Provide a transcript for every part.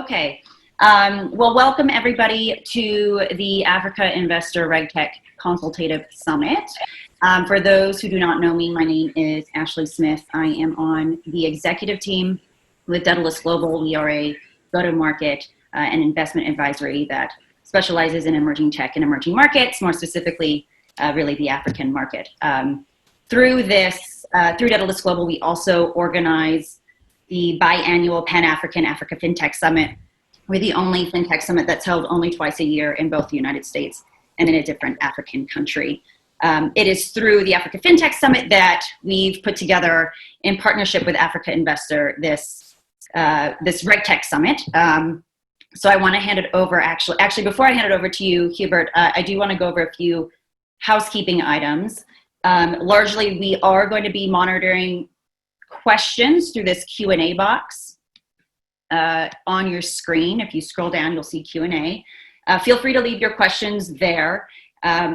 Okay. Well, welcome everybody to the Africa Investor RegTech Consultative Summit. For those who do not know me, my name is Ashley Smith. I am on the executive team with Daedalus Global. We are a go-to-market and investment advisory that specializes in emerging tech and emerging markets, more specifically, really the African market. Through Daedalus Global, we also organize the biannual Pan-African Africa FinTech Summit. We're the only FinTech Summit that's held only twice a year in both the United States and in a different African country. It is through the Africa FinTech Summit that we've put together, in partnership with Africa Investor, this RegTech Summit. So I want to hand it over, actually before I hand it over to you, Hubert, I do want to go over a few housekeeping items. Largely, we are going to be monitoring questions through this Q&A box on your screen. If you scroll down, you'll see Q&A. Feel free to leave your questions there.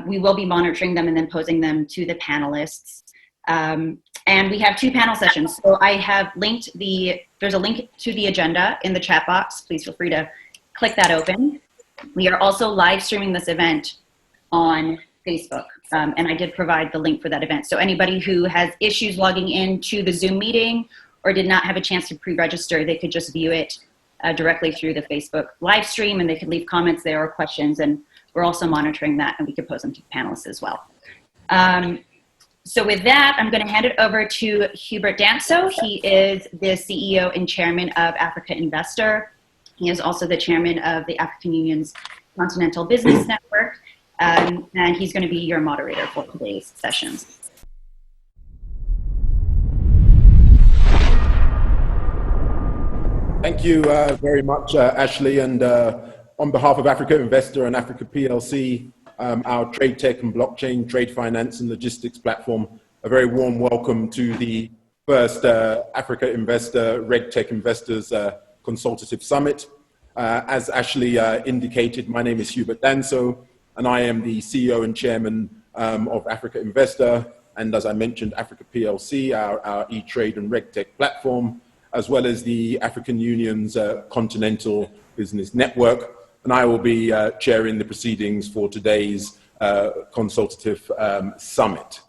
We will be monitoring them and then posing them to the panelists. And we have two panel sessions. So I have linked there's a link to the agenda in the chat box. Please feel free to click that open. We are also live streaming this event on Facebook. And I did provide the link for that event. So anybody who has issues logging into the Zoom meeting or did not have a chance to pre-register, they could just view it directly through the Facebook live stream, and they could leave comments there or questions. And we're also monitoring that, and we could pose them to the panelists as well. So with that, I'm going to hand it over to Hubert Danso. He is the CEO and chairman of Africa Investor. He is also the chairman of the African Union's Continental Business Network. And he's going to be your moderator for today's sessions. Thank you very much, Ashley. And on behalf of Africa Investor and Africa PLC, our trade tech and blockchain, trade finance and logistics platform, a very warm welcome to the first Africa Investor RegTech Investors Consultative Summit. As Ashley indicated, my name is Hubert Danso, and I am the CEO and chairman of Africa Investor, and as I mentioned, Africa PLC, our e-trade and RegTech platform, as well as the African Union's Continental Business Network. And I will be chairing the proceedings for today's consultative summit.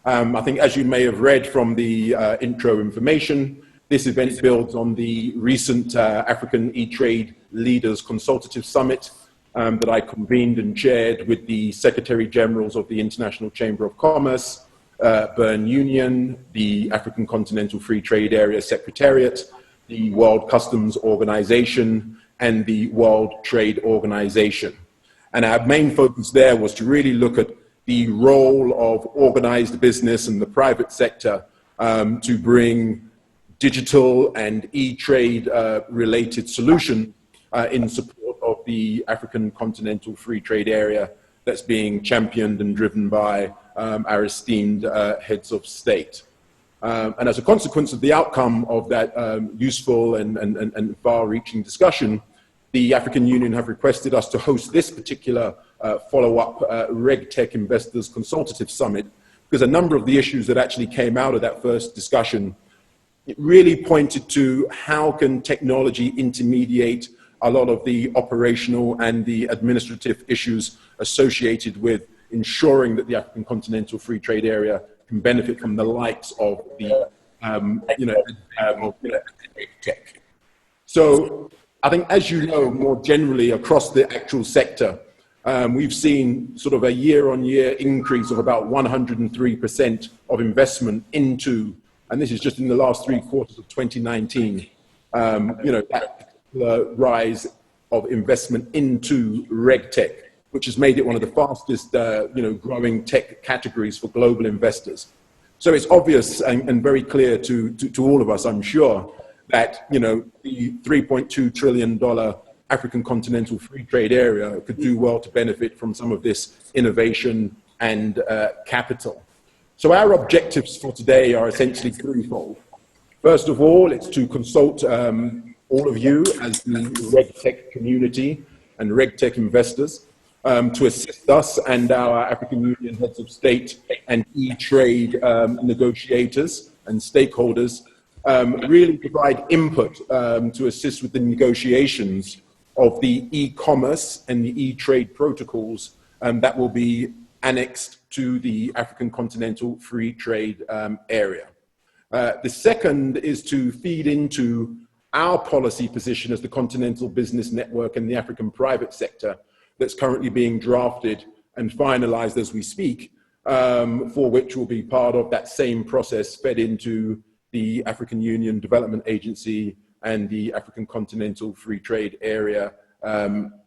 I think, as you may have read from the intro information, this event builds on the recent African e-trade leaders consultative summit that I convened and chaired with the Secretary Generals of the International Chamber of Commerce, Bern Union, the African Continental Free Trade Area Secretariat, the World Customs Organization, and the World Trade Organization. And our main focus there was to really look at the role of organized business and the private sector to bring digital and e-trade related solutions in support of the African Continental Free Trade Area that's being championed and driven by our esteemed heads of state. And as a consequence of the outcome of that useful and far-reaching discussion, the African Union have requested us to host this particular follow-up RegTech Investors Consultative Summit, because a number of the issues that actually came out of that first discussion, it really pointed to how can technology intermediate a lot of the operational and the administrative issues associated with ensuring that the African Continental Free Trade Area can benefit from the likes of the, tech. So I think, as you know, more generally across the actual sector, we've seen sort of a year-on-year increase of about 103% of investment into, and this is just in the last 3 quarters of 2019, that rise of investment into RegTech, which has made it one of the fastest, growing tech categories for global investors. So it's obvious and very clear to all of us, I'm sure, that the $3.2 trillion African Continental Free Trade Area could do well to benefit from some of this innovation and capital. So our objectives for today are essentially threefold. First of all, it's to consult all of you as the RegTech community and RegTech investors to assist us and our African Union heads of state and e-trade negotiators and stakeholders really provide input to assist with the negotiations of the e-commerce and the e-trade protocols that will be annexed to the African Continental Free Trade Area. The second is to feed into our policy position as the Continental Business Network and the African private sector that's currently being drafted and finalized as we speak, for which will be part of that same process fed into the African Union Development Agency and the African Continental Free Trade Area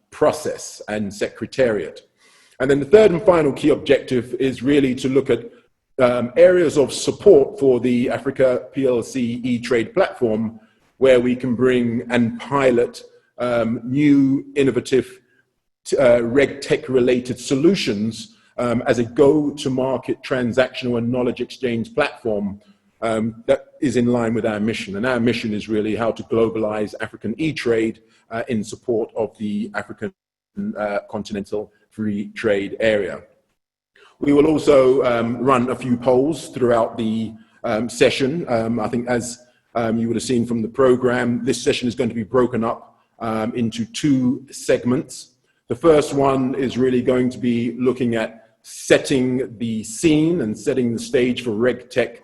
process and secretariat. And then the third and final key objective is really to look at areas of support for the Africa PLC e-trade platform, where we can bring and pilot new innovative RegTech related solutions as a go-to-market transactional and knowledge exchange platform that is in line with our mission. And our mission is really how to globalize African e-trade in support of the African Continental Free Trade Area. We will also run a few polls throughout the session. I think as you would have seen from the program, this session is going to be broken up into two segments. The first one is really going to be looking at setting the scene and setting the stage for RegTech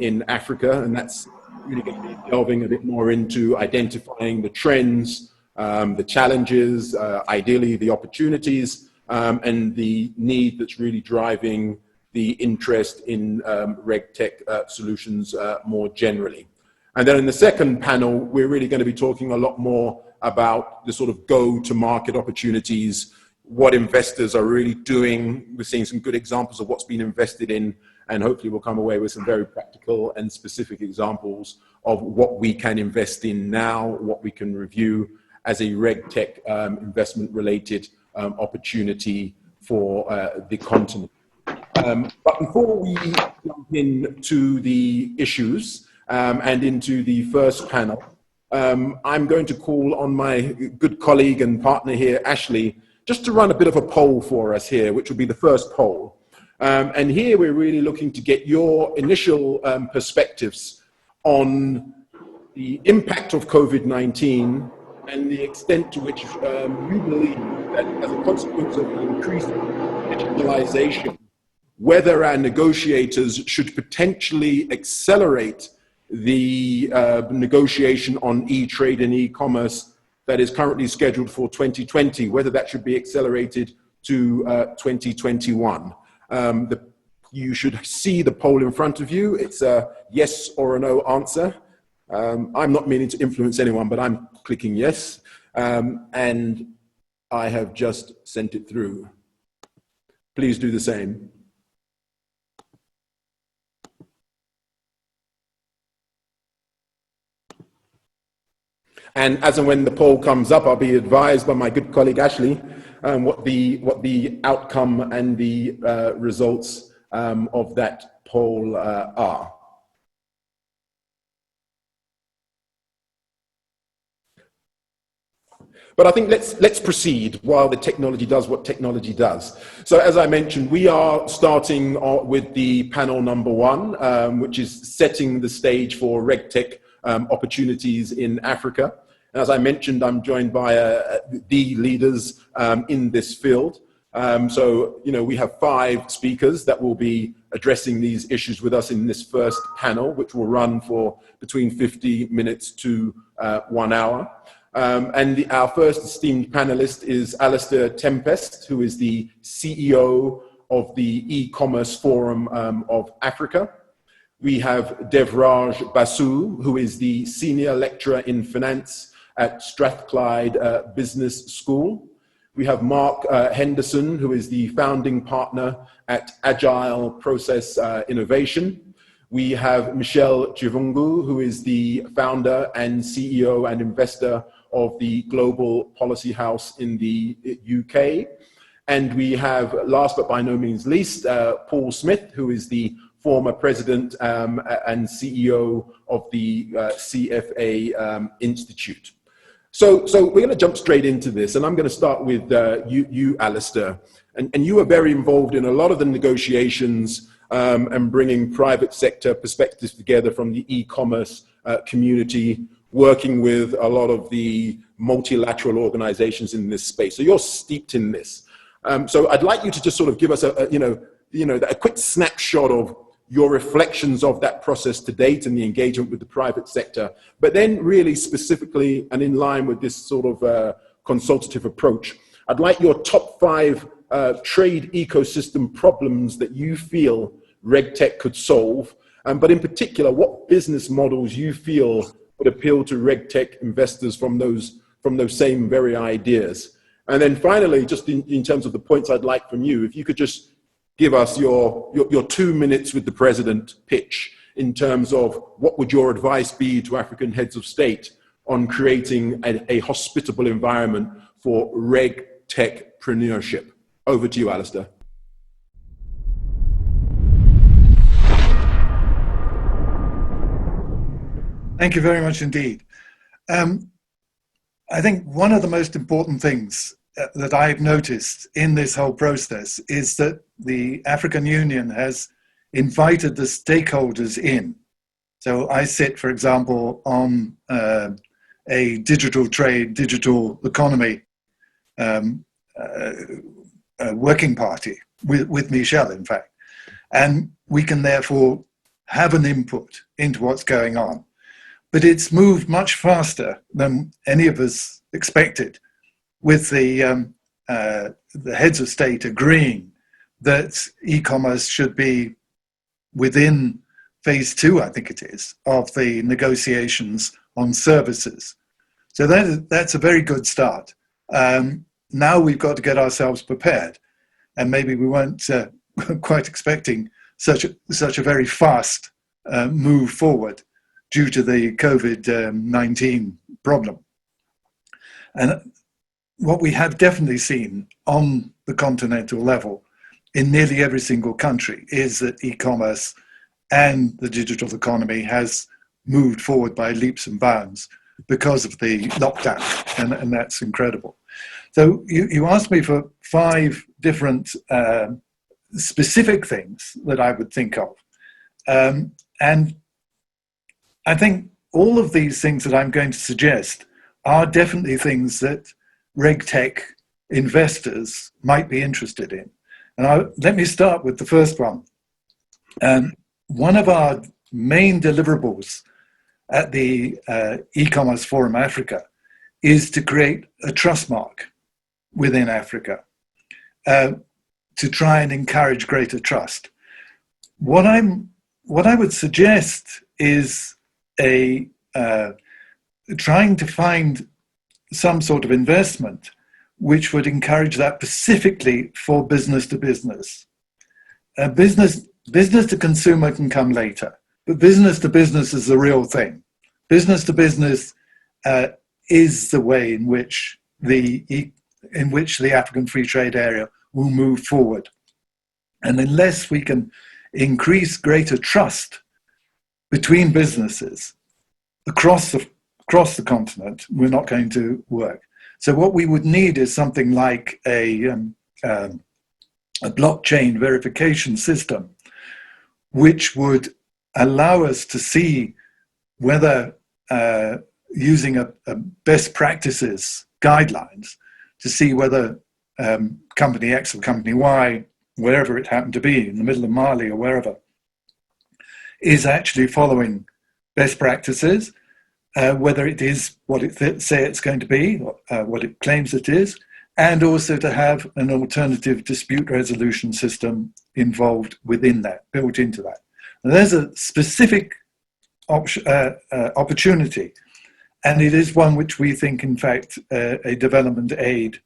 in Africa, and that's really going to be delving a bit more into identifying the trends, the challenges, ideally the opportunities, and the need that's really driving the interest in RegTech solutions more generally. And then in the second panel, we're really going to be talking a lot more about the sort of go-to-market opportunities, what investors are really doing. We're seeing some good examples of what's been invested in, and hopefully we'll come away with some very practical and specific examples of what we can invest in now, what we can review as a RegTech investment-related opportunity for the continent. But before we jump into the issues and into the first panel, I'm going to call on my good colleague and partner here, Ashley, just to run a bit of a poll for us here, which will be the first poll. And here we're really looking to get your initial perspectives on the impact of COVID-19 and the extent to which you believe that as a consequence of the increased digitalization, whether our negotiators should potentially accelerate the negotiation on e-trade and e-commerce that is currently scheduled for 2020, whether that should be accelerated to 2021. You should see the poll in front of you. It's a yes or a no answer. I'm not meaning to influence anyone, but I'm clicking yes. And I have just sent it through. Please do the same. And as and when the poll comes up, I'll be advised by my good colleague Ashley what the outcome and the results of that poll are. But I think let's proceed while the technology does what technology does. So as I mentioned, we are starting with the panel number one, which is setting the stage for RegTech opportunities in Africa. And as I mentioned, I'm joined by the leaders in this field. So, you know, we have 5 speakers that will be addressing these issues with us in this first panel, which will run for between 50 minutes to 1 hour. And our first esteemed panelist is Alistair Tempest, who is the CEO of the E-Commerce Forum of Africa. We have Devraj Basu, who is the Senior Lecturer in Finance at Strathclyde Business School. We have Mark Henderson, who is the founding partner at Agile Process Innovation. We have Michelle Chivungu, who is the founder and CEO and investor of the Global Policy House in the UK. And we have, last but by no means least, Paul Smith, who is the former president and CEO of the CFA Institute. So we're going to jump straight into this, and I'm going to start with you, Alistair. And you were very involved in a lot of the negotiations and bringing private sector perspectives together from the e-commerce community, working with a lot of the multilateral organizations in this space. So you're steeped in this. So I'd like you to just sort of give us a quick snapshot of your reflections of that process to date and the engagement with the private sector, but then really specifically and in line with this sort of consultative approach, I'd like your top 5 trade ecosystem problems that you feel RegTech could solve, but in particular, what business models you feel would appeal to RegTech investors from those same very ideas. And then finally, just in terms of the points I'd like from you, if you could just give us your 2 minutes with the president pitch in terms of what would your advice be to African heads of state on creating a hospitable environment for RegTechpreneurship. Over to you, Alistair. Thank you very much indeed. I think one of the most important things that I've noticed in this whole process is that the African Union has invited the stakeholders in. So I sit, for example, on a digital trade, digital economy working party with Michel, in fact. And we can therefore have an input into what's going on. But it's moved much faster than any of us expected, with the heads of state agreeing that e-commerce should be within phase 2, I think it is, of the negotiations on services. So that's a very good start. Now we've got to get ourselves prepared, and maybe we weren't quite expecting such a very fast move forward due to the COVID-19 problem. And what we have definitely seen on the continental level in nearly every single country is that e-commerce and the digital economy has moved forward by leaps and bounds because of the lockdown, and that's incredible. So you asked me for 5 different specific things that I would think of. And I think all of these things that I'm going to suggest are definitely things that RegTech investors might be interested in. And let me start with the first one. One of our main deliverables at the e-commerce forum Africa is to create a trust mark within Africa to try and encourage greater trust. What I would suggest is trying to find some sort of investment which would encourage that specifically for business to business. Business to consumer can come later, but business to business is the real thing. Business to business is the way in which the African Free Trade Area will move forward. And unless we can increase greater trust between businesses across the continent, we're not going to work. So what we would need is something like a blockchain verification system, which would allow us to see whether using a best practices guidelines to see whether company X or company Y, wherever it happened to be, in the middle of Mali or wherever, is actually following best practices, whether it is what it say it's going to be, what it claims it is, and also to have an alternative dispute resolution system involved within that, built into that. And there's a specific opportunity, and it is one which we think, in fact, a development aid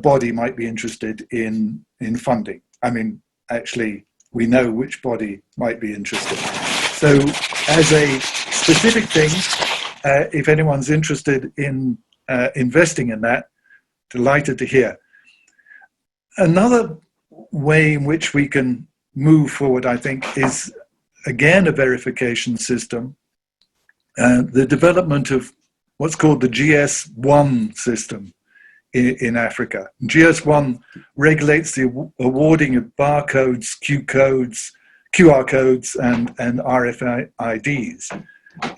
body might be interested in funding. I mean, actually, we know which body might be interested. So as a specific thing, if anyone's interested in investing in that, delighted to hear. Another way in which we can move forward, I think, is again a verification system. The development of what's called the GS1 system in Africa. GS1 regulates the awarding of barcodes, Q codes, QR codes and RFIDs.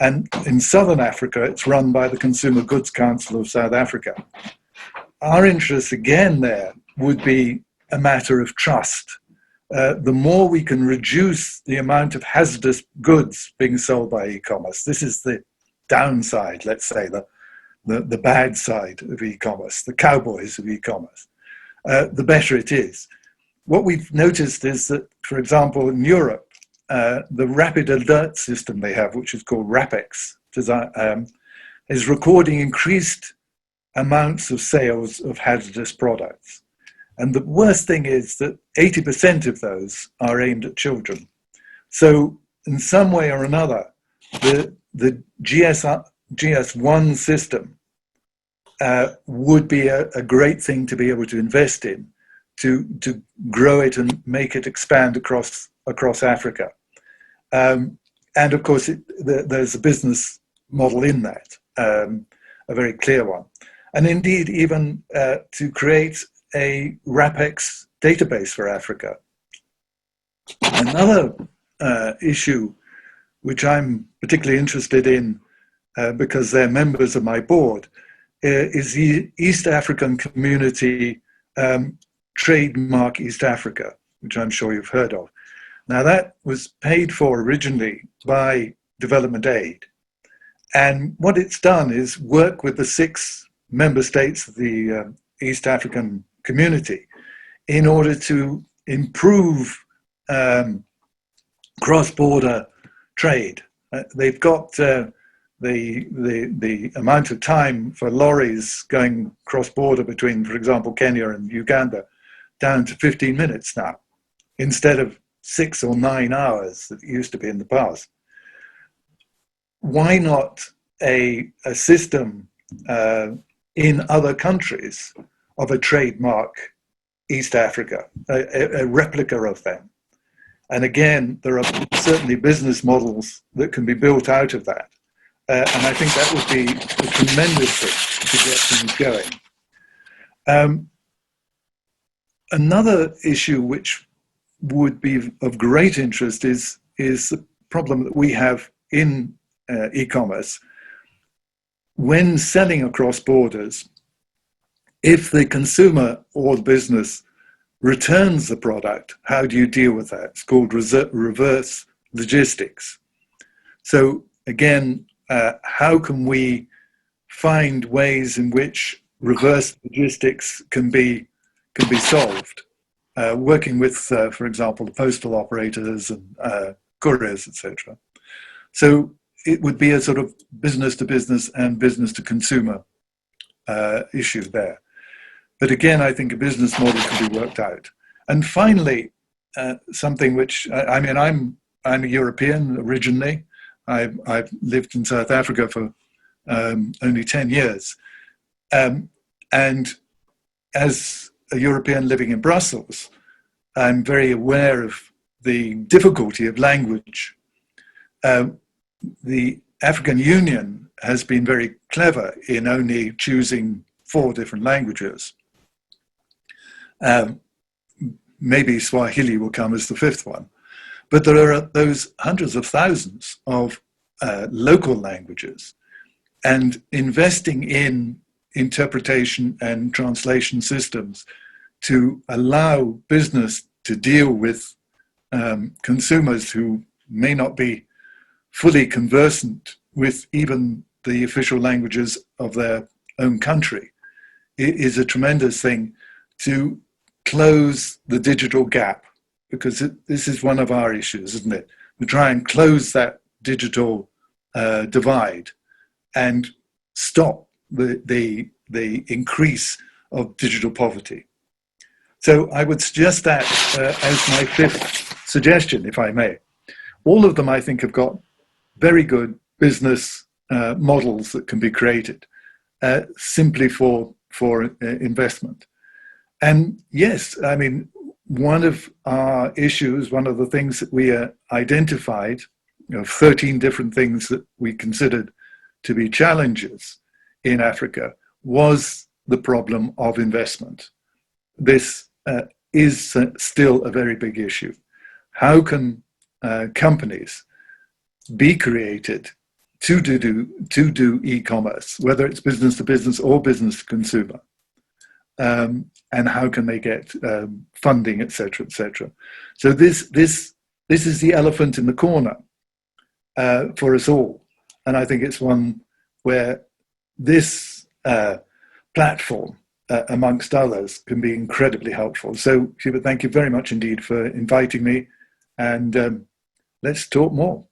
And in Southern Africa, it's run by the Consumer Goods Council of South Africa. Our interest, again, there would be a matter of trust. The more we can reduce the amount of hazardous goods being sold by e-commerce, this is the downside, let's say, the bad side of e-commerce, the cowboys of e-commerce, the better it is. What we've noticed is that, for example, in Europe, the rapid alert system they have, which is called RAPEX, is recording increased amounts of sales of hazardous products. And the worst thing is that 80% of those are aimed at children. So in some way or another, the GS1 system would be a great thing to be able to invest in, to grow it and make it expand across Africa. And of course, there's a business model in that, a very clear one. And indeed, even to create a RAPEX database for Africa. Another issue which I'm particularly interested in because they're members of my board is the East African Community Trademark East Africa, which I'm sure you've heard of. Now that was paid for originally by development aid. And what it's done is work with the 6 member states of the East African community in order to improve cross-border trade. They've got the amount of time for lorries going cross-border between, for example, Kenya and Uganda down to 15 minutes now, instead of 6 or 9 hours that it used to be in the past. Why not a system in other countries of a trademark East Africa, a replica of them? And again, there are certainly business models that can be built out of that. And I think that would be a tremendous thing to get things going. Another issue which would be of great interest is the problem that we have in e-commerce. When selling across borders, if the consumer or the business returns the product, how do you deal with that? It's called reverse logistics. So again, how can we find ways in which reverse logistics can be solved? Working with, for example, the postal operators and couriers, etc. So it would be a sort of business to business and business to consumer issue there. But again, I think a business model can be worked out. And finally, something which, I mean, I'm a European originally. I've lived in South Africa for only 10 years. And as a European living in Brussels, I'm very aware of the difficulty of language. The African Union has been very clever in only choosing 4 different languages. Maybe Swahili will come as the 5th one. But there are those hundreds of thousands of local languages, and investing in interpretation and translation systems to allow business to deal with consumers who may not be fully conversant with even the official languages of their own country is a tremendous thing to close the digital gap, because this is one of our issues, isn't it? We try and close that digital divide and stop the increase of digital poverty. So I would suggest that as my 5th suggestion, if I may. All of them, I think, have got very good business models that can be created simply for investment. And yes, I mean, one of our issues, one of the things that we identified, 13 different things that we considered to be challenges in Africa, was the problem of investment. This is still a very big issue. How can companies be created to do e-commerce, whether it's business to business or business to consumer, and how can they get funding, etc., etc. So this is the elephant in the corner for us all, and I think it's one where this platform, amongst others, can be incredibly helpful. So, Hubert, thank you very much indeed for inviting me, and let's talk more.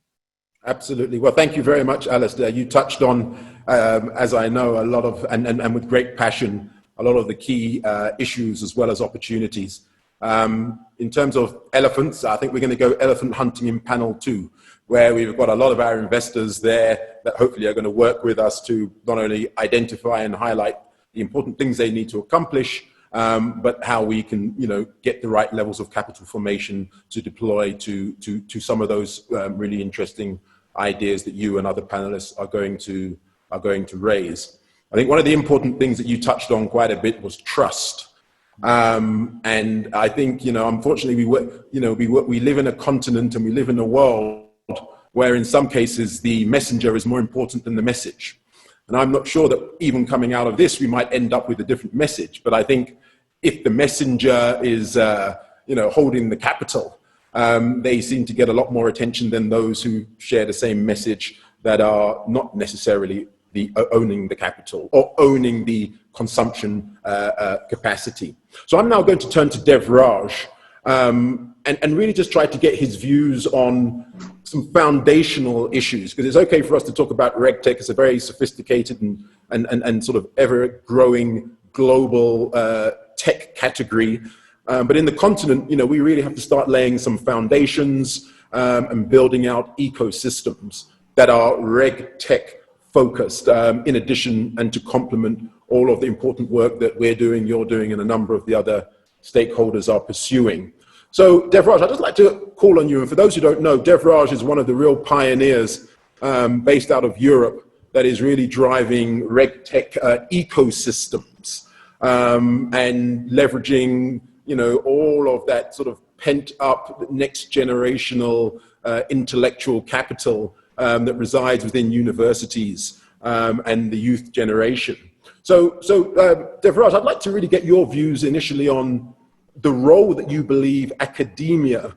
Absolutely. Well, thank you very much, Alistair. You touched on, as I know, a lot of, and with great passion, a lot of the key issues as well as opportunities. In terms of elephants, I think we're going to go elephant hunting in panel 2, where we've got a lot of our investors there that hopefully are going to work with us to not only identify and highlight the important things they need to accomplish, but how we can, get the right levels of capital formation to deploy to some of those really interesting ideas that you and other panelists are going to raise. I think one of the important things that you touched on quite a bit was trust. And I think, unfortunately, we live in a continent and we live in a world where in some cases the messenger is more important than the message. And I'm not sure that even coming out of this, we might end up with a different message. But I think if the messenger is, holding the capital, they seem to get a lot more attention than those who share the same message that are not necessarily owning the capital or owning the consumption capacity. So I'm now going to turn to Devraj and really just try to get his views on some foundational issues, because it's okay for us to talk about RegTech. It's a very sophisticated and sort of ever-growing global tech category. But in the continent, we really have to start laying some foundations and building out ecosystems that are RegTech focused, in addition and to complement all of the important work that we're doing, you're doing, and a number of the other stakeholders are pursuing. So Devraj, I'd just like to call on you. And for those who don't know, Devraj is one of the real pioneers based out of Europe that is really driving RegTech ecosystems and leveraging, all of that sort of pent up next generational intellectual capital that resides within universities and the youth generation. So Devraj, I'd like to really get your views initially on the role that you believe academia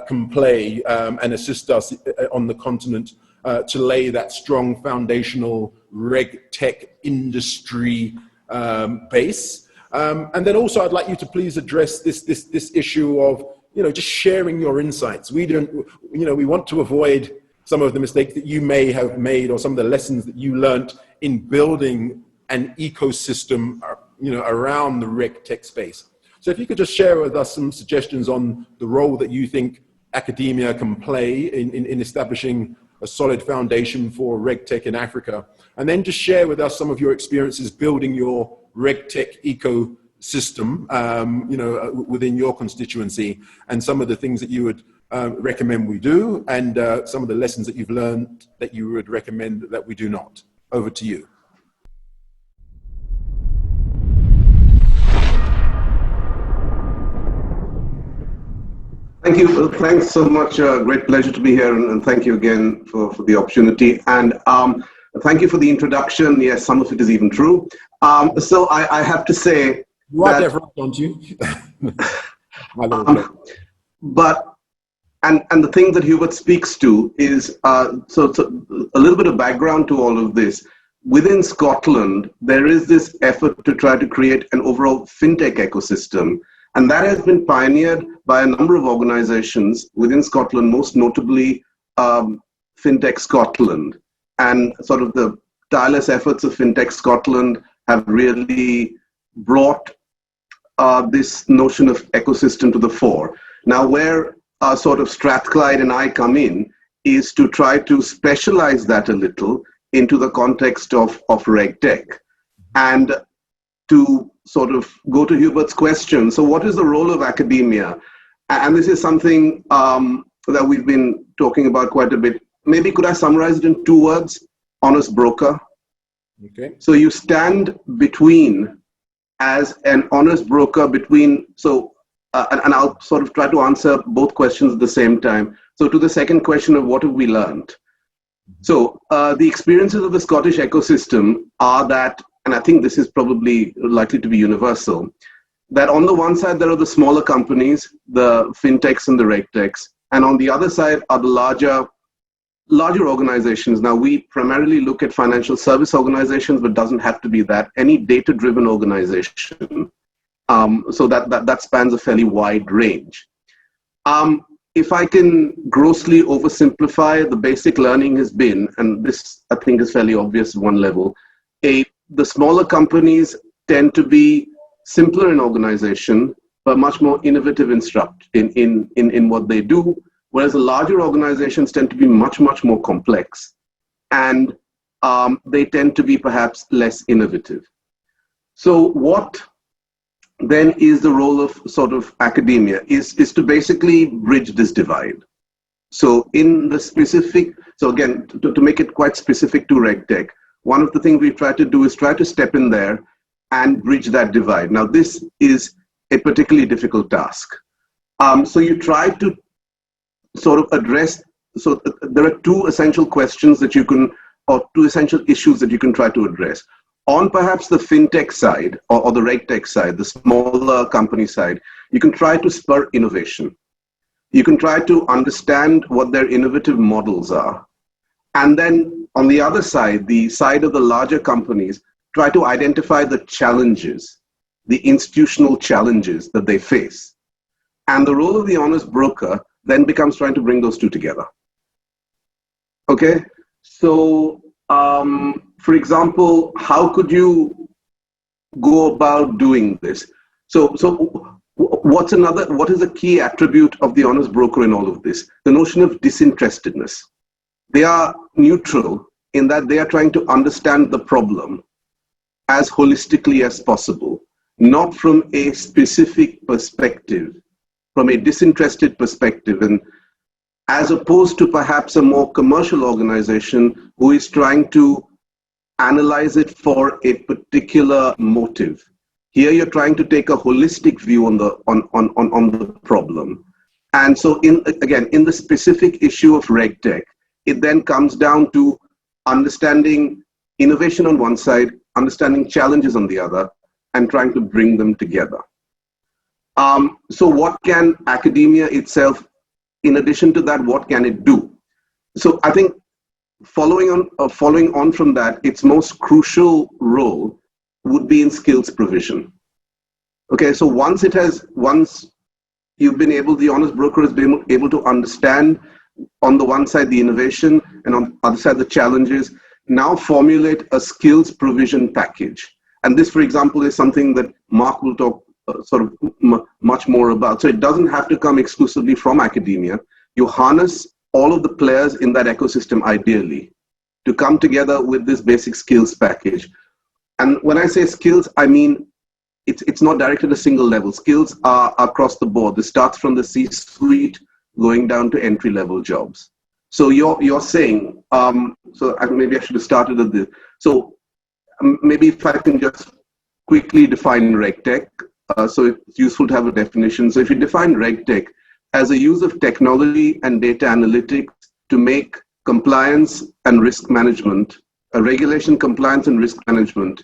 can play and assist us on the continent to lay that strong foundational RegTech industry base. And then also I'd like you to please address this issue of, just sharing your insights. We want to avoid some of the mistakes that you may have made or some of the lessons that you learned in building an ecosystem, around the RegTech space. So if you could just share with us some suggestions on the role that you think academia can play in establishing a solid foundation for RegTech in Africa, and then just share with us some of your experiences building your RegTech ecosystem, within your constituency, and some of the things that you would recommend we do, and some of the lessons that you've learned that you would recommend that we do not. Over to you. Thank you. Thanks so much. Great pleasure to be here, and thank you again for the opportunity. And thank you for the introduction. Yes, some of it is even true. So I have to say, right, everyone, don't you? But the thing that Hubert speaks to is so a little bit of background to all of this. Within Scotland, there is this effort to try to create an overall fintech ecosystem. And that has been pioneered by a number of organizations within Scotland, most notably FinTech Scotland. And sort of the tireless efforts of FinTech Scotland have really brought this notion of ecosystem to the fore. Now, where sort of Strathclyde and I come in is to try to specialize that a little into the context of RegTech. And to sort of go to Hubert's question, so what is the role of academia? And this is something that we've been talking about quite a bit. Maybe could I summarize it in 2 words? Honest broker. Okay. So you stand between, as an honest broker between, and I'll sort of try to answer both questions at the same time. So to the second question of what have we learned? So the experiences of the Scottish ecosystem are that, and I think this is probably likely to be universal, that on the one side, there are the smaller companies, the fintechs and the regtechs, and on the other side are the larger organizations. Now, we primarily look at financial service organizations, but doesn't have to be that. Any data-driven organization, so that spans a fairly wide range. If I can grossly oversimplify, the basic learning has been, and this I think is fairly obvious at one level, the smaller companies tend to be simpler in organization, but much more innovative in what they do, whereas the larger organizations tend to be much, much more complex, and they tend to be perhaps less innovative. So what then is the role of sort of academia is to basically bridge this divide. So in the specific, so again, to make it quite specific to RegTech, one of the things we try to do is try to step in there and bridge that divide. Now, this is a particularly difficult task. So you try to sort of address, so there are two essential questions that you can, or two essential issues that you can try to address. On perhaps the fintech side or the RegTech side, the smaller company side, you can try to spur innovation. You can try to understand what their innovative models are. And then on the other side, the side of the larger companies, try to identify the challenges, the institutional challenges that they face. And the role of the honest broker then becomes trying to bring those two together. Okay, so for example, how could you go about doing this? So what is a key attribute of the honest broker in all of this? The notion of disinterestedness. They are neutral in that they are trying to understand the problem as holistically as possible, not from a specific perspective, from a disinterested perspective, and as opposed to perhaps a more commercial organization who is trying to analyze it for a particular motive. Here you're trying to take a holistic view on the problem. And so in the specific issue of RegTech, it then comes down to understanding innovation on one side, understanding challenges on the other, and trying to bring them together. So what can academia itself, in addition to that, what can it do? So I think following on from that, its most crucial role would be in skills provision. Okay, so once you've been able, the honest broker has been able to understand on the one side the innovation and on the other side the challenges, now formulate a skills provision package. And this, for example, is something that Mark will talk much more about. So it doesn't have to come exclusively from academia. You harness all of the players in that ecosystem ideally to come together with this basic skills package. And when I say skills, I mean it's not directed at a single level. Skills are across the board. This starts from the C-suite going down to entry-level jobs. So you're saying, so maybe I should have started at this. So maybe if I can just quickly define RegTech. So it's useful to have a definition. So if you define RegTech as a use of technology and data analytics to make compliance and risk management, regulation compliance and risk management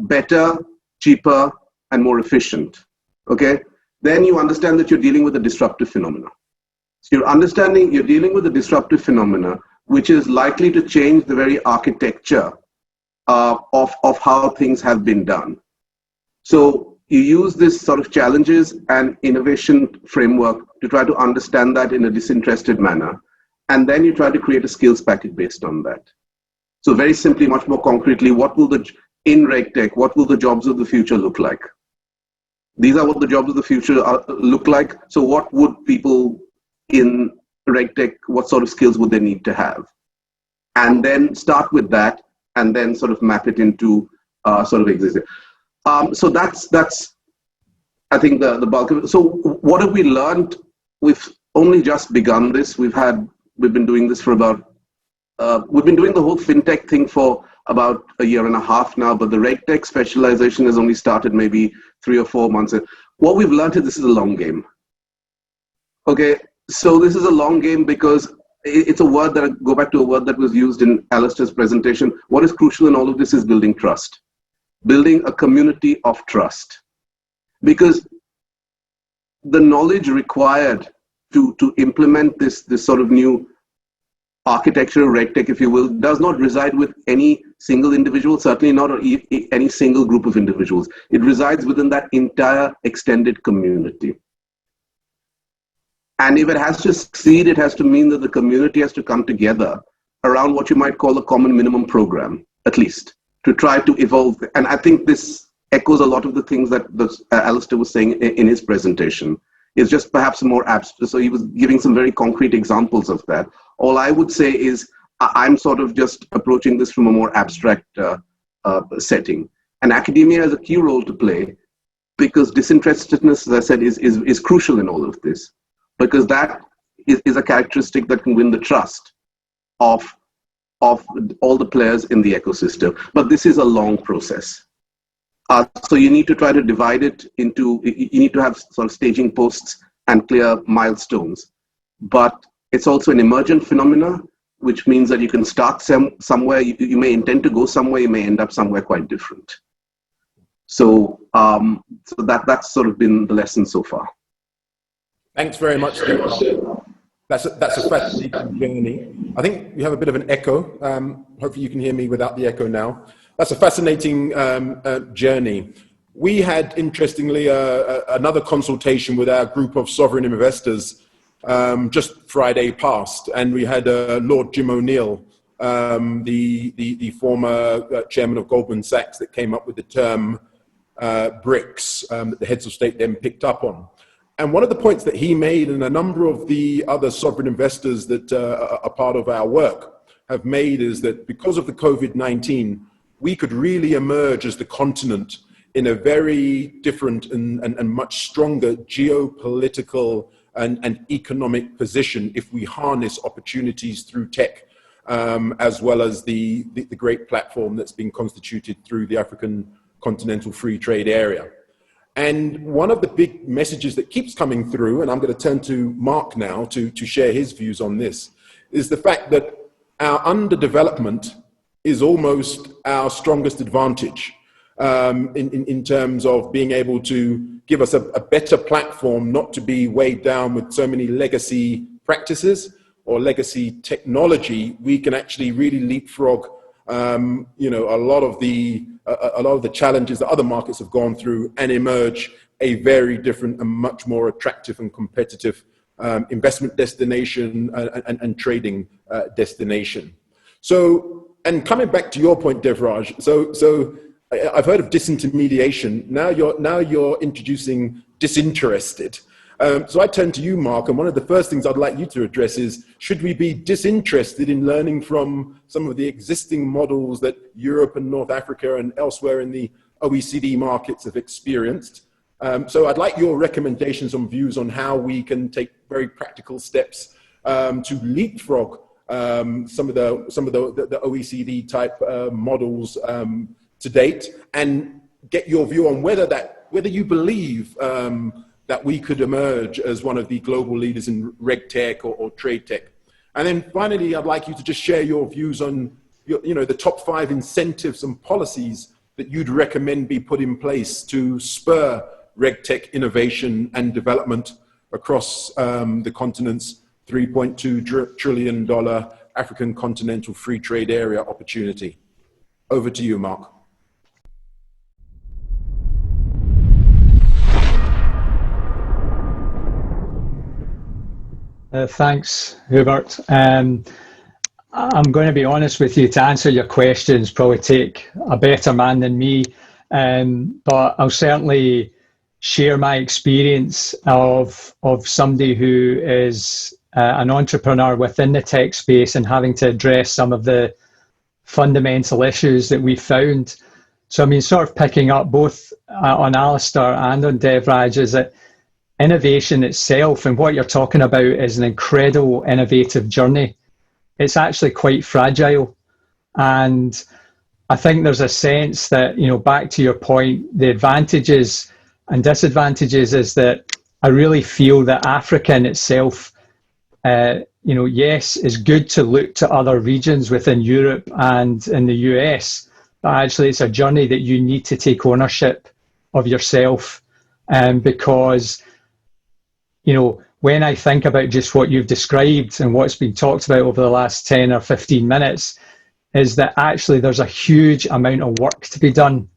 better, cheaper, and more efficient, okay? Then you understand that you're dealing with a disruptive phenomena. So you're dealing with a disruptive phenomena, which is likely to change the very architecture of how things have been done. So you use this sort of challenges and innovation framework to try to understand that in a disinterested manner. And then you try to create a skills package based on that. So very simply, much more concretely, in RegTech, what will the jobs of the future look like? These are what the jobs of the future look like. So what would people in RegTech, what sort of skills would they need to have? And then start with that and then sort of map it into sort of existing. So that's I think the bulk of it. So what have we learned? We've only just begun this. We've been doing this for about, we've been doing the whole fintech thing for about a year and a half now, but the RegTech specialization has only started maybe 3 or 4 months. What we've learned is this is a long game. Okay, So this is a long game because it's a word that I go back to a word that was used in Alistair's presentation. What is crucial in all of this is building trust, building a community of trust, because the knowledge required to implement this sort of new architecture, RegTech, if you will, does not reside with any single individual, certainly not any single group of individuals. It resides within that entire extended community. And if it has to succeed, it has to mean that the community has to come together around what you might call a common minimum program, at least, to try to evolve. And I think this echoes a lot of the things that Alistair was saying in his presentation. It's just perhaps more abstract. So he was giving some very concrete examples of that. All I would say is I'm sort of just approaching this from a more abstract setting. And academia has a key role to play because disinterestedness, as I said, is crucial in all of this. Because that is a characteristic that can win the trust of all the players in the ecosystem. But this is a long process. So you need to try to divide it into, you need to have sort of staging posts and clear milestones. But it's also an emergent phenomena, which means that you can start somewhere, you may intend to go somewhere, you may end up somewhere quite different. So, that's sort of been the lesson so far. Thanks very much. That's a fascinating journey. I think we have a bit of an echo. Hopefully you can hear me without the echo now. That's a fascinating journey. We had, interestingly, another consultation with our group of sovereign investors just Friday past, and we had Lord Jim O'Neill, the former chairman of Goldman Sachs, that came up with the term BRICS that the heads of state then picked up on. And one of the points that he made, and a number of the other sovereign investors that are part of our work have made, is that because of the COVID-19, we could really emerge as the continent in a very different and much stronger geopolitical and economic position if we harness opportunities through tech, as well as the great platform that's been constituted through the African Continental Free Trade Area. And one of the big messages that keeps coming through, and I'm going to turn to Mark now to share his views on this, is the fact that our underdevelopment is almost our strongest advantage in terms of being able to give us a better platform not to be weighed down with so many legacy practices or legacy technology. We can actually really leapfrog a lot of the challenges that other markets have gone through and emerge a very different and much more attractive and competitive investment destination and trading destination. So, and coming back to your point, Devraj, so I've heard of disintermediation. Now you're introducing disinterested. So I turn to you, Mark, and one of the first things I'd like you to address is, should we be disinterested in learning from some of the existing models that Europe and North Africa and elsewhere in the OECD markets have experienced? So I'd like your recommendations and views on how we can take very practical steps to leapfrog some of the OECD type models to date, and get your view on whether you believe that we could emerge as one of the global leaders in RegTech or trade tech. And then finally, I'd like you to just share your views on the top 5 incentives and policies that you'd recommend be put in place to spur RegTech innovation and development across the continent's $3.2 trillion African Continental Free Trade Area opportunity. Over to you, Mark. Thanks, Hubert. I'm going to be honest with you, to answer your questions probably take a better man than me, but I'll certainly share my experience of somebody who is an entrepreneur within the tech space and having to address some of the fundamental issues that we found. So I mean, sort of picking up both on Alistair and on Devraj, is that innovation itself, and what you're talking about, is an incredible innovative journey. It's actually quite fragile. And I think there's a sense that, back to your point, the advantages and disadvantages is that I really feel that Africa in itself yes, it's good to look to other regions within Europe and in the US, but actually it's a journey that you need to take ownership of yourself. Because, when I think about just what you've described and what's been talked about over the last 10 or 15 minutes, is that actually there's a huge amount of work to be done.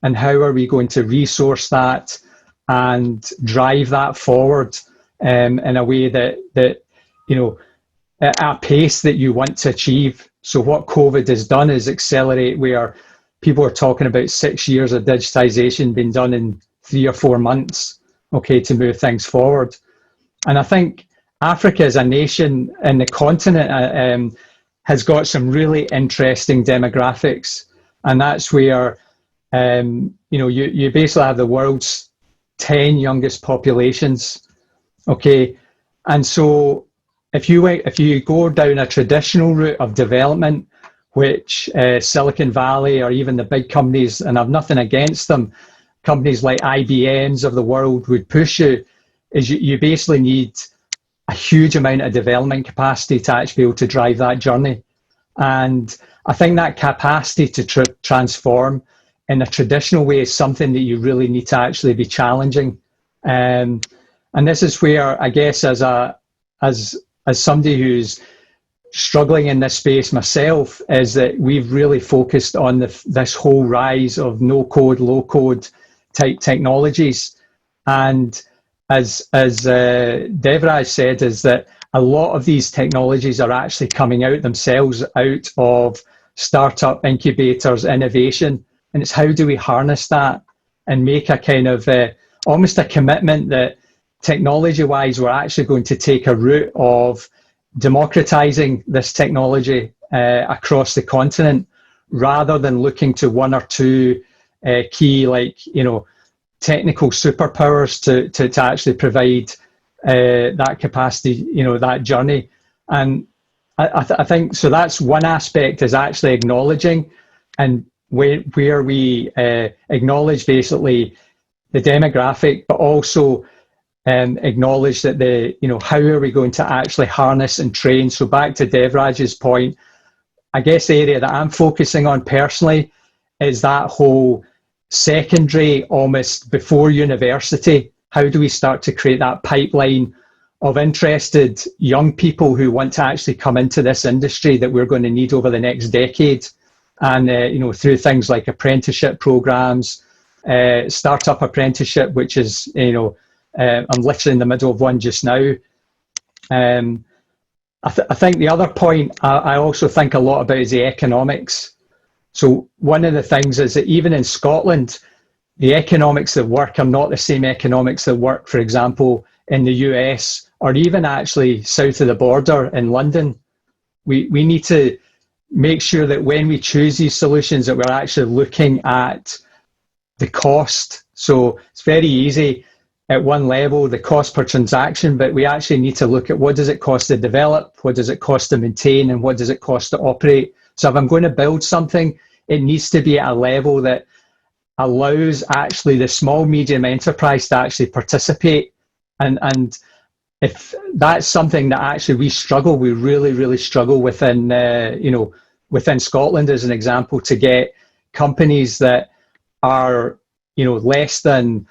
And how are we going to resource that and drive that forward in a way that at a pace that you want to achieve? So what COVID has done is accelerate where people are talking about 6 years of digitization being done in 3 or 4 months, to move things forward. And I think Africa as a nation and the continent has got some really interesting demographics. And that's where, you basically have the world's 10 youngest populations. And so if you go down a traditional route of development, which Silicon Valley or even the big companies, and I've nothing against them, companies like IBMs of the world would push you, is you basically need a huge amount of development capacity to actually be able to drive that journey. And I think that capacity to transform in a traditional way is something that you really need to actually be challenging. And this is where, I guess, as somebody who's struggling in this space myself, is that we've really focused on this whole rise of no-code, low-code type technologies. And as Devraj said, is that a lot of these technologies are actually coming out themselves out of startup incubators, innovation. And it's how do we harness that and make a kind of almost a commitment that technology-wise, we're actually going to take a route of democratizing this technology across the continent, rather than looking to one or two key, technical superpowers to actually provide that capacity, that journey. And I think, so that's one aspect, is actually acknowledging, and where we acknowledge basically the demographic, but also acknowledge that how are we going to actually harness and train. So back to Devraj's point, I guess the area that I'm focusing on personally is that whole secondary, almost before university. How do we start to create that pipeline of interested young people who want to actually come into this industry that we're going to need over the next decade? And through things like apprenticeship programs, startup apprenticeship, which is I'm literally in the middle of one just now. I think the other point I also think a lot about is the economics. So one of the things is that even in Scotland, the economics that work are not the same economics that work, for example, in the US, or even actually south of the border in London. We need to make sure that when we choose these solutions, that we're actually looking at the cost. So it's very easy at one level, the cost per transaction, but we actually need to look at what does it cost to develop, what does it cost to maintain, and what does it cost to operate. So if I'm going to build something, it needs to be at a level that allows actually the small, medium enterprise to actually participate. And if that's something that actually we really, really struggle within, within Scotland, as an example, to get companies that are, less than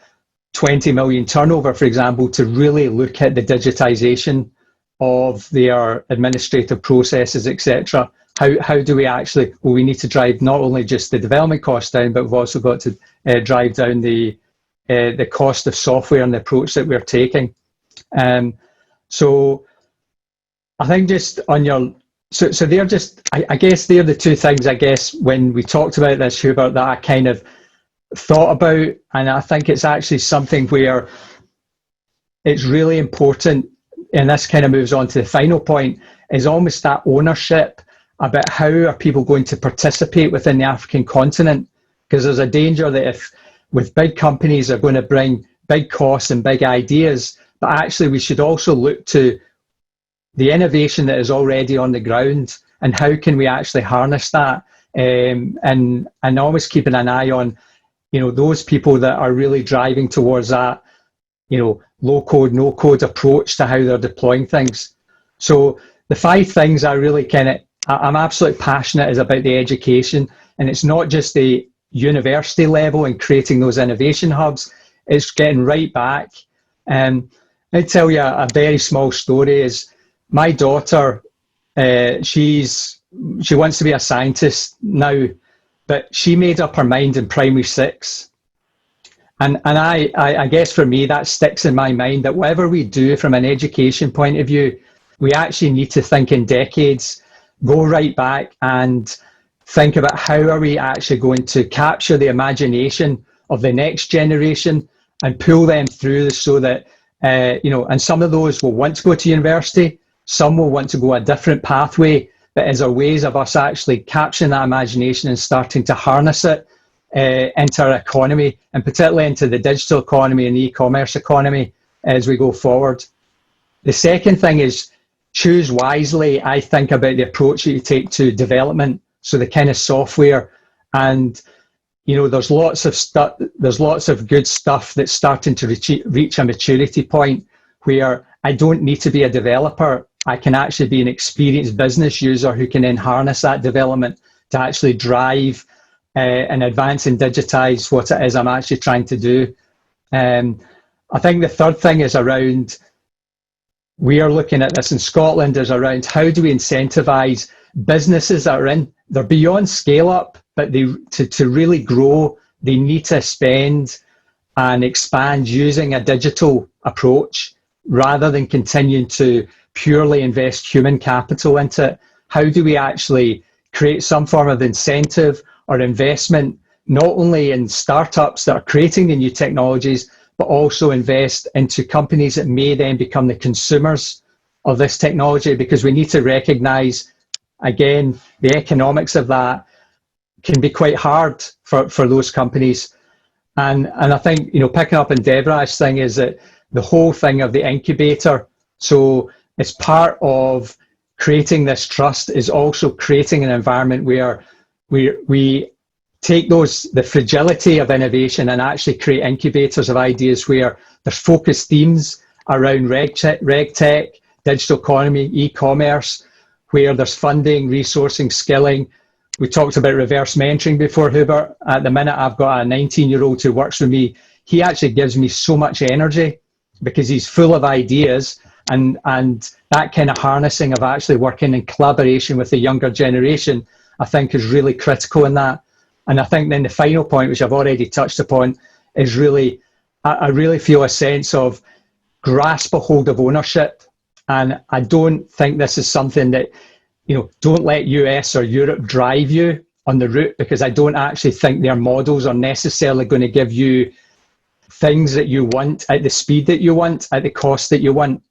20 million turnover, for example, to really look at the digitization of their administrative processes, etc. How do we actually, we need to drive not only just the development costs down, but we've also got to drive down the cost of software and the approach that we're taking. So I think just on your, so they're just, I guess they're the two things, I guess, when we talked about this, Hubert, that I kind of thought about. And I think it's actually something where it's really important, and this kind of moves on to the final point, is almost that ownership about how are people going to participate within the African continent. Because there's a danger that if with big companies are going to bring big costs and big ideas, but actually we should also look to the innovation that is already on the ground and how can we actually harness that, and always keeping an eye on those people that are really driving towards that low code, no code approach to how they're deploying things. So the 5 things I really I'm absolutely passionate is about the education, and it's not just the university level and creating those innovation hubs, it's getting right back. I'll tell you a very small story is my daughter, she wants to be a scientist now, but she made up her mind in primary 6. And I guess for me, that sticks in my mind that whatever we do from an education point of view, we actually need to think in decades, go right back and think about how are we actually going to capture the imagination of the next generation and pull them through so that, and some of those will want to go to university, some will want to go a different pathway, but as a ways of us actually capturing that imagination and starting to harness it into our economy, and particularly into the digital economy and the e-commerce economy as we go forward. The second thing is choose wisely. I think about the approach that you take to development, so the kind of software, and there's lots of good stuff that's starting to reach a maturity point where I don't need to be a developer. I can actually be an experienced business user who can then harness that development to actually drive and advance and digitize what it is I'm actually trying to do. I think the third thing is around, we are looking at this in Scotland, is around how do we incentivize businesses that are they're beyond scale up, but to really grow, they need to spend and expand using a digital approach rather than continuing to purely invest human capital into it. How do we actually create some form of incentive or investment, not only in startups that are creating the new technologies, but also invest into companies that may then become the consumers of this technology? Because we need to recognize, again, the economics of that can be quite hard for those companies. And I think, picking up on Deborah's thing, is that the whole thing of the incubator, so it's part of creating this trust, is also creating an environment where we take the fragility of innovation and actually create incubators of ideas where there's focused themes around RegTech, digital economy, e-commerce, where there's funding, resourcing, skilling. We talked about reverse mentoring before, Hubert. At the minute, I've got a 19-year-old who works with me. He actually gives me so much energy because he's full of ideas, and that kind of harnessing of actually working in collaboration with the younger generation, I think, is really critical in that. And I think then the final point, which I've already touched upon, is really, I really feel a sense of grasp a hold of ownership. And I don't think this is something that, don't let US or Europe drive you on the route, because I don't actually think their models are necessarily going to give you things that you want at the speed that you want, at the cost that you want.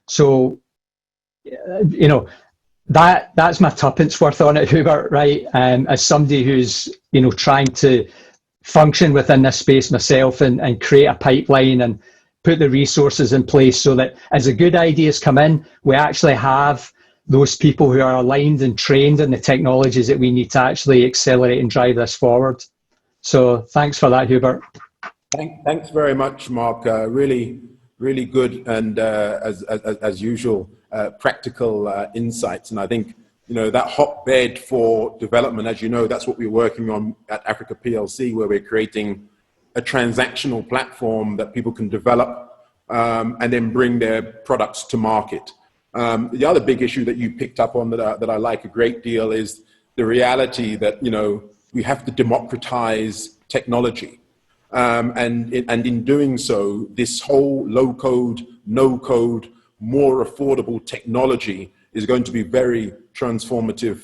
So, that's my tuppence worth on it, Hubert, right? As somebody who's, trying to function within this space myself and create a pipeline and put the resources in place so that as the good ideas come in, we actually have those people who are aligned and trained in the technologies that we need to actually accelerate and drive this forward. So thanks for that, Hubert. Thanks very much, Mark. Really, really good, and as usual, practical insights. And I think, that hotbed for development, as you know, that's what we're working on at Africa PLC, where we're creating a transactional platform that people can develop and then bring their products to market. The other big issue that you picked up on that I like a great deal is the reality that, we have to democratize technology. And in doing so, this whole low code, no code, more affordable technology is going to be very transformative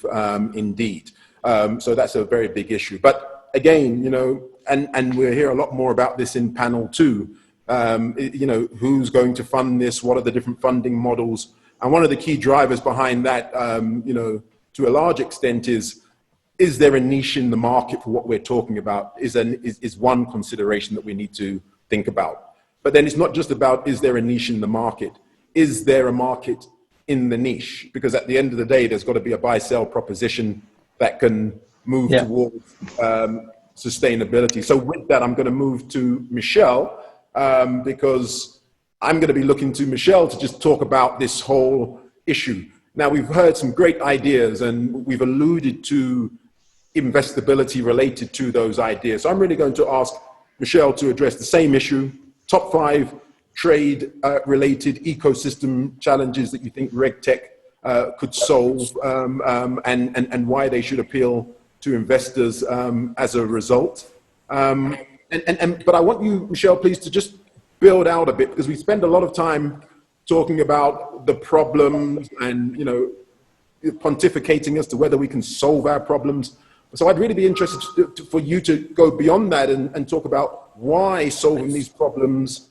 indeed. So that's a very big issue. But again, and we'll hear a lot more about this in panel 2. Who's going to fund this? What are the different funding models? And one of the key drivers behind that, to a large extent, is there a niche in the market for what we're talking about? Is one consideration that we need to think about. But then it's not just about, is there a niche in the market? Is there a market in the niche? Because at the end of the day, there's got to be a buy-sell proposition that can move towards sustainability. So with that, I'm going to move to Michelle, because I'm going to be looking to Michelle to just talk about this whole issue. Now, we've heard some great ideas and we've alluded to investability related to those ideas. So I'm really going to ask Michelle to address the same issue, top 5 trade related ecosystem challenges that you think RegTech could solve, and why they should appeal to investors as a result. But I want you, Michelle, please, to just build out a bit, because we spend a lot of time talking about the problems and, you know, pontificating as to whether we can solve our problems. So I'd really be interested for you to go beyond that and talk about why solving these problems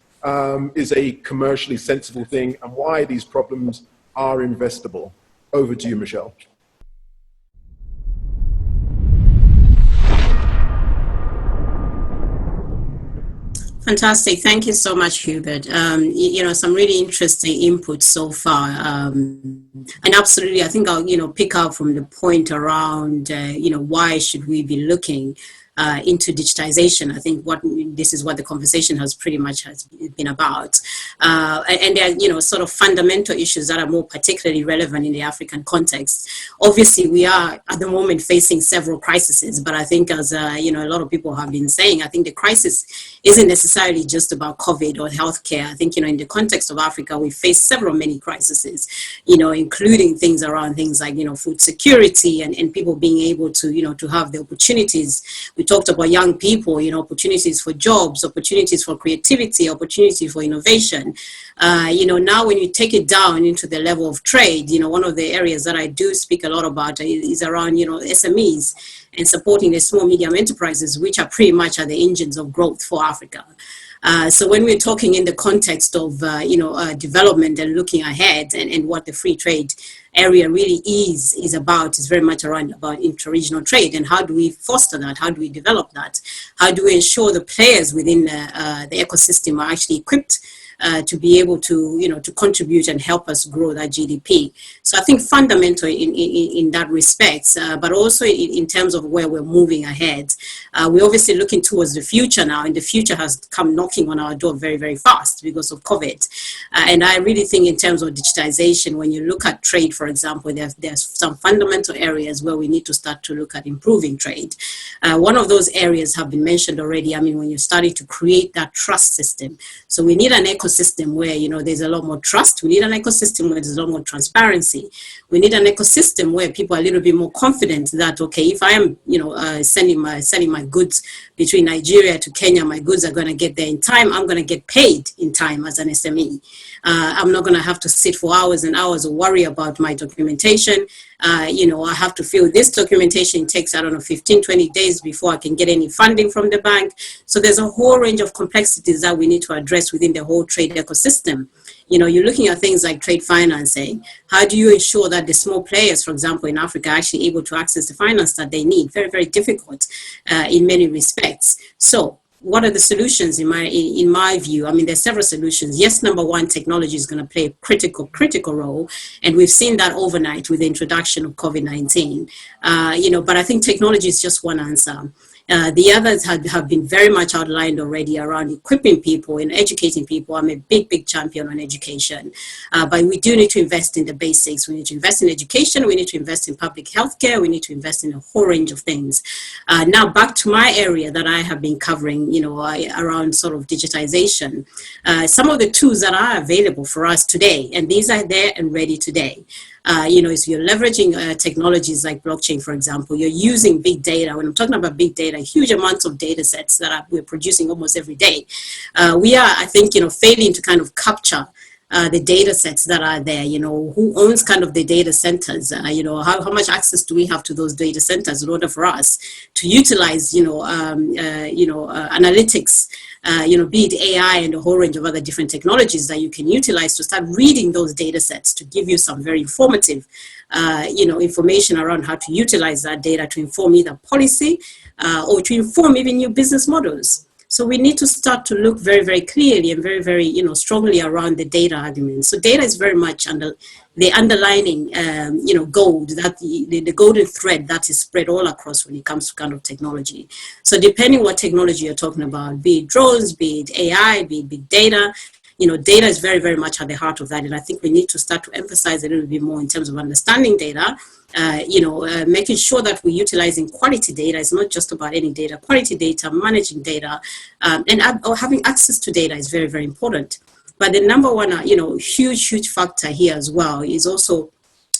is a commercially sensible thing and why these problems are investable. Over to you, Michelle. Fantastic. Thank you so much, Hubert. You know, some really interesting input so far. And absolutely, I think I'll, you know, pick up from the point around, you know, why should we be looking into digitization. I think this is what the conversation has pretty much been about. And there are, you know, sort of fundamental issues that are more particularly relevant in the African context. Obviously, we are at the moment facing several crises, but I think as, you know, a lot of people have been saying, I think the crisis isn't necessarily just about COVID or healthcare. I think, you know, in the context of Africa, we face many crises, you know, including things around things like, you know, food security and people being able to, you know, to have the opportunities. We talked about young people, you know, opportunities for jobs, opportunities for creativity, opportunity for innovation. You know, now when you take it down into the level of trade, you know, one of the areas that I do speak a lot about is around, you know, SMEs and supporting the small medium enterprises, which are pretty much the engines of growth for Africa. So when we're talking in the context of, you know, development and looking ahead and what the free trade area really is about, is very much around about interregional trade. And how do we foster that? How do we develop that? How do we ensure the players within the ecosystem are actually equipped to be able to, you know, to contribute and help us grow that GDP. So I think fundamental in that respect, but also in terms of where we're moving ahead. We're obviously looking towards the future now, and the future has come knocking on our door very, very fast because of COVID. And I really think in terms of digitization, when you look at trade, for example, there's some fundamental areas where we need to start to look at improving trade. One of those areas have been mentioned already. I mean, when you're starting to create that trust system. So we need an ecosystem where, you know, there's a lot more trust. We need an ecosystem where there's a lot more transparency. We need an ecosystem where people are a little bit more confident that, okay, if I am, you know, sending my goods between Nigeria to Kenya, my goods are going to get there in time. I'm going to get paid in time as an SME. I'm not going to have to sit for hours and hours or worry about my documentation. You know, I have to fill this documentation. It takes, I don't know, 15, 20 days before I can get any funding from the bank. So there's a whole range of complexities that we need to address within the whole trade ecosystem. You know, you're looking at things like trade financing. How do you ensure that the small players, for example, in Africa, are actually able to access the finance that they need? Very, very difficult in many respects. So what are the solutions in my view? I mean, there's several solutions. Yes, number one, technology is going to play a critical role. And we've seen that overnight with the introduction of COVID-19. You know, but I think technology is just one answer. The others have been very much outlined already around equipping people and educating people. I'm a big champion on education. But we do need to invest in the basics. We need to invest in education. We need to invest in public healthcare. We need to invest in a whole range of things. Now back to my area that I have been covering, you know, around sort of digitization. Some of the tools that are available for us today, and these are there and ready today. You know, if you're leveraging technologies like blockchain, for example, you're using big data. When I'm talking about big data, huge amounts of data sets that we're producing almost every day. We are, I think, you know, failing to kind of capture the data sets that are there. You know, who owns kind of the data centers? You know, how much access do we have to those data centers in order for us to utilize, you know, analytics, you know, be it AI and a whole range of other different technologies that you can utilize to start reading those data sets to give you some very informative, you know, information around how to utilize that data to inform either policy or to inform even new business models. So we need to start to look very, very clearly and very, very, you know, strongly around the data argument. So data is very much under the underlining, you know, gold, that the golden thread that is spread all across when it comes to kind of technology. So depending what technology you're talking about, be it drones, be it AI, be it big data, data is very, very much at the heart of that. And I think we need to start to emphasize a little bit more in terms of understanding data, making sure that we're utilizing quality data. It's not just about any data, quality data, managing data, and having access to data is very, very important. But the number one, huge factor here as well is also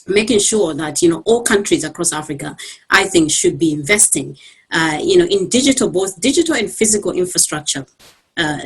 making sure that, all countries across Africa, I think, should be investing, in both digital and physical infrastructure.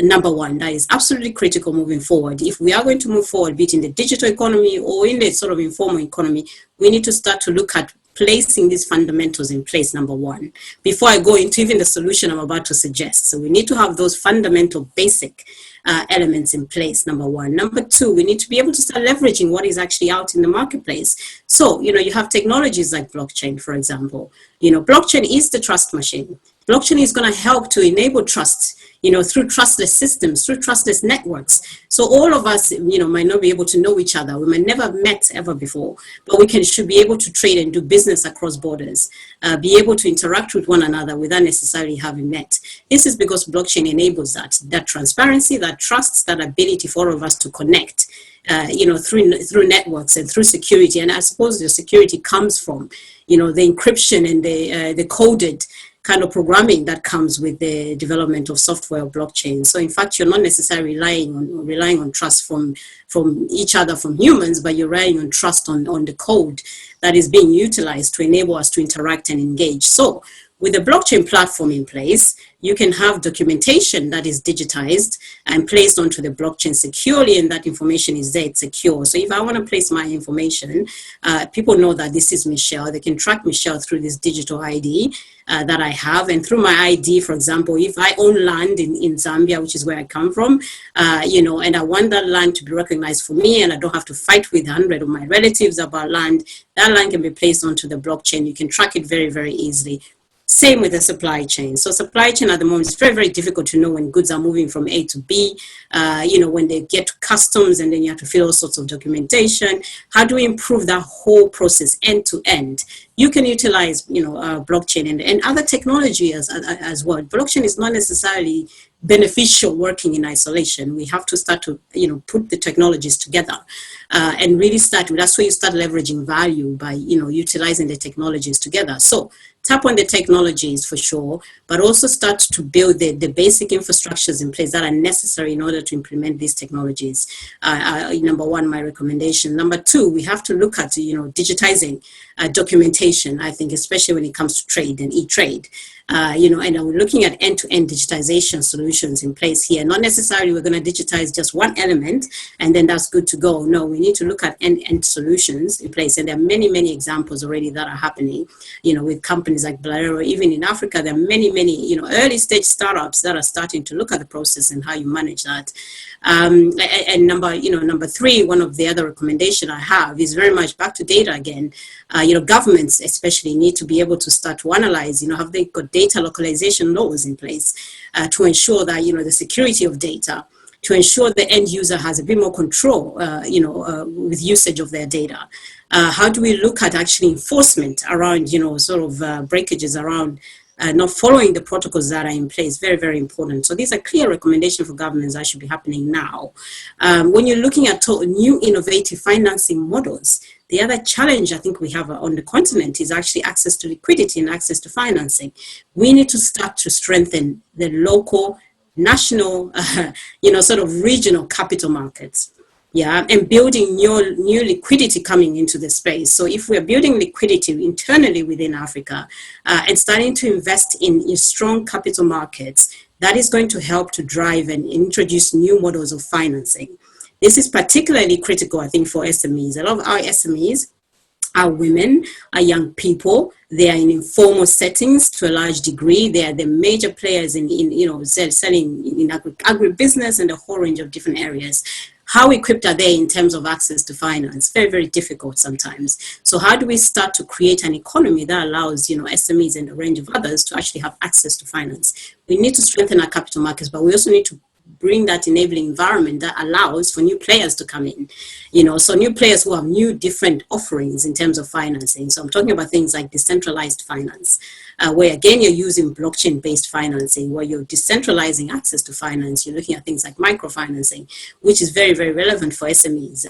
Number one, that is absolutely critical moving forward. If we are going to move forward, be it in the digital economy or in the sort of informal economy, we need to start to look at placing these fundamentals in place, number one, before I go into even the solution I'm about to suggest. So we need to have those fundamental basic elements in place, number one. Number two, we need to be able to start leveraging what is actually out in the marketplace. So, you have technologies like blockchain, for example. Blockchain is the trust machine. Blockchain is going to help to enable trust, through trustless systems, through trustless networks. So all of us, might not be able to know each other. We might never have met ever before, but we should be able to trade and do business across borders, be able to interact with one another without necessarily having met. This is because blockchain enables that transparency, that trust, that ability for all of us to connect, through networks and through security. And I suppose the security comes from, the encryption and the coded kind of programming that comes with the development of software or blockchain. So in fact, you're not necessarily relying on trust from each other, from humans, but you're relying on trust on the code that is being utilized to enable us to interact and engage. So with the blockchain platform in place, you can have documentation that is digitized and placed onto the blockchain securely, and that information is there, it's secure. So if I want to place my information, people know that this is Michelle. They can track Michelle through this digital ID that I have. And through my ID, for example, if I own land in Zambia, which is where I come from, and I want that land to be recognized for me, and I don't have to fight with 100 of my relatives about land, that land can be placed onto the blockchain. You can track it very, very easily. Same with the supply chain. So supply chain at the moment is very, very difficult to know when goods are moving from A to B, when they get to customs, and then you have to fill all sorts of documentation. How do we improve that whole process end to end? You can utilize, blockchain and other technology as well. Blockchain is not necessarily beneficial working in isolation. We have to start to, put the technologies together and really that's where you start leveraging value by, utilizing the technologies together. So tap on the technologies for sure, but also start to build the basic infrastructures in place that are necessary in order to implement these technologies. Number one, my recommendation. Number two, we have to look at, digitizing documentation, I think, especially when it comes to trade and e-trade. And we're looking at end-to-end digitization solutions in place here. Not necessarily we're going to digitize just one element and then that's good to go. No, we need to look at end-to-end solutions in place. And there are many, many examples already that are happening, with companies like Blero. Even in Africa, there are many, many, early stage startups that are starting to look at the process and how you manage that. And number three, one of the other recommendation I have is very much back to data again. Governments especially need to be able to start to analyze, have they got data localization laws in place to ensure that, the security of data, to ensure the end user has a bit more control, with usage of their data. How do we look at actually enforcement around, breakages around not following the protocols that are in place? Very, very important. So these are clear recommendations for governments that should be happening now. When you're looking at new innovative financing models, the other challenge I think we have on the continent is actually access to liquidity and access to financing. We need to start to strengthen the local, national, regional capital markets. Yeah, and building new liquidity coming into the space. So if we're building liquidity internally within Africa and starting to invest in strong capital markets, that is going to help to drive and introduce new models of financing. This is particularly critical, I think, for SMEs. A lot of our SMEs are women, are young people. They are in informal settings to a large degree. They are the major players in selling in agribusiness and a whole range of different areas. How equipped are they in terms of access to finance? Very, very difficult sometimes. So how do we start to create an economy that allows, SMEs and a range of others to actually have access to finance? We need to strengthen our capital markets, but we also need to bring that enabling environment that allows for new players to come in, so new players who have new different offerings in terms of financing. So I'm talking about things like decentralized finance, where again, you're using blockchain-based financing, where you're decentralizing access to finance. You're looking at things like microfinancing, which is very, very relevant for SMEs,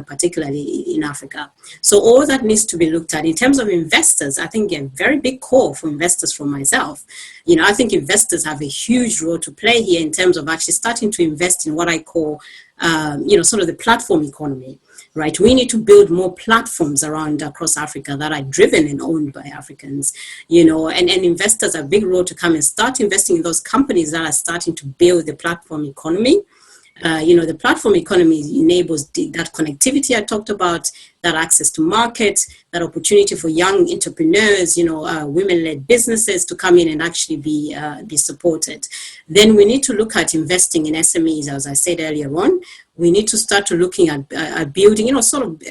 particularly in Africa. So all that needs to be looked at. In terms of investors, I think a very big call for investors from myself. I think investors have a huge role to play here in terms of actually starting to invest in what I call, sort of the platform economy, right? We need to build more platforms around across Africa that are driven and owned by Africans, and investors have a big role to come and start investing in those companies that are starting to build the platform economy. The platform economy enables that connectivity I talked about, that access to market, that opportunity for young entrepreneurs, women-led businesses to come in and actually be supported. Then we need to look at investing in SMEs, as I said earlier on. We need to start to looking at building, sort of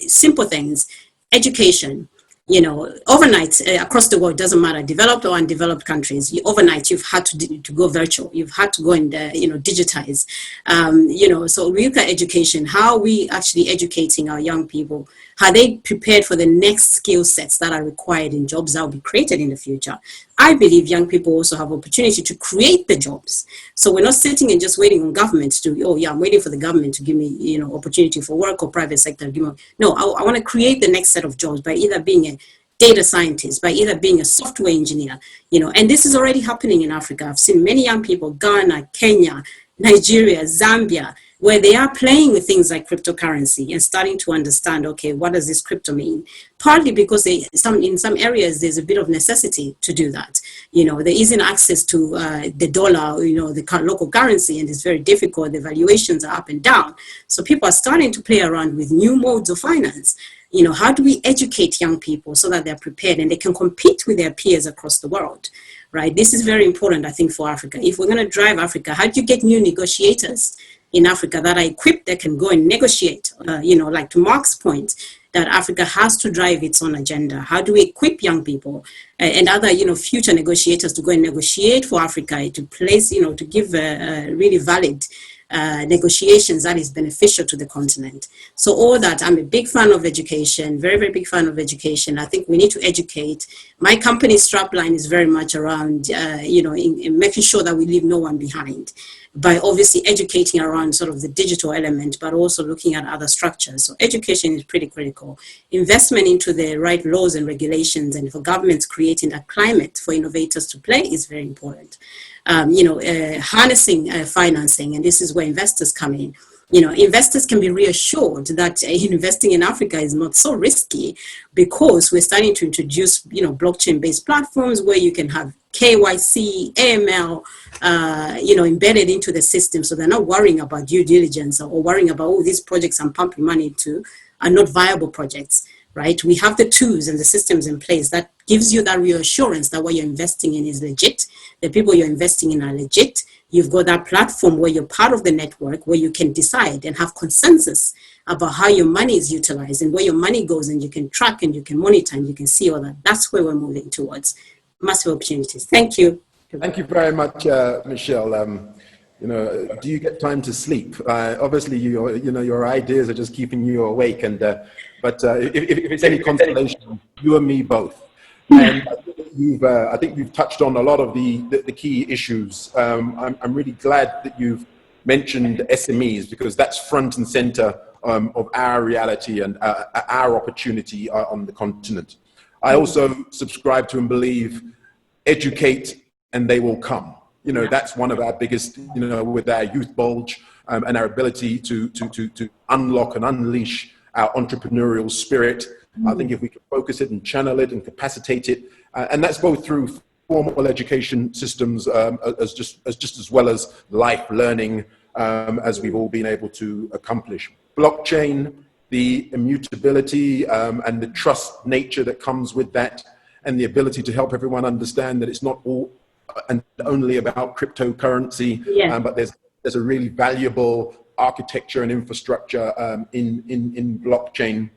simple things, education. Overnight across the world, doesn't matter, developed or undeveloped countries, overnight you've had to go virtual, you've had to go and digitize. So we look at education. How are we actually educating our young people? Are they prepared for the next skill sets that are required in jobs that will be created in the future? I believe young people also have opportunity to create the jobs. So we're not sitting and just waiting on government to, I'm waiting for the government to give me, opportunity for work, or private sector. No, I want to create the next set of jobs by either being a data scientist, by either being a software engineer, and this is already happening in Africa. I've seen many young people, Ghana, Kenya, Nigeria, Zambia, where they are playing with things like cryptocurrency and starting to understand, okay, what does this crypto mean? Partly because in some areas, there's a bit of necessity to do that. There isn't access to the dollar, the local currency, and it's very difficult. The valuations are up and down. So people are starting to play around with new modes of finance. How do we educate young people so that they're prepared and they can compete with their peers across the world, right? This is very important, I think, for Africa. If we're going to drive Africa, how do you get new negotiators in Africa that are equipped, that can go and negotiate, like to Mark's point, that Africa has to drive its own agenda. How do we equip young people and other, future negotiators to go and negotiate for Africa, to place, to give really valid negotiations that is beneficial to the continent. So all that, I'm a big fan of education, very, very big fan of education. I think we need to educate. My company's strapline is very much around, in making sure that we leave no one behind, by obviously educating around sort of the digital element, but also looking at other structures. So education is pretty critical. Investment into the right laws and regulations, and for governments creating a climate for innovators to play is very important. Harnessing financing, and this is where investors come in. Investors can be reassured that investing in Africa is not so risky, because we're starting to introduce, blockchain-based platforms where you can have KYC, AML, embedded into the system, so they're not worrying about due diligence or worrying about, these projects I'm pumping money into are not viable projects, right? We have the tools and the systems in place that gives you that reassurance that what you're investing in is legit, the people you're investing in are legit. You've got that platform where you're part of the network, where you can decide and have consensus about how your money is utilized and where your money goes, and you can track and you can monitor and you can see all that. That's where we're moving towards. Massive opportunities. Thank you. Thank you very much, Michelle. Do you get time to sleep? Obviously, your ideas are just keeping you awake. And but if it's any consolation, you and me both. And I think you've touched on a lot of the key issues. I'm really glad that you've mentioned SMEs, because that's front and center of our reality and our opportunity on the continent. I also subscribe to and believe, educate and they will come. That's one of our biggest, with our youth bulge and our ability to unlock and unleash our entrepreneurial spirit. I think if we can focus it and channel it and capacitate it, and that's both through formal education systems as well as life learning, as we've all been able to accomplish. Blockchain, the immutability and the trust nature that comes with that, and the ability to help everyone understand that it's not all and only about cryptocurrency, but there's a really valuable architecture and infrastructure in blockchain.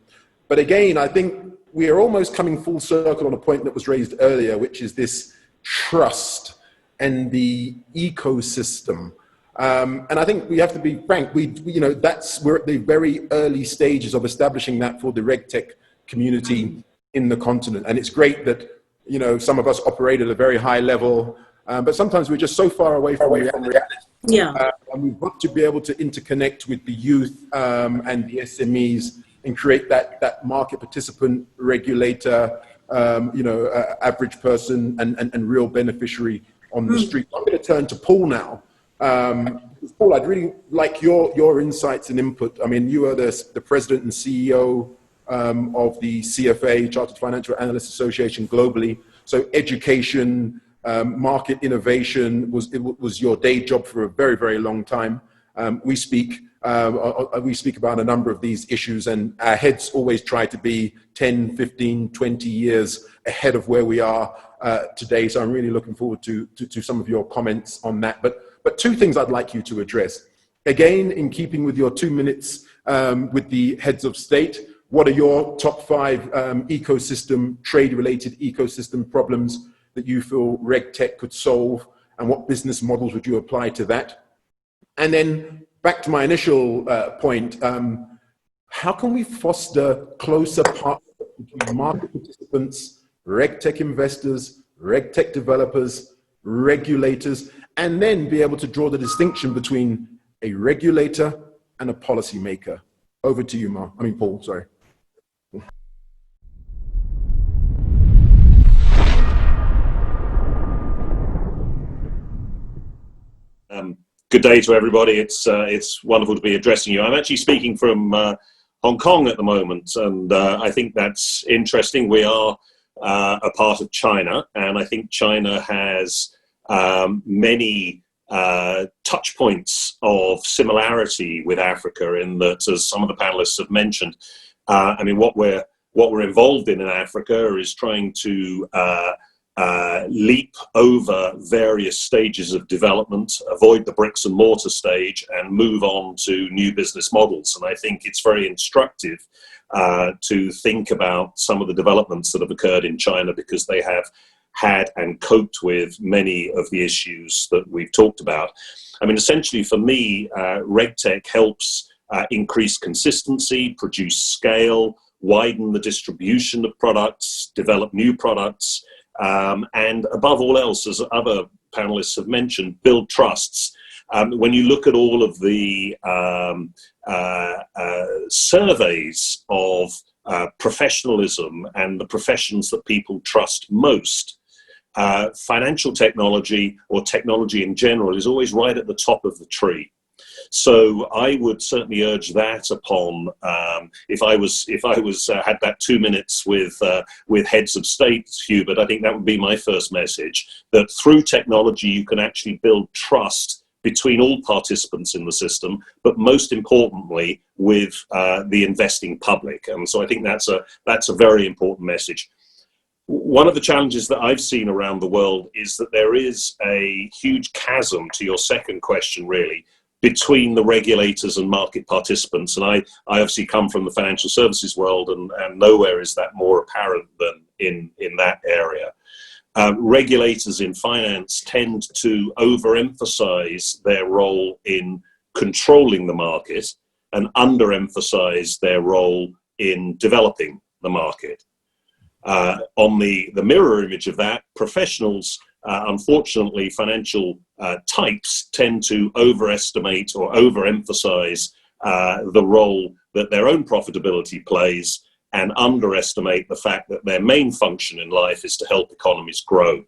But again, I think we are almost coming full circle on a point that was raised earlier, which is this trust and the ecosystem. And I think we have to be frank. We're at the very early stages of establishing that for the RegTech community in the continent. And it's great that some of us operate at a very high level, but sometimes we're just so far away from reality. Yeah. And we've got to be able to interconnect with the youth and the SMEs and create that market participant, regulator, average person and real beneficiary on the street. I'm going to turn to Paul now. Paul, I'd really like your insights and input. I mean, you are the president and CEO of the CFA, Chartered Financial Analysts Association globally. So education, market innovation was your day job for a very, very long time. We speak about a number of these issues, and our heads always try to be 10, 15, 20 years ahead of where we are today. So I'm really looking forward to some of your comments on that. But two things I'd like you to address. Again, in keeping with your 2 minutes with the heads of state, what are your top 5 trade-related ecosystem problems that you feel RegTech could solve, and what business models would you apply to that? And then back to my initial point, how can we foster closer partnerships between market participants, RegTech investors, RegTech developers, regulators, and then be able to draw the distinction between a regulator and a policymaker? Over to you, Paul, sorry. Good day to everybody. It's wonderful to be addressing you. I'm actually speaking from Hong Kong at the moment, and I think that's interesting. We are a part of China, and I think China has many touch points of similarity with Africa in that, as some of the panelists have mentioned, what we're involved in Africa is trying to leap over various stages of development, avoid the bricks and mortar stage, and move on to new business models. And I think it's very instructive to think about some of the developments that have occurred in China, because they have had and coped with many of the issues that we've talked about. I mean, essentially for me, RegTech helps increase consistency, produce scale, widen the distribution of products, develop new products, and above all else, as other panelists have mentioned, build trusts. When you look at all of the surveys of professionalism and the professions that people trust most, financial technology, or technology in general, is always right at the top of the tree. So I would certainly urge that upon, if I had that 2 minutes with heads of state, Hubert, I think that would be my first message, that through technology you can actually build trust between all participants in the system, but most importantly with the investing public. And so I think that's a very important message. One of the challenges that I've seen around the world is that there is a huge chasm, to your second question really, between the regulators and market participants. And I obviously come from the financial services world, and nowhere is that more apparent than in that area. Regulators in finance tend to overemphasize their role in controlling the market and underemphasize their role in developing the market. On the mirror image of that, professionals, unfortunately, financial types tend to overestimate or overemphasize the role that their own profitability plays, and underestimate the fact that their main function in life is to help economies grow.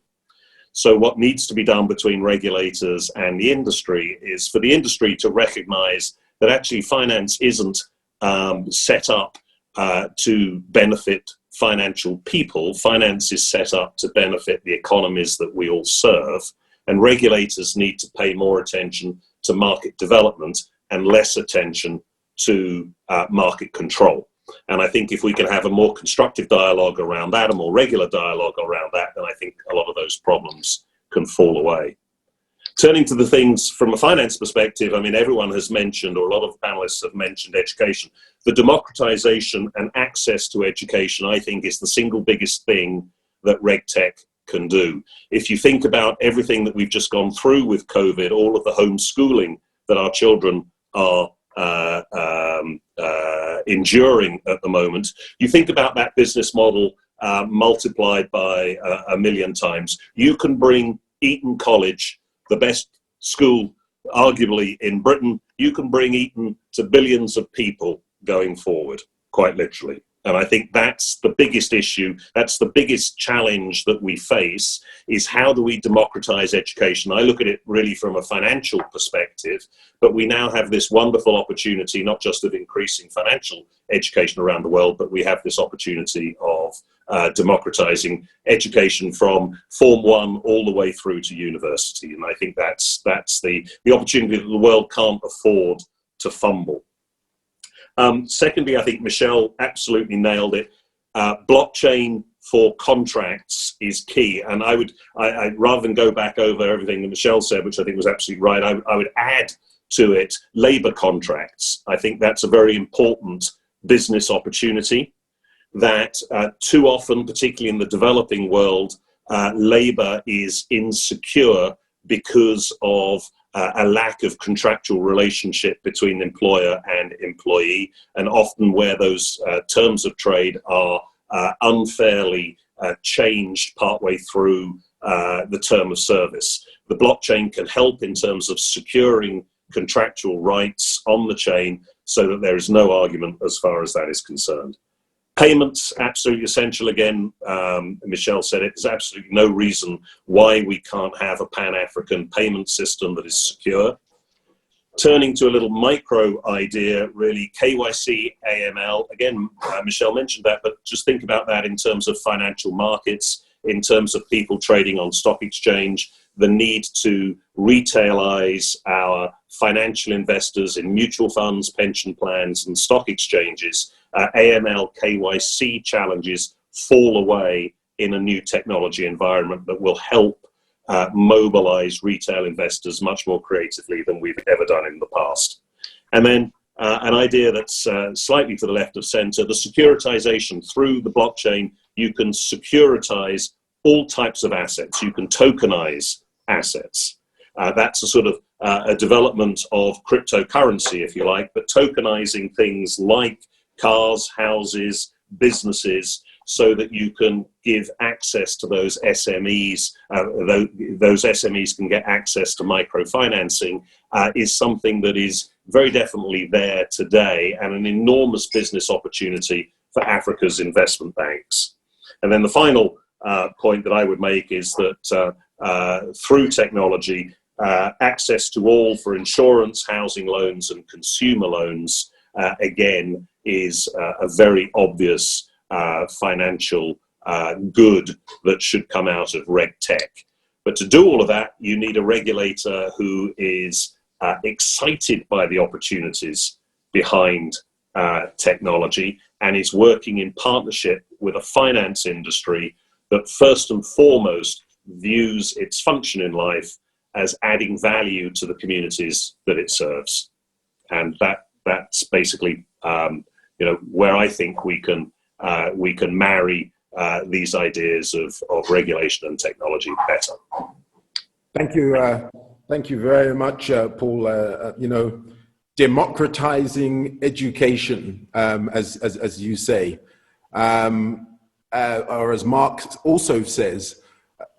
So what needs to be done between regulators and the industry is for the industry to recognize that actually finance isn't set up to benefit financial people. Finance is set up to benefit the economies that we all serve, and regulators need to pay more attention to market development and less attention to market control. And I think if we can have a more constructive dialogue around that, a more regular dialogue around that, then I think a lot of those problems can fall away. Turning to the things from a finance perspective, I mean, everyone has mentioned, or a lot of panelists have mentioned, education. The democratization and access to education, I think, is the single biggest thing that RegTech can do. If you think about everything that we've just gone through with COVID, all of the homeschooling that our children are enduring at the moment, you think about that business model multiplied by a million times. You can bring Eton College, the best school arguably in Britain, you can bring Eton to billions of people going forward, quite literally. And I think that's the biggest issue, that's the biggest challenge that we face, is how do we democratize education? I look at it really from a financial perspective, but we now have this wonderful opportunity, not just of increasing financial education around the world, but we have this opportunity of democratizing education from Form 1 all the way through to university. And I think that's the opportunity that the world can't afford to fumble. Secondly, I think Michelle absolutely nailed it. Blockchain for contracts is key. And I rather than go back over everything that Michelle said, which I think was absolutely right, I would add to it labor contracts. I think that's a very important business opportunity that too often, particularly in the developing world, labor is insecure because of a lack of contractual relationship between employer and employee, and often where those terms of trade are unfairly changed partway through the term of service. The blockchain can help in terms of securing contractual rights on the chain so that there is no argument as far as that is concerned. Payments, absolutely essential. Again, Michelle said it, there's absolutely no reason why we can't have a Pan-African payment system that is secure. Turning to a little micro idea, really, KYC, AML, again, Michelle mentioned that, but just think about that in terms of financial markets, in terms of people trading on stock exchange, the need to retailize our financial investors in mutual funds, pension plans, and stock exchanges. AML, KYC challenges fall away in a new technology environment that will help mobilize retail investors much more creatively than we've ever done in the past. And then an idea that's slightly to the left of center, the securitization through the blockchain. You can securitize all types of assets. You can tokenize assets. That's a sort of a development of cryptocurrency, if you like, but tokenizing things like cars, houses, businesses, so that you can give access to those SMEs, those SMEs can get access to microfinancing, is something that is very definitely there today and an enormous business opportunity for Africa's investment banks. And then the final point that I would make is that through technology, access to all for insurance, housing loans and consumer loans, again, is a very obvious financial good that should come out of RegTech. But to do all of that, you need a regulator who is excited by the opportunities behind technology and is working in partnership with a finance industry that first and foremost views its function in life as adding value to the communities that it serves. And that's basically where I think we can marry these ideas of regulation and technology better. Thank you very much, Paul. Democratizing education, as you say, or as Mark also says,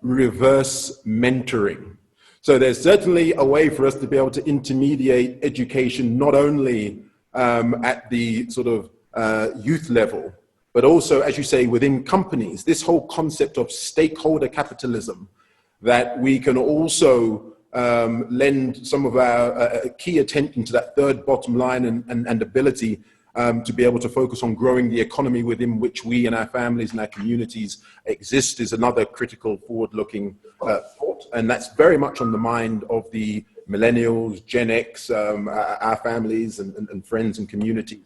reverse mentoring. So there's certainly a way for us to be able to intermediate education, not only at the sort of youth level, but also, as you say, within companies. This whole concept of stakeholder capitalism, that we can also lend some of our key attention to that third bottom line and ability to be able to focus on growing the economy within which we and our families and our communities exist, is another critical forward-looking thought. And that's very much on the mind of the millennials, Gen X, our families and friends and communities.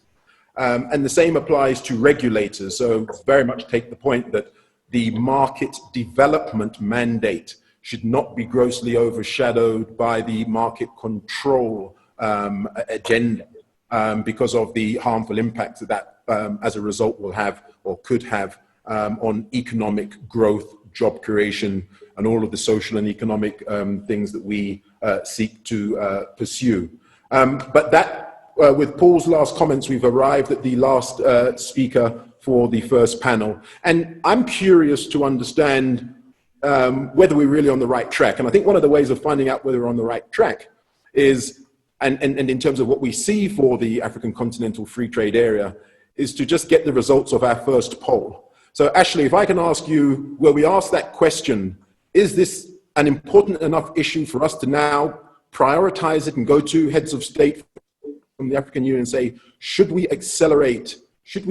And the same applies to regulators. So very much take the point that the market development mandate should not be grossly overshadowed by the market control agenda, because of the harmful impacts that as a result will have or could have on economic growth, job creation, and all of the social and economic things that we seek to pursue. But that, with Paul's last comments, we've arrived at the last speaker for the first panel. And I'm curious to understand whether we're really on the right track. And I think one of the ways of finding out whether we're on the right track is, and in terms of what we see for the African Continental Free Trade Area, is to just get the results of our first poll. So Ashley, if I can ask you, where we asked that question, is this an important enough issue for us to now prioritize it and go to heads of state from the African Union and say, should we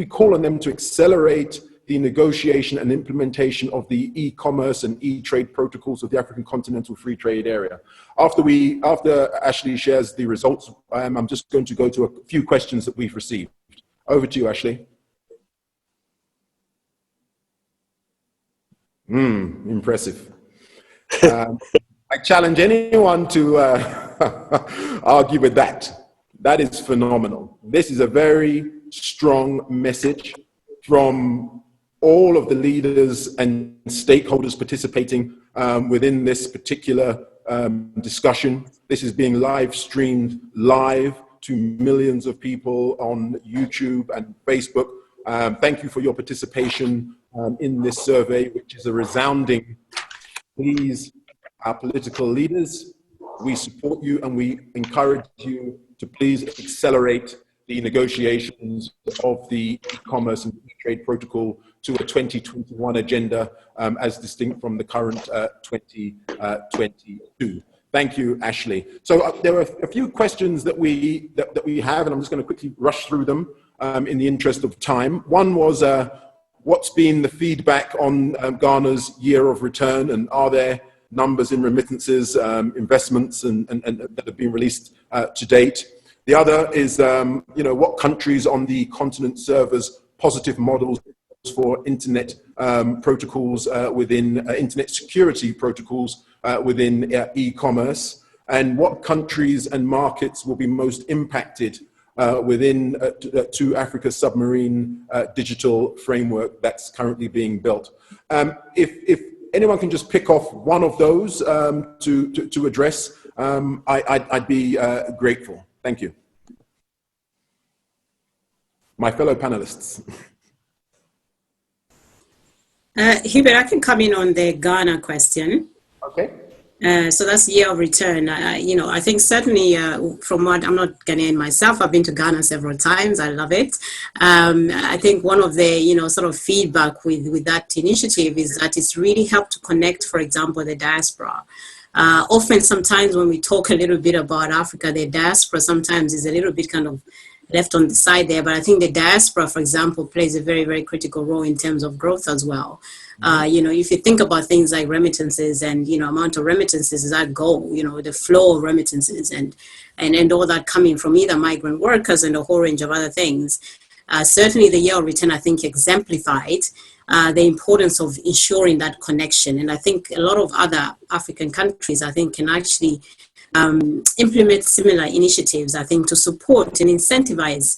call on them to accelerate the negotiation and implementation of the e-commerce and e-trade protocols of the African Continental Free Trade Area? After Ashley shares the results, I'm just going to go to a few questions that we've received. Over to you, Ashley. Impressive. I challenge anyone to argue with that. That is phenomenal. This is a very strong message from all of the leaders and stakeholders participating within this particular discussion. This is being live streamed live to millions of people on YouTube and Facebook. Thank you for your participation in this survey, which is a resounding please, our political leaders. We support you and we encourage you to please accelerate the negotiations of the e-commerce and trade protocol to a 2021 agenda as distinct from the current 2022. Thank you, Ashley. So there are a few questions that we have, and I'm just going to quickly rush through them in the interest of time. One was, what's been the feedback on Ghana's year of return, and are there numbers in remittances, investments, and that have been released to date? The other is, what countries on the continent serve as positive models for internet protocols within internet security protocols within e-commerce, and what countries and markets will be most impacted within to Africa's submarine digital framework that's currently being built. If anyone can just pick off one of those to address, I'd be grateful. Thank you. My fellow panelists. Hubert, I can come in on the Ghana question. Okay. So that's year of return. I think certainly from what, I'm not Ghanaian myself, I've been to Ghana several times. I love it. I think one of the, sort of feedback with that initiative is that it's really helped to connect, for example, the diaspora. Often sometimes when we talk a little bit about Africa, the diaspora sometimes is a little bit kind of left on the side there, but I think the diaspora, for example, plays a very, very critical role in terms of growth as well. If you think about things like remittances and, amount of remittances that go, the flow of remittances and all that coming from either migrant workers and a whole range of other things. Certainly the year of return, I think, exemplified the importance of ensuring that connection. And I think a lot of other African countries, I think, can actually implement similar initiatives, I think, to support and incentivize,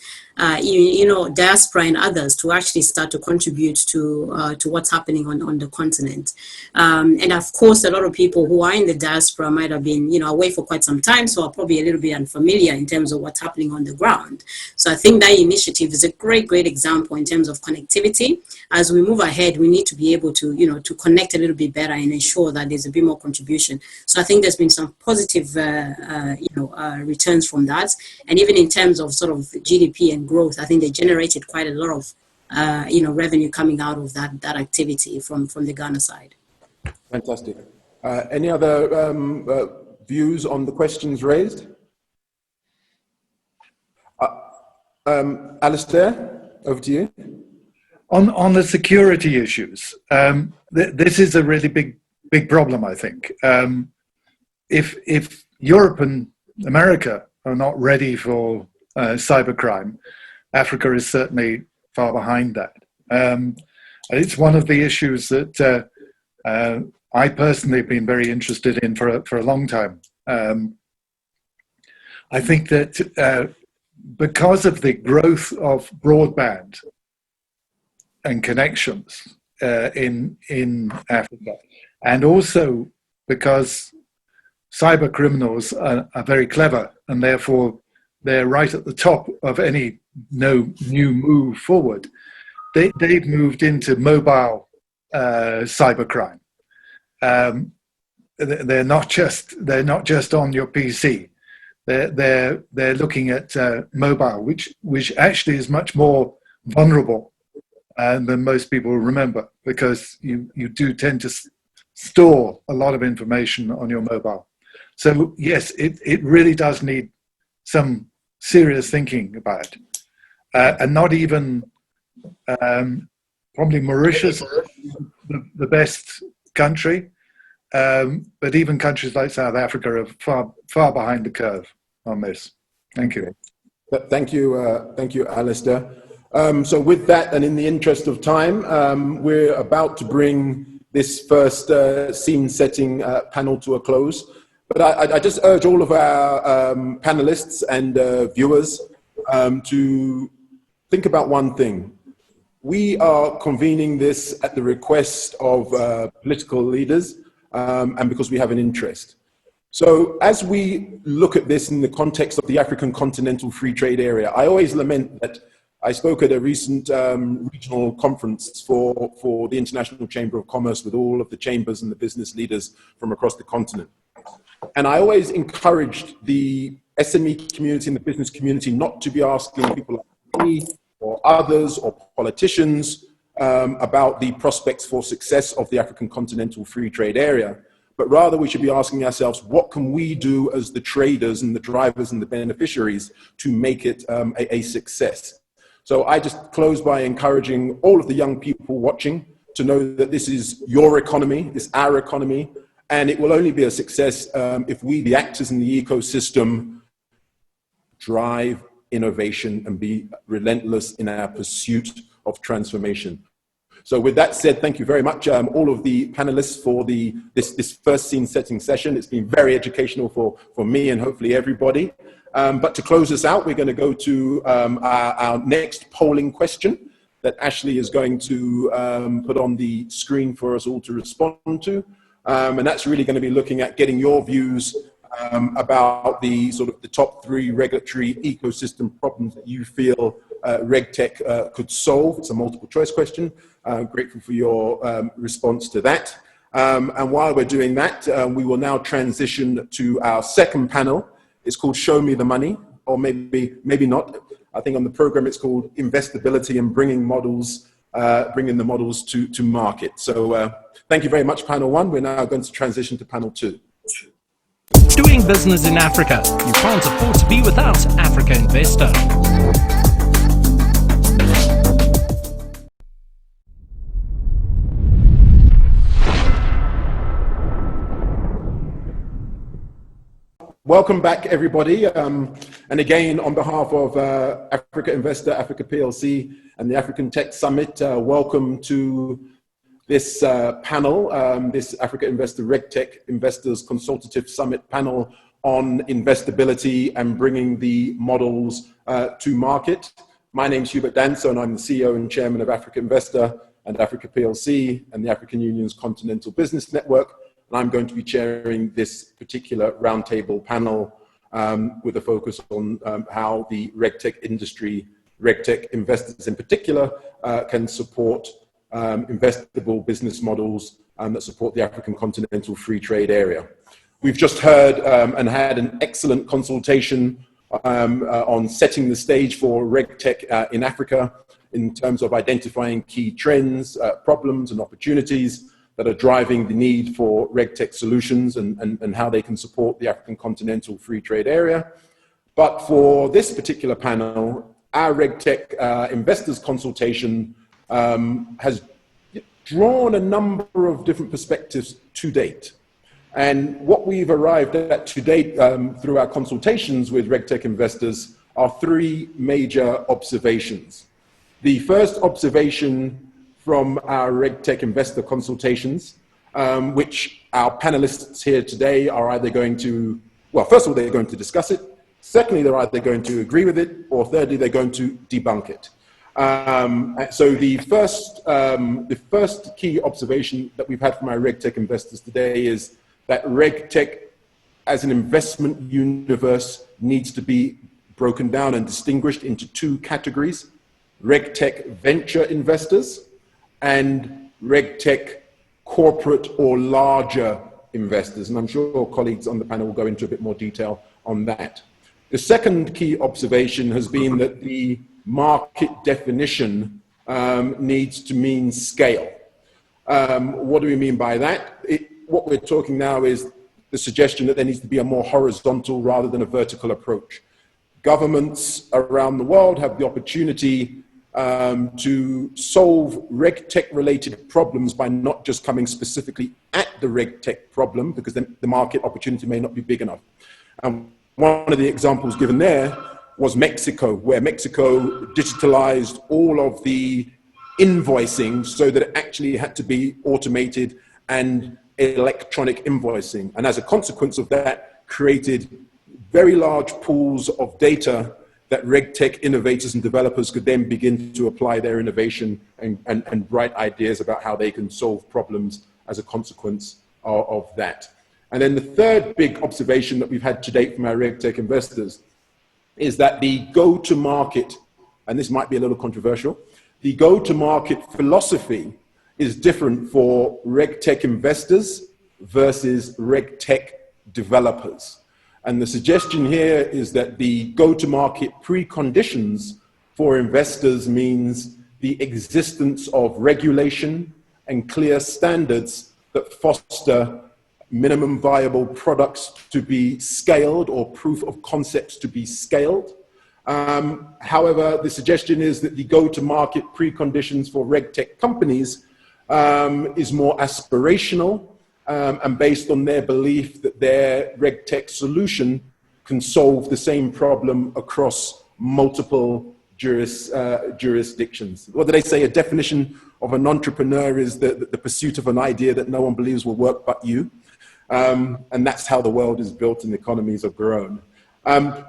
diaspora and others to actually start to contribute to what's happening on the continent. And of course, a lot of people who are in the diaspora might have been, away for quite some time, so are probably a little bit unfamiliar in terms of what's happening on the ground. So I think that initiative is a great, great example in terms of connectivity. As we move ahead, we need to be able to, to connect a little bit better and ensure that there's a bit more contribution. So I think there's been some positive, returns from that. And even in terms of sort of GDP and growth, I think they generated quite a lot of, revenue coming out of that activity from the Ghana side. Fantastic. Any other views on the questions raised? Alistair, over to you. On the security issues, this is a really big problem, I think. If Europe and America are not ready for cybercrime, Africa is certainly far behind that. It's one of the issues that I personally have been very interested in for a long time. I think that because of the growth of broadband and connections in Africa, and also because cyber criminals are very clever, and therefore they're right at the top of any new move forward. They've moved into mobile cybercrime. They're not just on your PC. They're looking at mobile, which actually is much more vulnerable than most people remember, because you do tend to store a lot of information on your mobile. So yes, it really does need some serious thinking about it. And not even probably Mauritius, the best country, but even countries like South Africa are far behind the curve on this. Thank you. Thank you, Alistair. So with that, and in the interest of time, we're about to bring this first scene-setting panel to a close. But I just urge all of our panelists and viewers to think about one thing. We are convening this at the request of political leaders and because we have an interest. So as we look at this in the context of the African Continental Free Trade Area, I always lament that I spoke at a recent regional conference for the International Chamber of Commerce with all of the chambers and the business leaders from across the continent. And I always encouraged the SME community and the business community not to be asking people like me or others or politicians about the prospects for success of the African Continental Free Trade Area, but rather we should be asking ourselves, what can we do as the traders and the drivers and the beneficiaries to make it a success? So I just close by encouraging all of the young people watching to know that this is your economy, it's our economy, and it will only be a success if we, the actors in the ecosystem, drive innovation and be relentless in our pursuit of transformation. So with that said, thank you very much, all of the panelists for this first scene-setting session. It's been very educational for me and hopefully everybody. But to close us out, we're going to go to our next polling question that Ashley is going to put on the screen for us all to respond to. And that's really going to be looking at getting your views about the sort of the top 3 regulatory ecosystem problems that you feel RegTech could solve. It's a multiple choice question. Grateful for your response to that. And while we're doing that, we will now transition to our second panel. It's called Show Me the Money, or maybe not. I think on the program it's called Investability and bringing the models to market. So thank you very much, panel 1. We're now going to transition to panel 2. Doing business in Africa. You can't afford to be without Africa Investor. Welcome back, everybody. And again, on behalf of Africa Investor, Africa PLC, and the African Tech Summit, welcome to this panel, this Africa Investor RegTech Investors Consultative Summit panel on investability and bringing the models to market. My name is Hubert Danso, and I'm the CEO and Chairman of Africa Investor and Africa PLC and the African Union's Continental Business Network. And I'm going to be chairing this particular roundtable panel with a focus on how the RegTech industry, RegTech investors in particular, can support investable business models that support the African Continental Free Trade Area. We've just heard and had an excellent consultation on setting the stage for RegTech in Africa in terms of identifying key trends, problems and opportunities that are driving the need for RegTech solutions and how they can support the African Continental Free Trade Area. But for this particular panel, our RegTech Investors Consultation has drawn a number of different perspectives to date. And what we've arrived at to date through our consultations with RegTech investors are 3 major observations. The first observation from our RegTech investor consultations, which our panelists here today are either going to, well, first of all, they're going to discuss it. Secondly, they're either going to agree with it, or thirdly, they're going to debunk it. So the first key observation that we've had from our RegTech investors today is that RegTech as an investment universe needs to be broken down and distinguished into two categories: RegTech venture investors and RegTech corporate or larger investors. And I'm sure colleagues on the panel will go into a bit more detail on that. The second key observation has been that the market definition needs to mean scale. What do we mean by that? What we're talking now is the suggestion that there needs to be a more horizontal rather than a vertical approach. Governments around the world have the opportunity to solve RegTech related problems by not just coming specifically at the RegTech problem, because then the market opportunity may not be big enough. One of the examples given there was Mexico, where Mexico digitalized all of the invoicing so that it actually had to be automated and electronic invoicing. And as a consequence of that, created very large pools of data that RegTech innovators and developers could then begin to apply their innovation and bright ideas about how they can solve problems as a consequence of that. And then the third big observation that we've had to date from our RegTech investors is that the go-to-market, and this might be a little controversial, the go-to-market philosophy is different for RegTech investors versus RegTech developers. And the suggestion here is that the go-to-market preconditions for investors means the existence of regulation and clear standards that foster minimum viable products to be scaled or proof of concepts to be scaled. However, the suggestion is that the go-to-market preconditions for RegTech companies is more aspirational and based on their belief that their RegTech solution can solve the same problem across multiple jurisdictions. What do they say? A definition of an entrepreneur is the pursuit of an idea that no one believes will work but you. And that's how the world is built and economies are grown.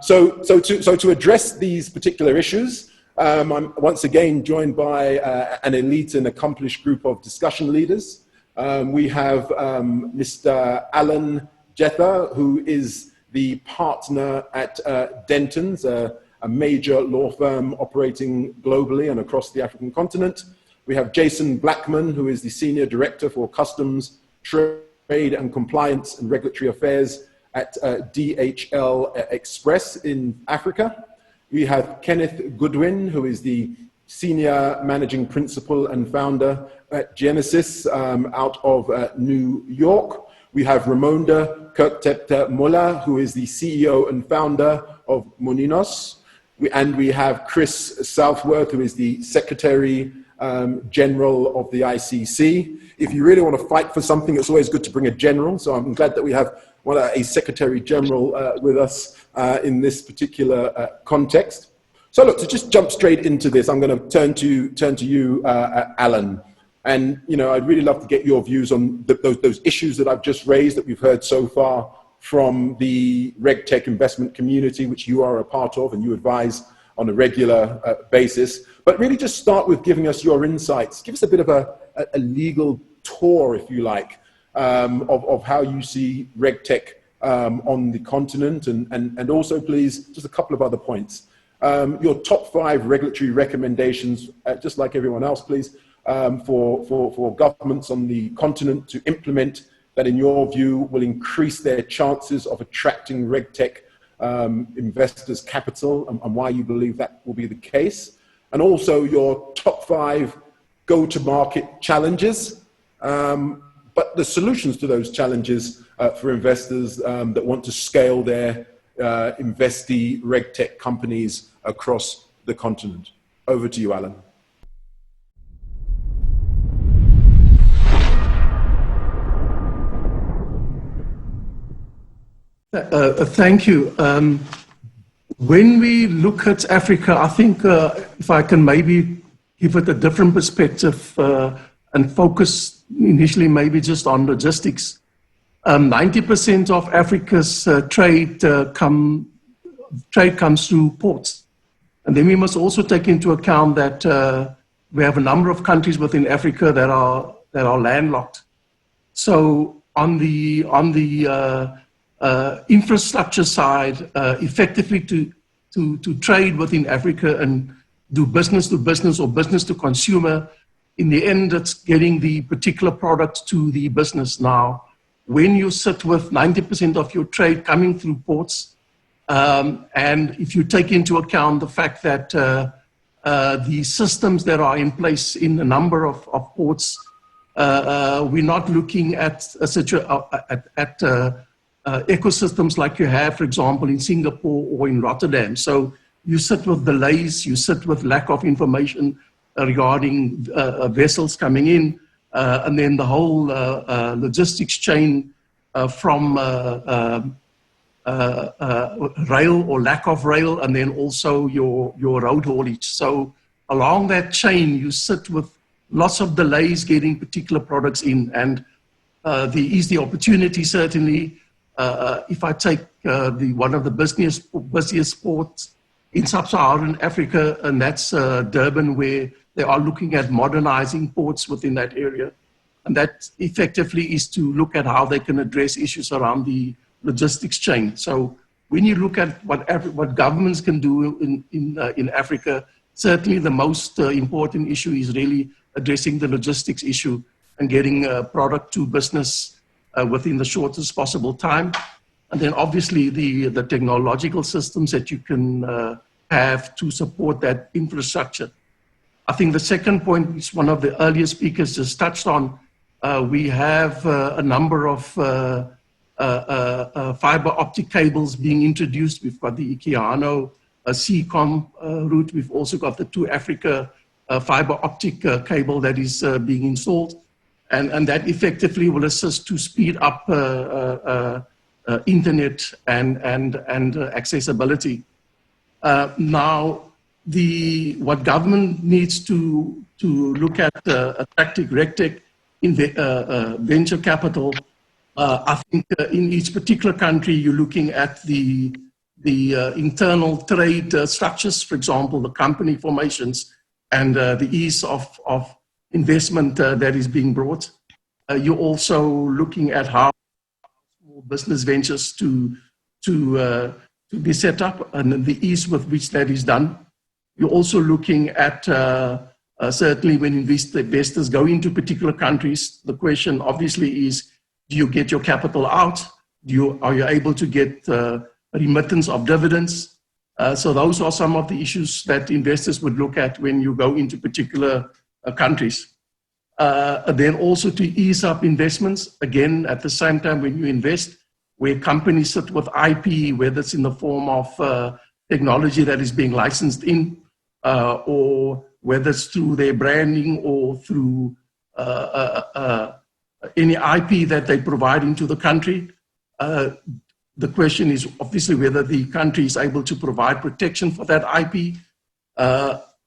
So to address these particular issues, I'm once again joined by an elite and accomplished group of discussion leaders. We have Mr. Alan Jetha, who is the partner at Dentons, a major law firm operating globally and across the African continent. We have Jason Blackman, who is the Senior Director for Customs, Trade and Compliance and Regulatory Affairs at DHL Express in Africa. We have Kenneth Goodwin, who is the Senior Managing Principal and Founder at Genesis out of New York. We have Ramonda Kirktep-Muller, who is the CEO and founder of Moninos. And we have Chris Southworth, who is the Secretary General of the ICC. If you really want to fight for something, it's always good to bring a general. So I'm glad that we have a Secretary General with us in this particular context. So look, to just jump straight into this, I'm going to turn to you, Alan. And I'd really love to get your views on those issues that I've just raised that we've heard so far from the RegTech investment community, which you are a part of and you advise on a regular basis. But really just start with giving us your insights. Give us a bit of a legal tour, if you like, of how you see RegTech on the continent, and also, please, just a couple of other points. Your top 5 regulatory recommendations, just like everyone else, please, for governments on the continent to implement that, in your view, will increase their chances of attracting RegTech investors' capital, and why you believe that will be the case. And also your top 5 go-to-market challenges, but the solutions to those challenges for investors that want to scale their investee RegTech companies across the continent. Over to you, Alan. Thank you. When we look at Africa, I think if I can maybe give it a different perspective and focus initially maybe just on logistics. 90% of Africa's trade comes through ports. And then we must also take into account that we have a number of countries within Africa that are landlocked. So on the infrastructure side, effectively to trade within Africa and do business to business or business to consumer, in the end, it's getting the particular product to the business. Now, when you sit with 90% of your trade coming through ports, and if you take into account the fact that the systems that are in place in a number of ports, we're not looking at ecosystems like you have, for example, in Singapore or in Rotterdam. So you sit with delays, you sit with lack of information regarding vessels coming in, and then the whole logistics chain from rail or lack of rail, and then also your road haulage. So along that chain, you sit with lots of delays getting particular products in, and there is the opportunity certainly. If I take one of the busiest ports in sub-Saharan Africa, and that's Durban, where they are looking at modernizing ports within that area. And that effectively is to look at how they can address issues around the logistics chain. So when you look at what governments can do in Africa, certainly the most important issue is really addressing the logistics issue and getting a product to business within the shortest possible time. And then obviously the technological systems that you can have to support that infrastructure. I think the second point, which one of the earlier speakers just touched on, we have a number of fiber optic cables being introduced. We've got the Ikiano CCOM route. We've also got the 2Africa fiber optic cable that is being installed. And that effectively will assist to speed up internet and accessibility. Now, what government needs to look at attracting RegTech in venture capital. I think in each particular country, you're looking at the internal trade structures, for example, the company formations and the ease of investment that is being brought. You're also looking at how small business ventures to be set up and the ease with which that is done. You're also looking at certainly when investors go into particular countries, the question obviously is, do you get your capital out? Are you able to get remittance of dividends? So those are some of the issues that investors would look at when you go into particular countries. Then also to ease up investments, again, at the same time when you invest, where companies sit with IP, whether it's in the form of technology that is being licensed in, or whether it's through their branding or through any IP that they provide into the country. The question is obviously whether the country is able to provide protection for that IP.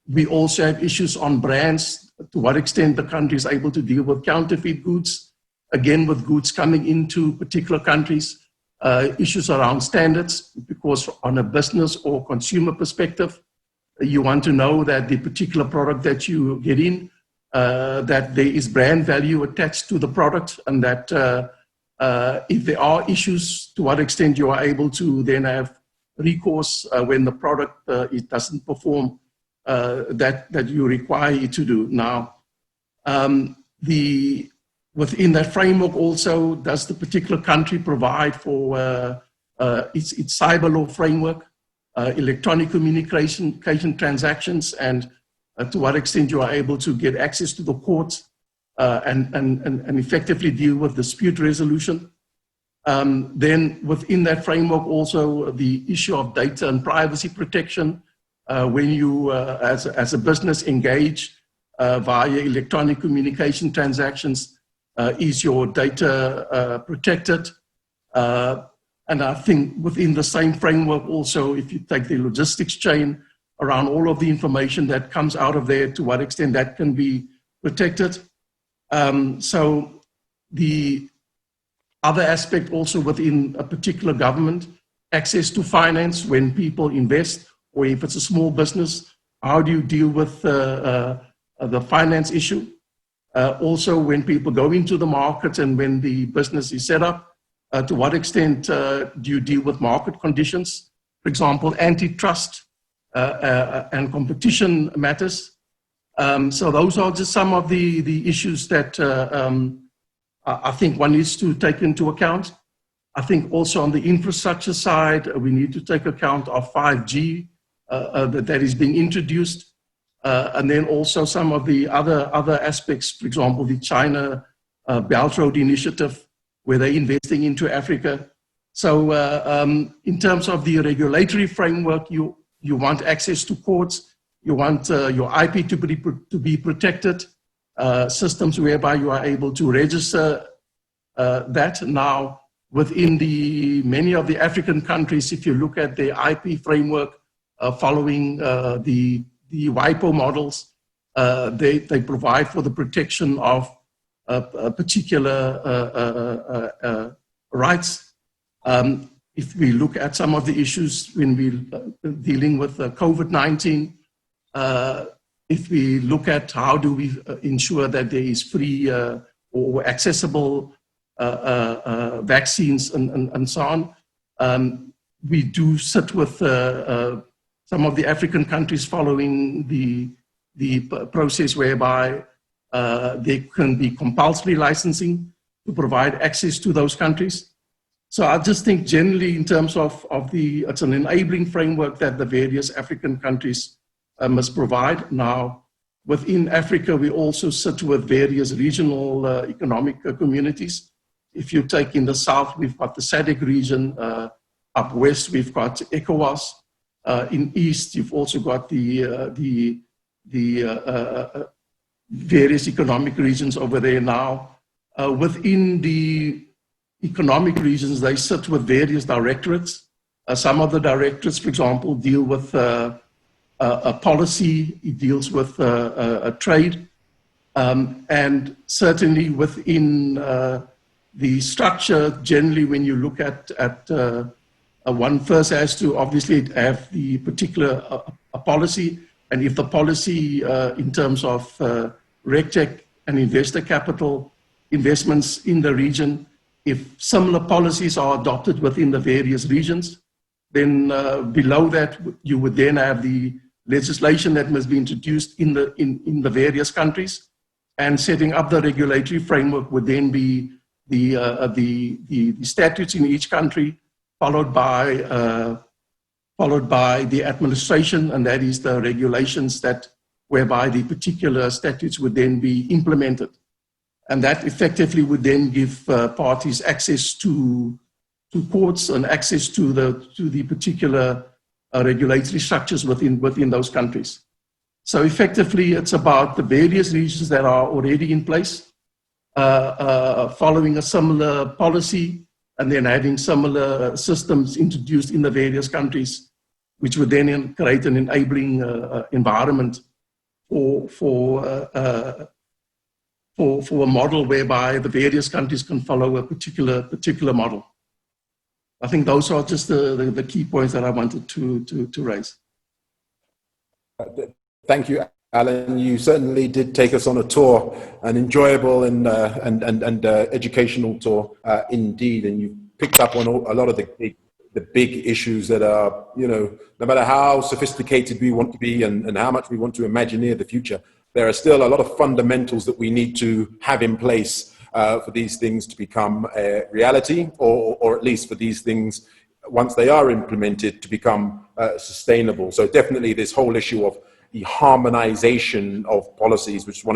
We also have issues on brands, to what extent the country is able to deal with counterfeit goods, again with goods coming into particular countries, issues around standards, because on a business or consumer perspective, you want to know that the particular product that you get in, that there is brand value attached to the product, and that if there are issues, to what extent you are able to then have recourse when the product it doesn't perform that you require it to do. Now, within that framework also, does the particular country provide for its cyber law framework, electronic communication transactions, and to what extent you are able to get access to the courts and effectively deal with dispute resolution. Then within that framework also the issue of data and privacy protection, when you as a business engage via electronic communication transactions, is your data protected? And I think within the same framework also, if you take the logistics chain around all of the information that comes out of there, to what extent that can be protected. So the other aspect also within a particular government, access to finance when people invest or if it's a small business, how do you deal with the finance issue? Also, when people go into the market and when the business is set up, to what extent do you deal with market conditions? For example, antitrust and competition matters. So those are just some of the issues that I think one needs to take into account. I think also on the infrastructure side, we need to take account of 5G that is being introduced. And then also some of the other aspects, for example, the China Belt Road Initiative, where they're investing into Africa. So in terms of the regulatory framework, you want access to courts, you want your IP to be protected, systems whereby you are able to register that. Now, within many of the African countries, if you look at the IP framework following the WIPO models, they provide for the protection of particular rights. If we look at some of the issues when we're dealing with COVID-19, if we look at how do we ensure that there is free or accessible vaccines and so on, we do sit with some of the African countries following the process whereby there can be compulsory licensing to provide access to those countries. So I just think generally in terms of it's an enabling framework that the various African countries must provide. Now, within Africa, we also sit with various regional economic communities. If you take in the south, we've got the SADC region. Up west, we've got ECOWAS. In east, you've also got the various economic regions over there now. Within the economic regions, they sit with various directorates. Some of the directorates, for example, deal with a policy, it deals with a trade. And certainly within the structure, generally when you look at one first has to obviously have the particular policy, and if the policy in terms of RegTech and investor capital investments in the region, if similar policies are adopted within the various regions, then below that you would then have the legislation that must be introduced in the various countries, and setting up the regulatory framework would then be the statutes in each country, followed by the administration, and that is the regulations whereby the particular statutes would then be implemented. And that effectively would then give parties access to courts and access to the particular regulatory structures within those countries. So effectively, it's about the various regions that are already in place, following a similar policy, and then having similar systems introduced in the various countries, which would then create an enabling environment for a model whereby the various countries can follow a particular model. I think those are just the key points that I wanted to raise. Thank you, Alan. You certainly did take us on a tour, an enjoyable and educational tour indeed, and you picked up on a lot of the big issues that are, no matter how sophisticated we want to be and how much we want to imagineer the future, there are still a lot of fundamentals that we need to have in place for these things to become a reality, or at least for these things, once they are implemented, to become sustainable. So definitely this whole issue of the harmonization of policies, which is one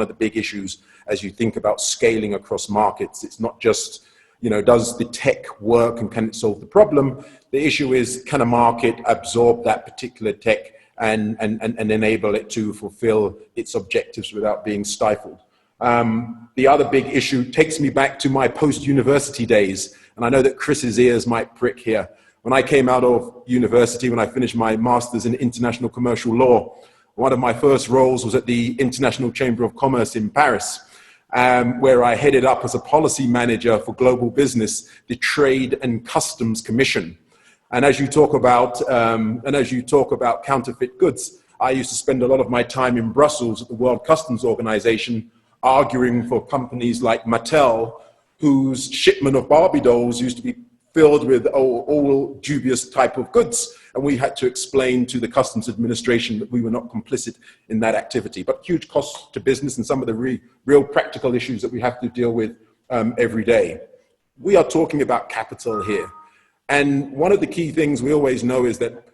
of the big issues as you think about scaling across markets. It's not just, does the tech work and can it solve the problem? The issue is, can a market absorb that particular tech and enable it to fulfill its objectives without being stifled? The other big issue takes me back to my post-university days, and I know that Chris's ears might prick here. When I came out of university, when I finished my master's in international commercial law, one of my first roles was at the International Chamber of Commerce in Paris, where I headed up as a policy manager for global business, the Trade and Customs Commission. And as you talk about counterfeit goods, I used to spend a lot of my time in Brussels at the World Customs Organization arguing for companies like Mattel, whose shipment of Barbie dolls used to be filled with all dubious type of goods. And we had to explain to the Customs Administration that we were not complicit in that activity. But huge costs to business and some of the real practical issues that we have to deal with every day. We are talking about capital here. And one of the key things we always know is that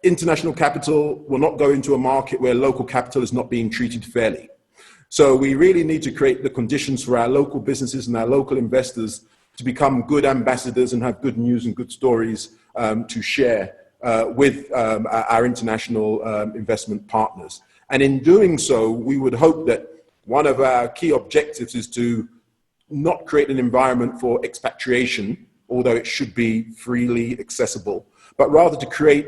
international capital will not go into a market where local capital is not being treated fairly. So we really need to create the conditions for our local businesses and our local investors to become good ambassadors and have good news and good stories to share with our international investment partners. And in doing so, we would hope that one of our key objectives is to not create an environment for expatriation, although it should be freely accessible, but rather to create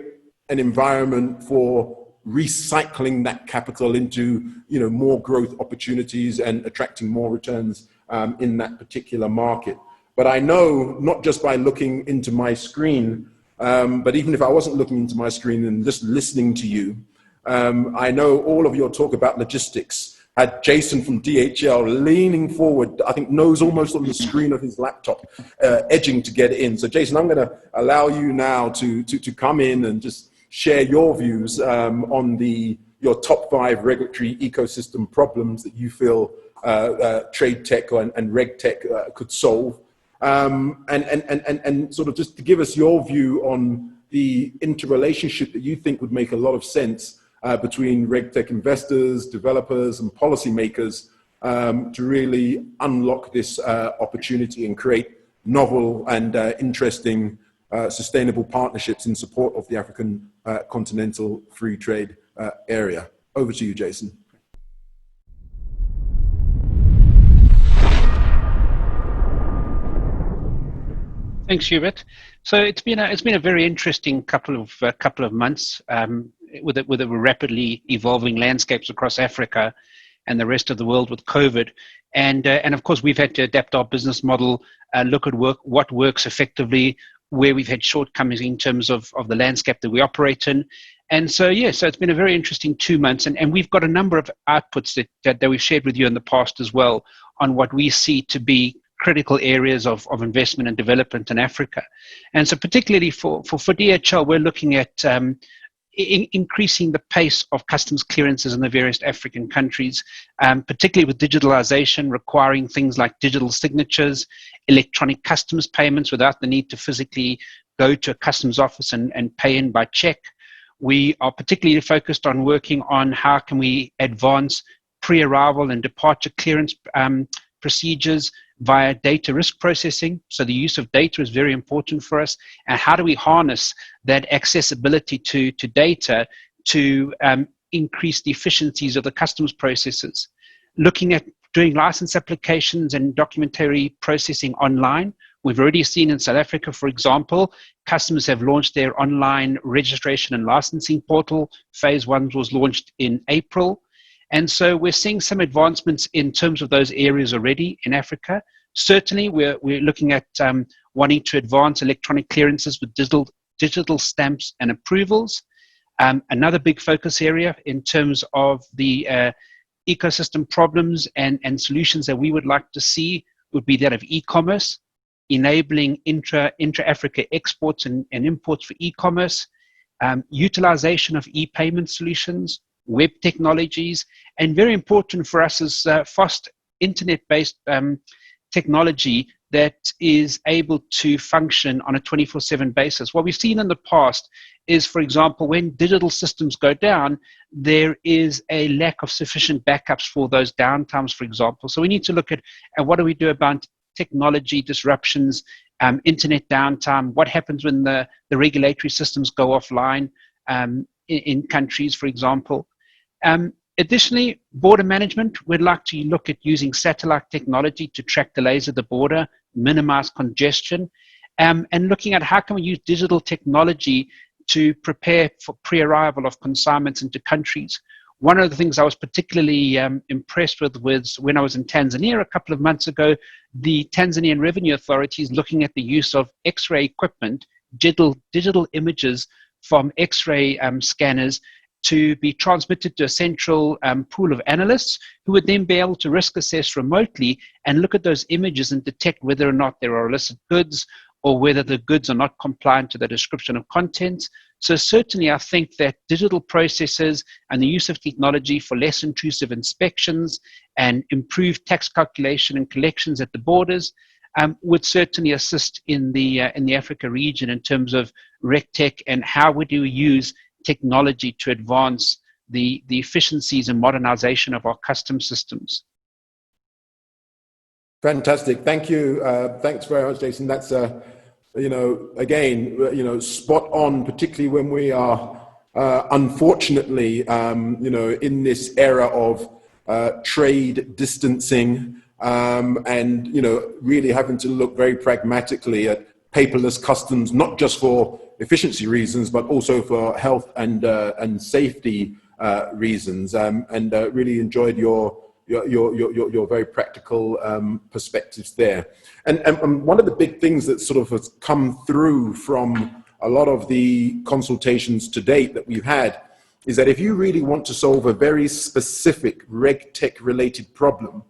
an environment for recycling that capital into more growth opportunities and attracting more returns in that particular market. But I know, not just by looking into my screen, but even if I wasn't looking into my screen and just listening to you, I know all of your talk about logistics had Jason from DHL leaning forward, I think nose almost on the screen of his laptop, edging to get in. So Jason, I'm going to allow you now to come in and just share your views on your top 5 regulatory ecosystem problems that you feel RegTech and RegTech could solve. And sort of just to give us your view on the interrelationship that you think would make a lot of sense between RegTech investors, developers, and policymakers to really unlock this opportunity and create novel and interesting sustainable partnerships in support of the African continental free trade area. Over to you, Jason. Thanks, Hubert. So it's been a very interesting couple of months with the rapidly evolving landscapes across Africa and the rest of the world with COVID, and of course we've had to adapt our business model, look at what works effectively, where we've had shortcomings in terms of the landscape that we operate in, and so it's been a very interesting 2 months, and we've got a number of outputs that we've shared with you in the past as well on what we see to be critical areas of investment and development in Africa. And so particularly for DHL, we're looking at increasing the pace of customs clearances in the various African countries, particularly with digitalization requiring things like digital signatures, electronic customs payments without the need to physically go to a customs office and pay in by check. We are particularly focused on working on how can we advance pre-arrival and departure clearance procedures via data risk processing. So the use of data is very important for us. And how do we harness that accessibility to data to increase the efficiencies of the customs processes? Looking at doing license applications and documentary processing online. We've already seen in South Africa, for example, customers have launched their online registration and licensing portal. Phase 1 was launched in April. And so we're seeing some advancements in terms of those areas already in Africa. Certainly, we're looking at wanting to advance electronic clearances with digital stamps and approvals. Another big focus area in terms of the ecosystem problems and solutions that we would like to see would be that of e-commerce, enabling intra-Africa exports and imports for e-commerce, utilization of e-payment solutions, web technologies, and very important for us is fast internet-based technology that is able to function on a 24/7 basis. What we've seen in the past is, for example, when digital systems go down, there is a lack of sufficient backups for those downtimes, for example. So we need to look at what do we do about technology disruptions, internet downtime, what happens when the regulatory systems go offline in countries, for example. Additionally, border management, we'd like to look at using satellite technology to track delays at the border, minimize congestion, and looking at how can we use digital technology to prepare for pre-arrival of consignments into countries. One of the things I was particularly impressed with was when I was in Tanzania a couple of months ago, the Tanzanian Revenue Authority is looking at the use of X-ray equipment digital images from X-ray scanners to be transmitted to a central pool of analysts who would then be able to risk assess remotely and look at those images and detect whether or not there are illicit goods or whether the goods are not compliant to the description of content. So certainly I think that digital processes and the use of technology for less intrusive inspections and improved tax calculation and collections at the borders would certainly assist in the Africa region in terms of RegTech and how would you use technology to advance the efficiencies and modernization of our customs systems. Fantastic. Thank you. Thanks very much, Jason. That's, again, spot on, particularly when we are, unfortunately, in this era of trade distancing and, really having to look very pragmatically at paperless customs, not just for efficiency reasons, but also for health and safety reasons. And really enjoyed your very practical perspectives there. And one of the big things that sort of has come through from a lot of the consultations to date that we've had is that if you really want to solve a very specific RegTech related problem,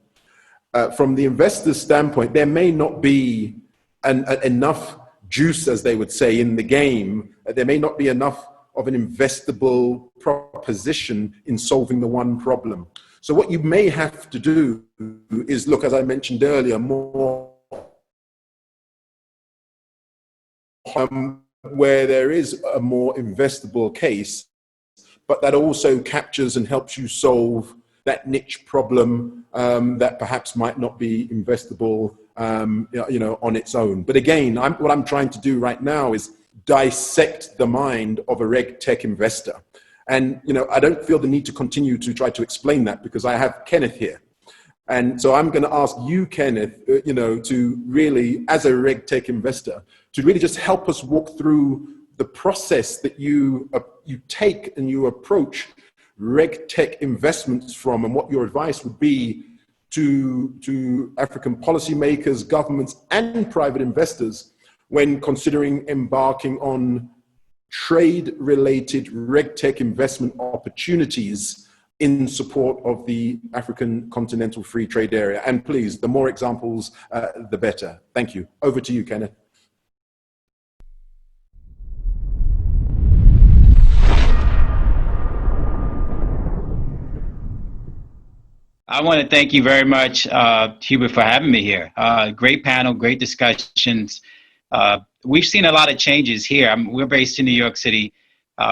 from the investor's standpoint, there may not be enough juice, as they would say, in the game. There may not be enough of an investable proposition in solving the one problem. So what you may have to do is look, as I mentioned earlier, more where there is a more investable case, but that also captures and helps you solve that niche problem that perhaps might not be investable on its own. But again, what I'm trying to do right now is dissect the mind of a RegTech investor. And, I don't feel the need to continue to try to explain that because I have Kenneth here. And so I'm going to ask you, Kenneth, to really, as a RegTech investor, to really just help us walk through the process that you take and you approach RegTech investments from, and what your advice would be to African policymakers, governments, and private investors when considering embarking on trade-related RegTech investment opportunities in support of the African Continental Free Trade Area. And please, the more examples, the better. Thank you. Over to you, Kenneth. I want to thank you very much, Hubert, for having me here. Great panel, great discussions. We've seen a lot of changes here. We're based in New York City.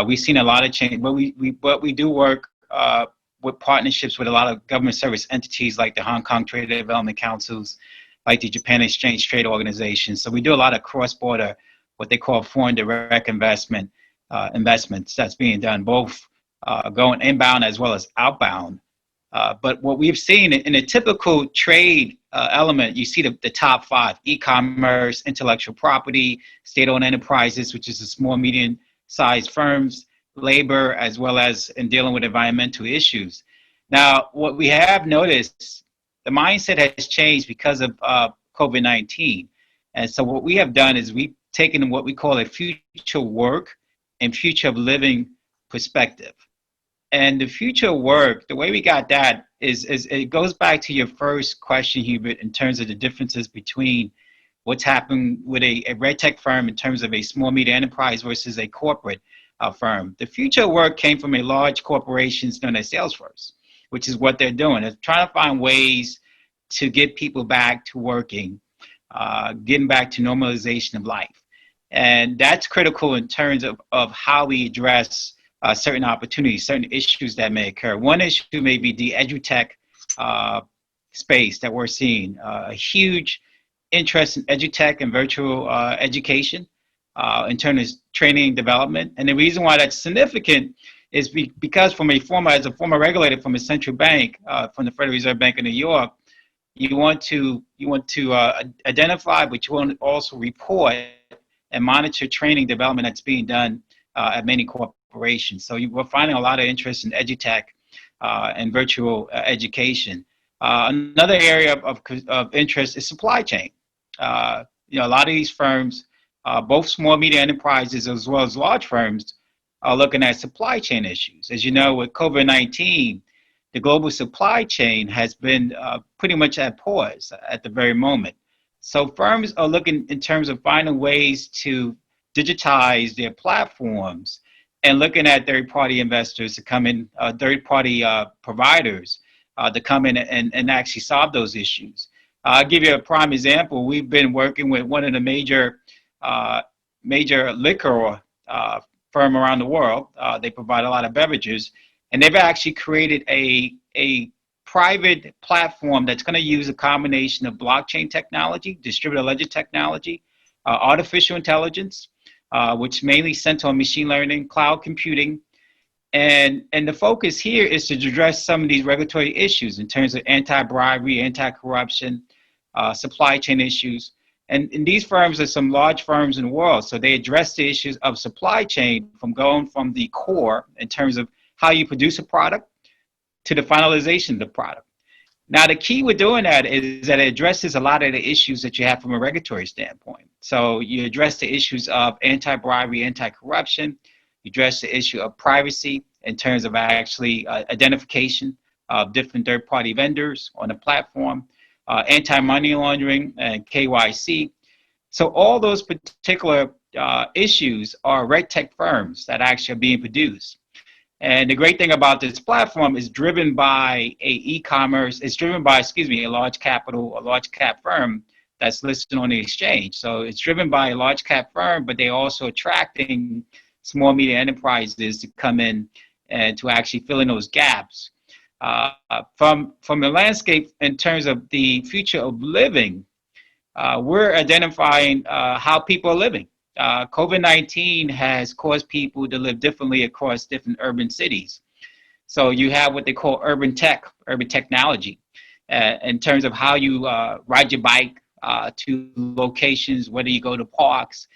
We've seen a lot of change, but we do work with partnerships with a lot of government service entities like the Hong Kong Trade Development Councils, like the Japan Exchange Trade Organization. So we do a lot of cross-border, what they call foreign direct investments that's being done, both going inbound as well as outbound. But what we've seen in a typical trade element, you see the top five: e-commerce, intellectual property, state-owned enterprises, which is the small, medium-sized firms, labor, as well as in dealing with environmental issues. Now, what we have noticed, the mindset has changed because of COVID-19. And so what we have done is we've taken what we call a future work and future of living perspective. And the future work, the way we got that is it goes back to your first question, Hubert, in terms of the differences between what's happened with a RegTech firm in terms of a small media enterprise versus a corporate firm. The future work came from a large corporations known as Salesforce, which is what they're doing. They're trying to find ways to get people back to working, getting back to normalization of life. And that's critical in terms of how we address certain opportunities, certain issues that may occur. One issue may be the edutech space that we're seeing. A huge interest in edutech and virtual education in terms of training and development. And the reason why that's significant is because as a former regulator from a central bank, from the Federal Reserve Bank of New York, you want to identify, but you want to also report and monitor training development that's being done at many corporations. So we're finding a lot of interest in edutech and virtual education. Another area of interest is supply chain. A lot of these firms both small, medium enterprises as well as large firms are looking at supply chain issues. As you know, with COVID-19, the global supply chain has been pretty much at pause at the very moment. So firms are looking in terms of finding ways to digitize their platforms and looking at third-party investors to come in, third-party providers to come in and actually solve those issues. I'll give you a prime example. We've been working with one of the major liquor firm around the world. They provide a lot of beverages, and they've actually created a private platform that's going to use a combination of blockchain technology, distributed ledger technology, artificial intelligence, which mainly centers on machine learning, cloud computing. And the focus here is to address some of these regulatory issues in terms of anti-bribery, anti-corruption, supply chain issues. And these firms are some large firms in the world. So they address the issues of supply chain from going from the core in terms of how you produce a product to the finalization of the product. Now, the key with doing that is that it addresses a lot of the issues that you have from a regulatory standpoint. So you address the issues of anti-bribery, anti-corruption. You address the issue of privacy in terms of actually identification of different third-party vendors on the platform, anti-money laundering and KYC. So all those particular issues are RegTech firms that actually are being produced. And the great thing about this platform is driven by a large cap firm that's listed on the exchange. So it's driven by a large cap firm, but they're also attracting small, medium enterprises to come in and to actually fill in those gaps. From the landscape in terms of the future of living, we're identifying how people are living. COVID-19 has caused people to live differently across different urban cities. So you have what they call urban technology, in terms of how you ride your bike to locations, whether you go to parks,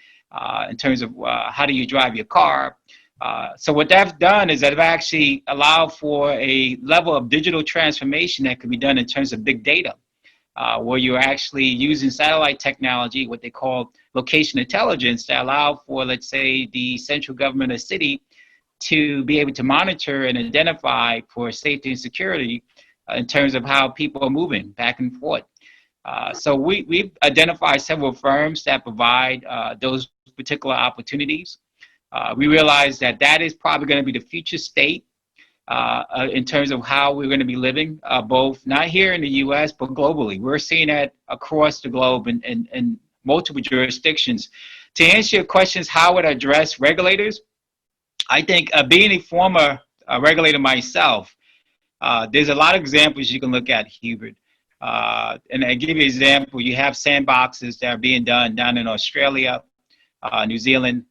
in terms of how do you drive your car. So what that's done is that they've actually allowed for a level of digital transformation that can be done in terms of big data, where you're actually using satellite technology, what they call location intelligence, to allow for, let's say, the central government of city to be able to monitor and identify for safety and security in terms of how people are moving back and forth. So we've identified several firms that provide those particular opportunities. We realize that that is probably going to be the future state in terms of how we're going to be living, both not here in the US, but globally. We're seeing that across the globe in multiple jurisdictions. To answer your questions, how would I address regulators? I think being a former regulator myself, there's a lot of examples you can look at, Hubert. And I give you an example. You have sandboxes that are being done down in Australia, New Zealand.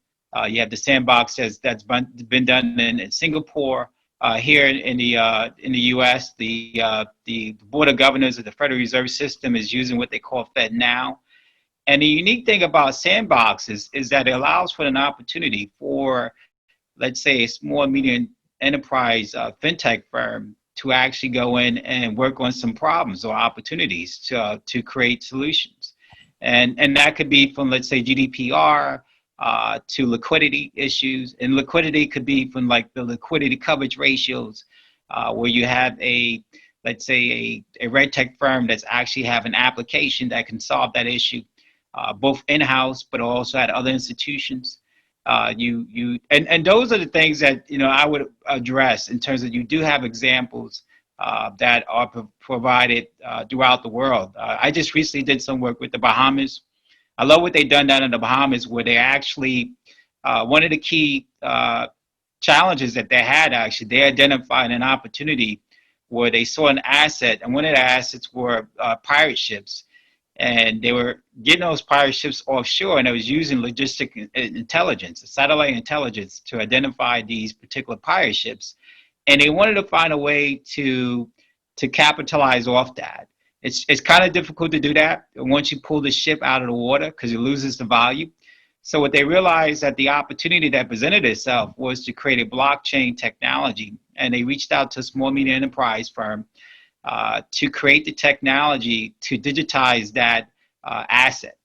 You have the sandbox that's been done in Singapore. Here in the U.S., the Board of Governors of the Federal Reserve System is using what they call FedNow. And the unique thing about sandboxes is that it allows for an opportunity for, let's say, a small, medium enterprise fintech firm to actually go in and work on some problems or opportunities to create solutions. And that could be from, let's say, GDPR, to liquidity issues, and liquidity could be from like the liquidity coverage ratios, where you have let's say a RegTech firm that's actually have an application that can solve that issue, both in-house but also at other institutions. And those are the things that I would address in terms of you do have examples that are provided throughout the world. I just recently did some work with the Bahamas. I love what they've done down in the Bahamas, where they actually, one of the key challenges that they had, actually, they identified an opportunity where they saw an asset, and one of the assets were pirate ships. And they were getting those pirate ships offshore, and they was using logistic intelligence, satellite intelligence, to identify these particular pirate ships. And they wanted to find a way to capitalize off that. It's kind of difficult to do that once you pull the ship out of the water, because it loses the value. So what they realized, that the opportunity that presented itself was to create a blockchain technology, and they reached out to a small medium enterprise firm to create the technology to digitize that asset.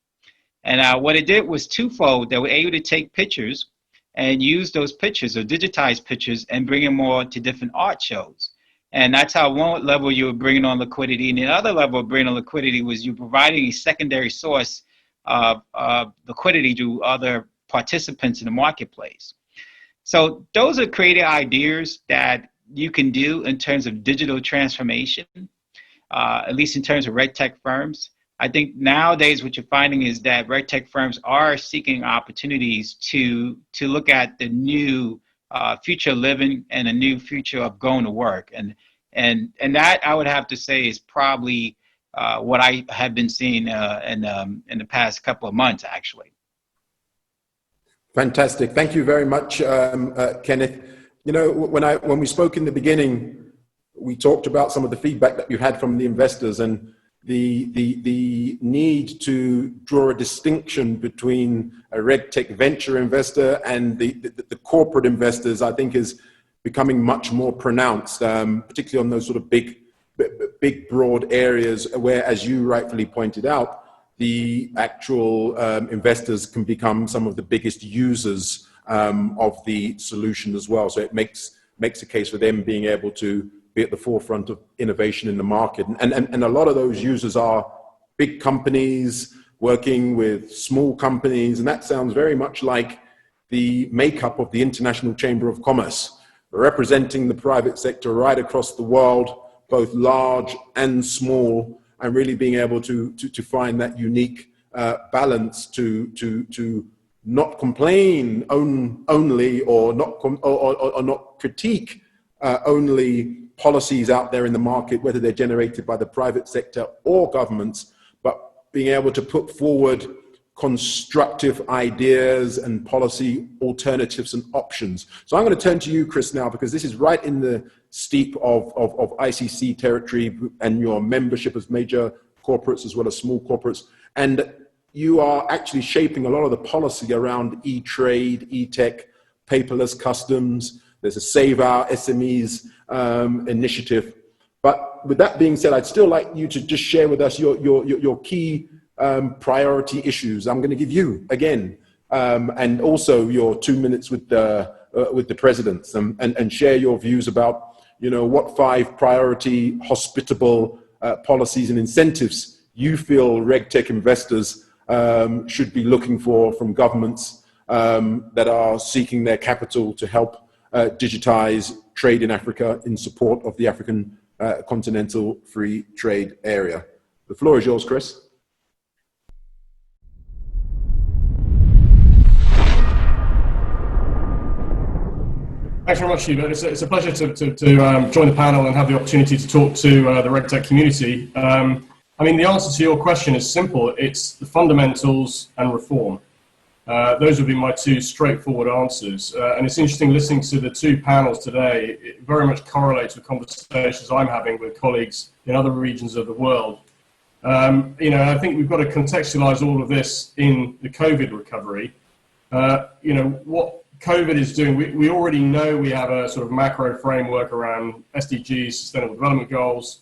And what it did was twofold. They were able to take pictures and use those pictures or digitize pictures and bring them more to different art shows. And that's how one level you were bringing on liquidity. And the other level of bringing on liquidity was you providing a secondary source of liquidity to other participants in the marketplace. So those are creative ideas that you can do in terms of digital transformation, at least in terms of RegTech firms. I think nowadays what you're finding is that RegTech firms are seeking opportunities to look at the new future living and a new future of going to work. And that I would have to say is probably what I have been seeing in the past couple of months, actually. Fantastic. Thank you very much, Kenneth. You know, when we spoke in the beginning, we talked about some of the feedback that you had from the investors and the need to draw a distinction between a RegTech venture investor and the corporate investors, I think is becoming much more pronounced, particularly on those sort of big, broad areas where, as you rightfully pointed out, the actual investors can become some of the biggest users of the solution as well. So it makes a case for them being able to be at the forefront of innovation in the market. And a lot of those users are big companies working with small companies. And that sounds very much like the makeup of the International Chamber of Commerce, representing the private sector right across the world, both large and small, and really being able to find that unique balance to not complain only or not critique only policies out there in the market, whether they're generated by the private sector or governments, but being able to put forward constructive ideas and policy alternatives and options. So I'm going to turn to you, Chris, now, because this is right in the steep of ICC territory and your membership as major corporates as well as small corporates. And you are actually shaping a lot of the policy around e-trade, e-tech, paperless customs. There's a Save Our SMEs initiative. But with that being said, I'd still like you to just share with us your key priority issues. I'm going to give you again, and also your 2 minutes with the presidents, and share your views about, you know, what 5 priority hospitable policies and incentives you feel RegTech investors should be looking for from governments that are seeking their capital to help digitize trade in Africa in support of the African continental free trade area. The floor is yours, Chris. Thanks very much, Hubert. It's a pleasure to join the panel and have the opportunity to talk to the RegTech community. I mean, the answer to your question is simple. It's the fundamentals and reform. Those would be my 2 straightforward answers. And it's interesting listening to the 2 panels today. It very much correlates with conversations I'm having with colleagues in other regions of the world. You know, I think we've got to contextualize all of this in the COVID recovery. You know, what COVID is doing, we already know we have a sort of macro framework around SDGs, Sustainable Development Goals,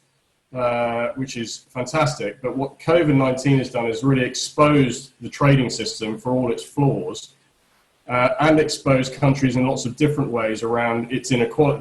which is fantastic. But what COVID-19 has done is really exposed the trading system for all its flaws, and exposed countries in lots of different ways around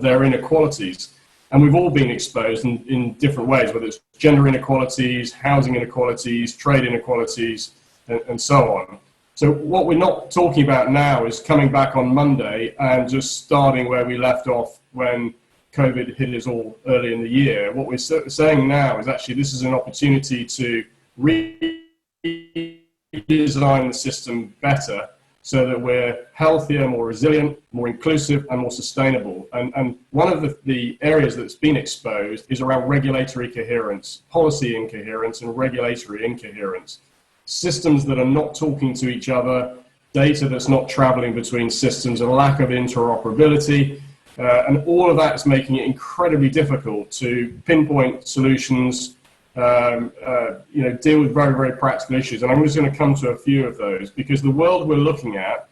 their inequalities. And we've all been exposed in different ways, whether it's gender inequalities, housing inequalities, trade inequalities, and so on. So what we're not talking about now is coming back on Monday and just starting where we left off when COVID hit us all early in the year. What we're saying now is actually this is an opportunity to redesign the system better so that we're healthier, more resilient, more inclusive, and more sustainable. And one of the areas that's been exposed is around regulatory coherence, policy incoherence, and regulatory incoherence. Systems that are not talking to each other, data that's not traveling between systems, a lack of interoperability, and all of that is making it incredibly difficult to pinpoint solutions, you know, deal with very, very practical issues. And I'm just going to come to a few of those, because the world we're looking at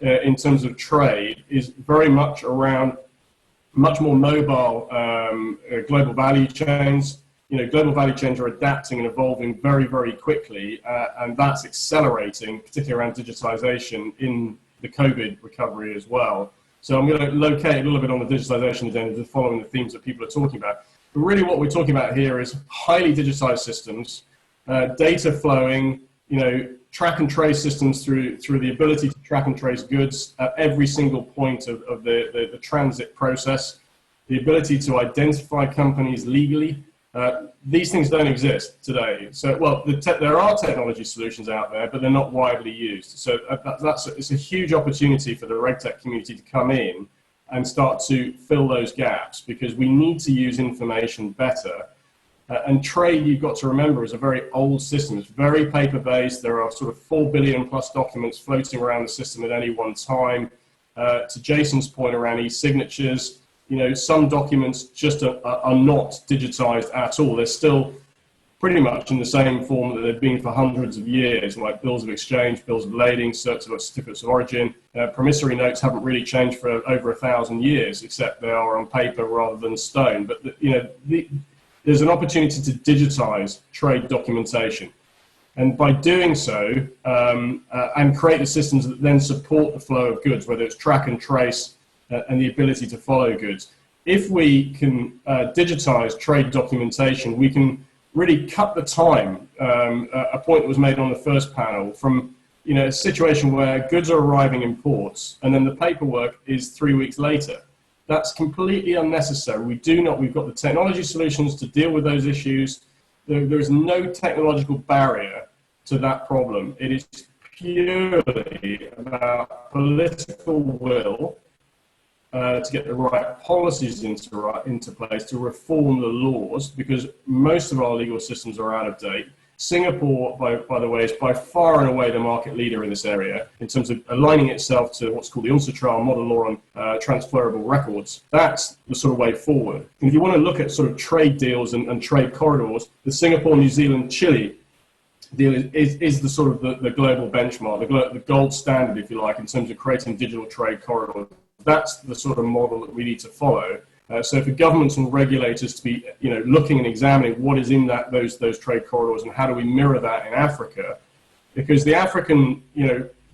in terms of trade is very much around much more mobile global value chains, global value chains are adapting and evolving very, very quickly, and that's accelerating, particularly around digitization in the COVID recovery as well. So I'm going to locate a little bit on the digitization agenda, following the themes that people are talking about. But really what we're talking about here is highly digitized systems, data flowing, track and trace systems through the ability to track and trace goods at every single point of the transit process, the ability to identify companies legally. These things don't exist today. So, well, there are technology solutions out there, but they're not widely used. So it's a huge opportunity for the RegTech community to come in and start to fill those gaps, because we need to use information better. And trade, you've got to remember, is a very old system. It's very paper-based. There are sort of 4 billion plus documents floating around the system at any one time. To Jason's point around e-signatures, some documents just are not digitized at all. They're still pretty much in the same form that they've been for hundreds of years, like bills of exchange, bills of lading, certificates of origin. Promissory notes haven't really changed for over 1,000 years, except they are on paper rather than stone. But there's an opportunity to digitize trade documentation. And by doing so, and create the systems that then support the flow of goods, whether it's track and trace and the ability to follow goods. If we can digitize trade documentation, we can really cut the time, a point that was made on the first panel, from a situation where goods are arriving in ports and then the paperwork is 3 weeks later. That's completely unnecessary. We've got the technology solutions to deal with those issues. There is no technological barrier to that problem. It is purely about political will to get the right policies into place to reform the laws, because most of our legal systems are out of date. Singapore, by the way, is by far and away the market leader in this area in terms of aligning itself to what's called the UNCITRAL model law on transferable records. That's the sort of way forward. And if you want to look at sort of trade deals and trade corridors, the Singapore, New Zealand, Chile deal is the sort of the global benchmark, the gold standard, if you like, in terms of creating digital trade corridors. That's the sort of model that we need to follow. So for governments and regulators to be, looking and examining what is in those trade corridors and how do we mirror that in Africa, because the African,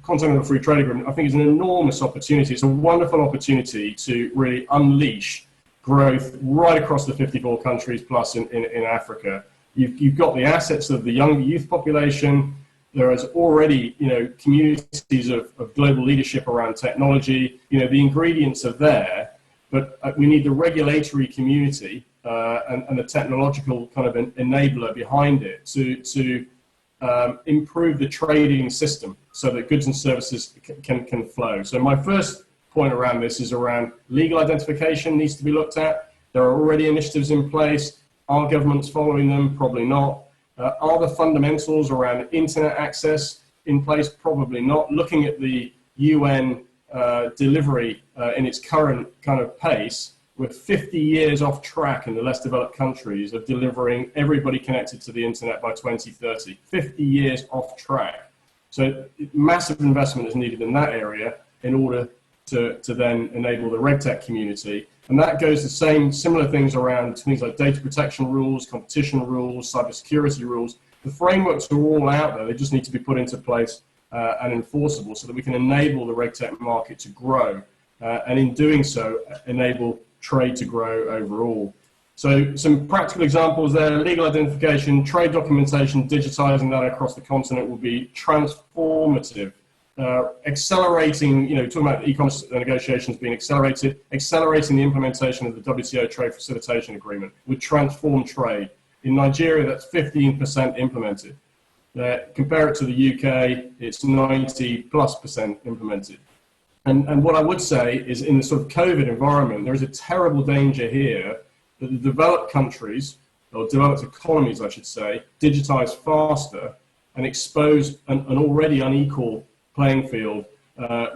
Continental Free Trade Agreement, I think, is an enormous opportunity. It's a wonderful opportunity to really unleash growth right across the 54 countries plus in Africa. You've got the assets of the young youth population. There is already, communities of global leadership around technology. The ingredients are there. But we need the regulatory community and the technological kind of enabler behind it to improve the trading system so that goods and services can flow. So my first point around this is around legal identification needs to be looked at. There are already initiatives in place. Are governments following them? Probably not. Are the fundamentals around internet access in place? Probably not. Looking at the UN delivery in its current kind of pace, we're 50 years off track in the less developed countries of delivering everybody connected to the internet by 2030. 50 years off track. So massive investment is needed in that area in order to then enable the RegTech community. And that goes the similar things around things like data protection rules, competition rules, cybersecurity rules. The frameworks are all out there. They just need to be put into place and enforceable so that we can enable the RegTech market to grow, and in doing so, enable trade to grow overall. So some practical examples there: legal identification, trade documentation, digitizing that across the continent will be transformative. Accelerating, talking about e-commerce negotiations being accelerated, accelerating the implementation of the WTO Trade Facilitation Agreement would transform trade. In Nigeria, that's 15% implemented. Compare it to the UK, it's 90+% implemented. And what I would say is, in the sort of COVID environment, there is a terrible danger here that the developed countries, or developed economies, I should say, digitize faster and expose an already unequal playing field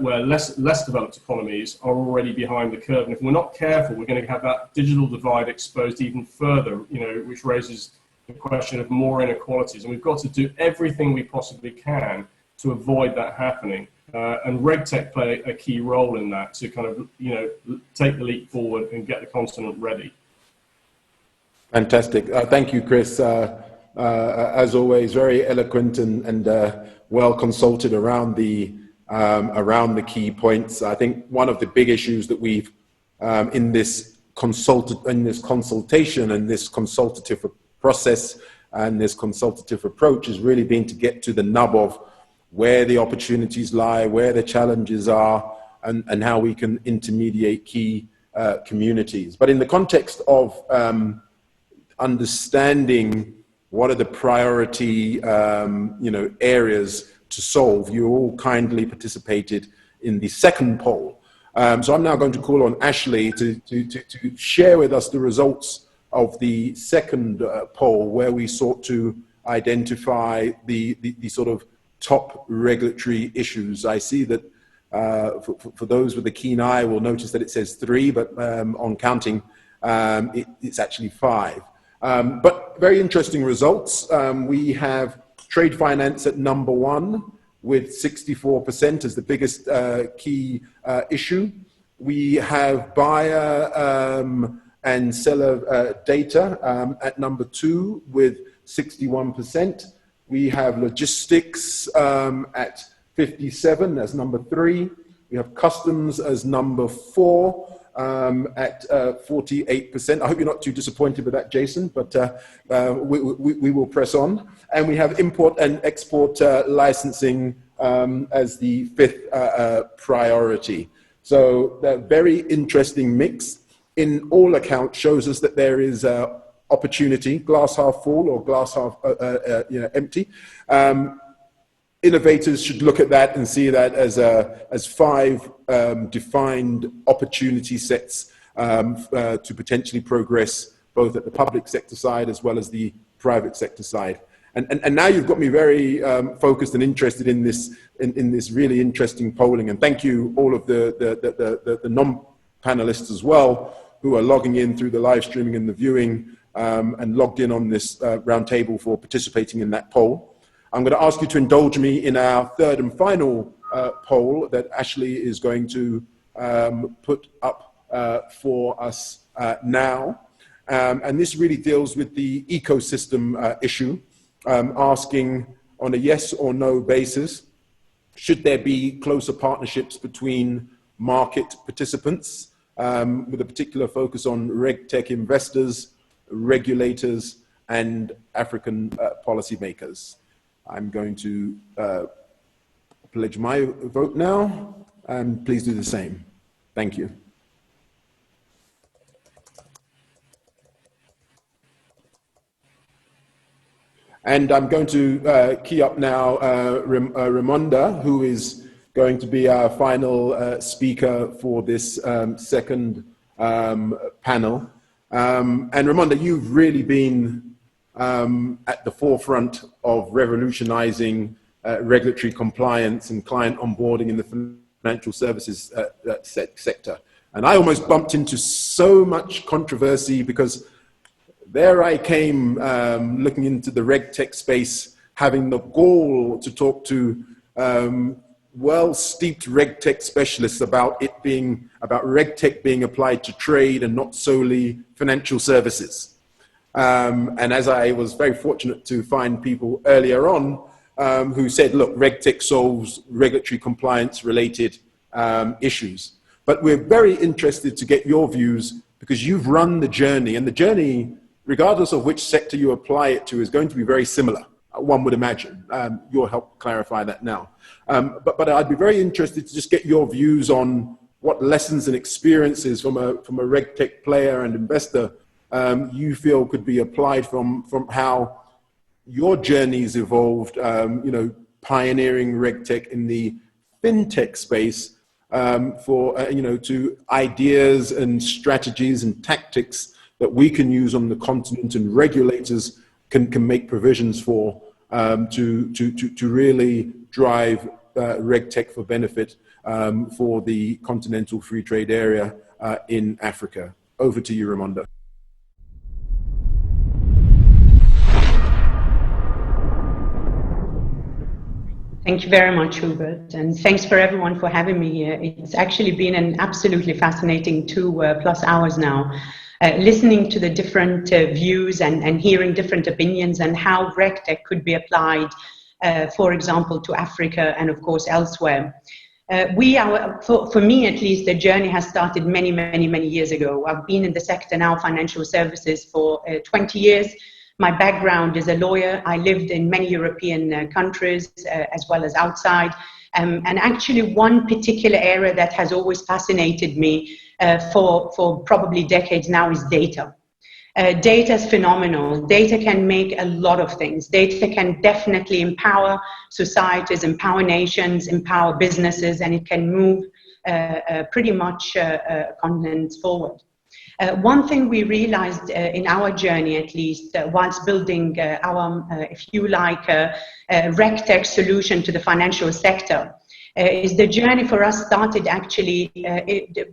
where less developed economies are already behind the curve. And if we're not careful, we're going to have that digital divide exposed even further, which raises the question of more inequalities. And we've got to do everything we possibly can to avoid that happening. And RegTech play a key role in that, to kind of, take the leap forward and get the continent ready. Fantastic. Thank you, Chris. As always, very eloquent and well consulted around the key points. I think one of the big issues that we've in this consultation and this consultative process and this consultative approach has really been to get to the nub of where the opportunities lie, where the challenges are, and how we can intermediate key communities. But in the context of understanding what are the priority areas to solve, you all kindly participated in the second poll. So I'm now going to call on Ashley to share with us the results of the second poll, where we sought to identify the sort of top regulatory issues. I see that for those with a keen eye will notice that it says 3, but on counting, it's actually 5. But very interesting results. We have trade finance at number 1 with 64% as the biggest key issue. We have buyer and seller data at number 2 with 61%. We have logistics at 57 as number 3. We have customs as number 4 at 48%. I hope you're not too disappointed with that, Jason, but we will press on. And we have import and export licensing as the 5th priority. So a very interesting mix. In all accounts, shows us that there is opportunity, glass half full or glass half empty. Innovators should look at that and see that as 5 defined opportunity sets to potentially progress both at the public sector side as well as the private sector side. And now you've got me very focused and interested in this really interesting polling. And thank you all of the non-panelists as well who are logging in through the live streaming and the viewing and logged in on this roundtable for participating in that poll. I'm going to ask you to indulge me in our third and final poll that Ashley is going to put up for us now. And this really deals with the ecosystem issue, asking on a yes or no basis, should there be closer partnerships between market participants with a particular focus on RegTech investors, regulators, and African policymakers. I'm going to pledge my vote now, and please do the same. Thank you. And I'm going to key up now Ramonda, who is going to be our final speaker for this second panel. And Ramonda, you've really been at the forefront of revolutionizing regulatory compliance and client onboarding in the financial services sector. And I almost bumped into so much controversy because there I came looking into the RegTech space, having the gall to talk to well-steeped RegTech specialists about RegTech being applied to trade and not solely financial services. And as I was very fortunate to find people earlier on who said, look, RegTech solves regulatory compliance related issues. But we're very interested to get your views because you've run the journey, and the journey, regardless of which sector you apply it to, is going to be very similar, one would imagine. You'll help clarify that now. But I'd be very interested to just get your views on what lessons and experiences from a RegTech player and investor you feel could be applied from how your journey's evolved, pioneering RegTech in the fintech space to ideas and strategies and tactics that we can use on the continent and regulators can make provisions for to really drive RegTech for benefit for the continental free trade area in Africa. Over to you, Ramonda. Thank you very much, Hubert, and thanks for everyone for having me here. It's actually been an absolutely fascinating 2+ hours now. listening to the different views and hearing different opinions and how RegTech could be applied, for example, to Africa and of course elsewhere. For me at least, the journey has started many years ago. I've been in the sector now, financial services, for 20 years. My background is a lawyer. I lived in many European countries as well as outside. And actually one particular area that has always fascinated me for probably decades now is data. Data is phenomenal. Data can make a lot of things. Data can definitely empower societies, empower nations, empower businesses, and it can move pretty much continents forward. One thing we realized in our journey, at least, whilst building our, if you like, RegTech solution to the financial sector, is the journey for us started actually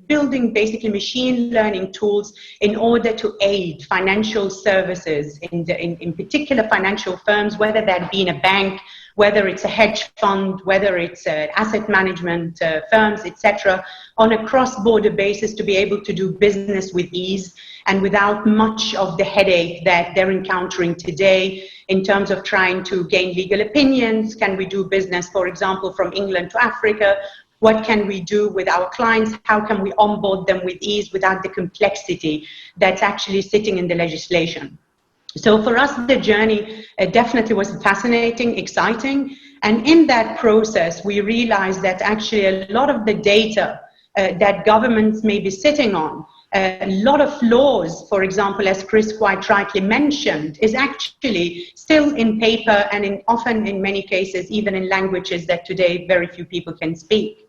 building basically machine learning tools in order to aid financial services, in particular financial firms, whether that be in a bank, whether it's a hedge fund, whether it's asset management firms, etc., on a cross-border basis to be able to do business with ease and without much of the headache that they're encountering today in terms of trying to gain legal opinions. Can we do business, for example, from England to Africa? What can we do with our clients? How can we onboard them with ease without the complexity that's actually sitting in the legislation? So for us, the journey definitely was fascinating, exciting. And in that process, we realized that actually a lot of the data that governments may be sitting on, a lot of laws, for example, as Chris quite rightly mentioned, is actually still in paper and often in many cases, even in languages that today very few people can speak.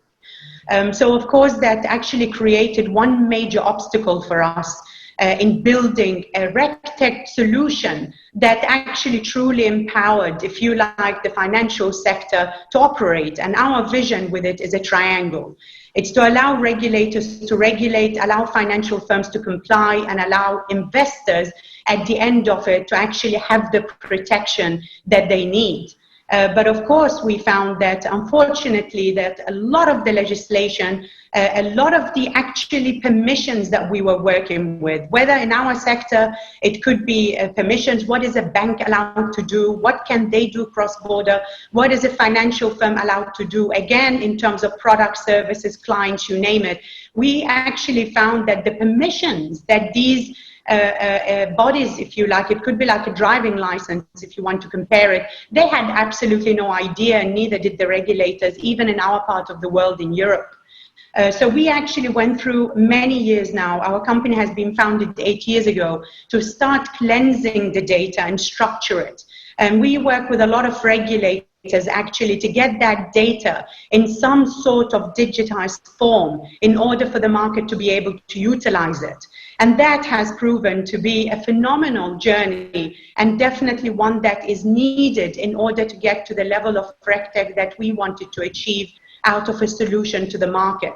So of course, that actually created one major obstacle for us in building a RegTech solution that actually truly empowered, if you like, the financial sector to operate. And our vision with it is a triangle. It's to allow regulators to regulate, allow financial firms to comply, and allow investors at the end of it to actually have the protection that they need. But of course, we found that unfortunately that a lot of the legislation, a lot of the actually permissions that we were working with, whether in our sector, it could be permissions, what is a bank allowed to do, what can they do cross-border, what is a financial firm allowed to do, again, in terms of products, services, clients, you name it. We actually found that the permissions that these bodies, if you like, it could be like a driving license if you want to compare it, they had absolutely no idea, and neither did the regulators, even in our part of the world in Europe. So we actually went through many years now. Our company has been founded 8 years ago to start cleansing the data and structure it. And we work with a lot of regulators actually to get that data in some sort of digitized form in order for the market to be able to utilize it. And that has proven to be a phenomenal journey and definitely one that is needed in order to get to the level of RegTech that we wanted to achieve out of a solution to the market.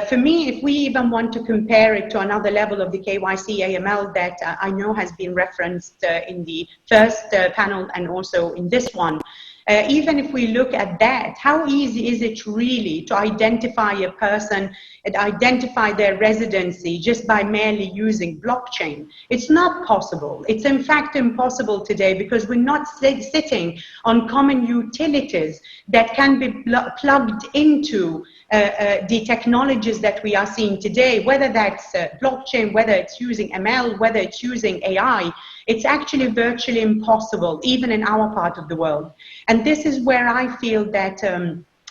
For me, if we even want to compare it to another level of the KYC AML that I know has been referenced in the first panel and also in this one, even if we look at that, how easy is it really to identify a person and identify their residency just by merely using blockchain? It's not possible. It's in fact impossible today because we're not sitting on common utilities that can be plugged into the technologies that we are seeing today, whether that's blockchain, whether it's using ML, whether it's using AI. It's actually virtually impossible, even in our part of the world. And this is where I feel that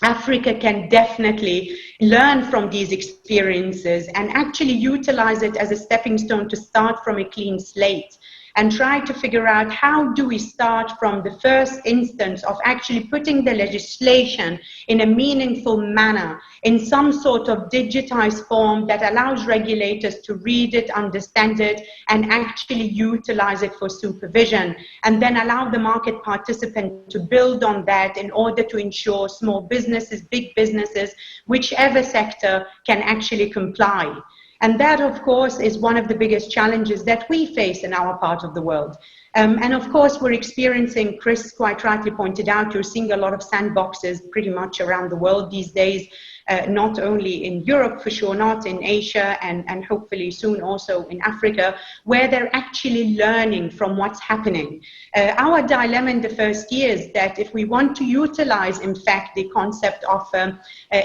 Africa can definitely learn from these experiences and actually utilize it as a stepping stone to start from a clean slate and try to figure out how do we start from the first instance of actually putting the legislation in a meaningful manner in some sort of digitized form that allows regulators to read it, understand it, and actually utilize it for supervision, and then allow the market participant to build on that in order to ensure small businesses, big businesses, whichever sector can actually comply. And that, of course, is one of the biggest challenges that we face in our part of the world. And of course, we're experiencing, Chris quite rightly pointed out, you're seeing a lot of sandboxes pretty much around the world these days. not only in Europe, for sure, not in Asia, and hopefully soon also in Africa, where they're actually learning from what's happening. Our dilemma in the first year is that if we want to utilize, in fact, the concept of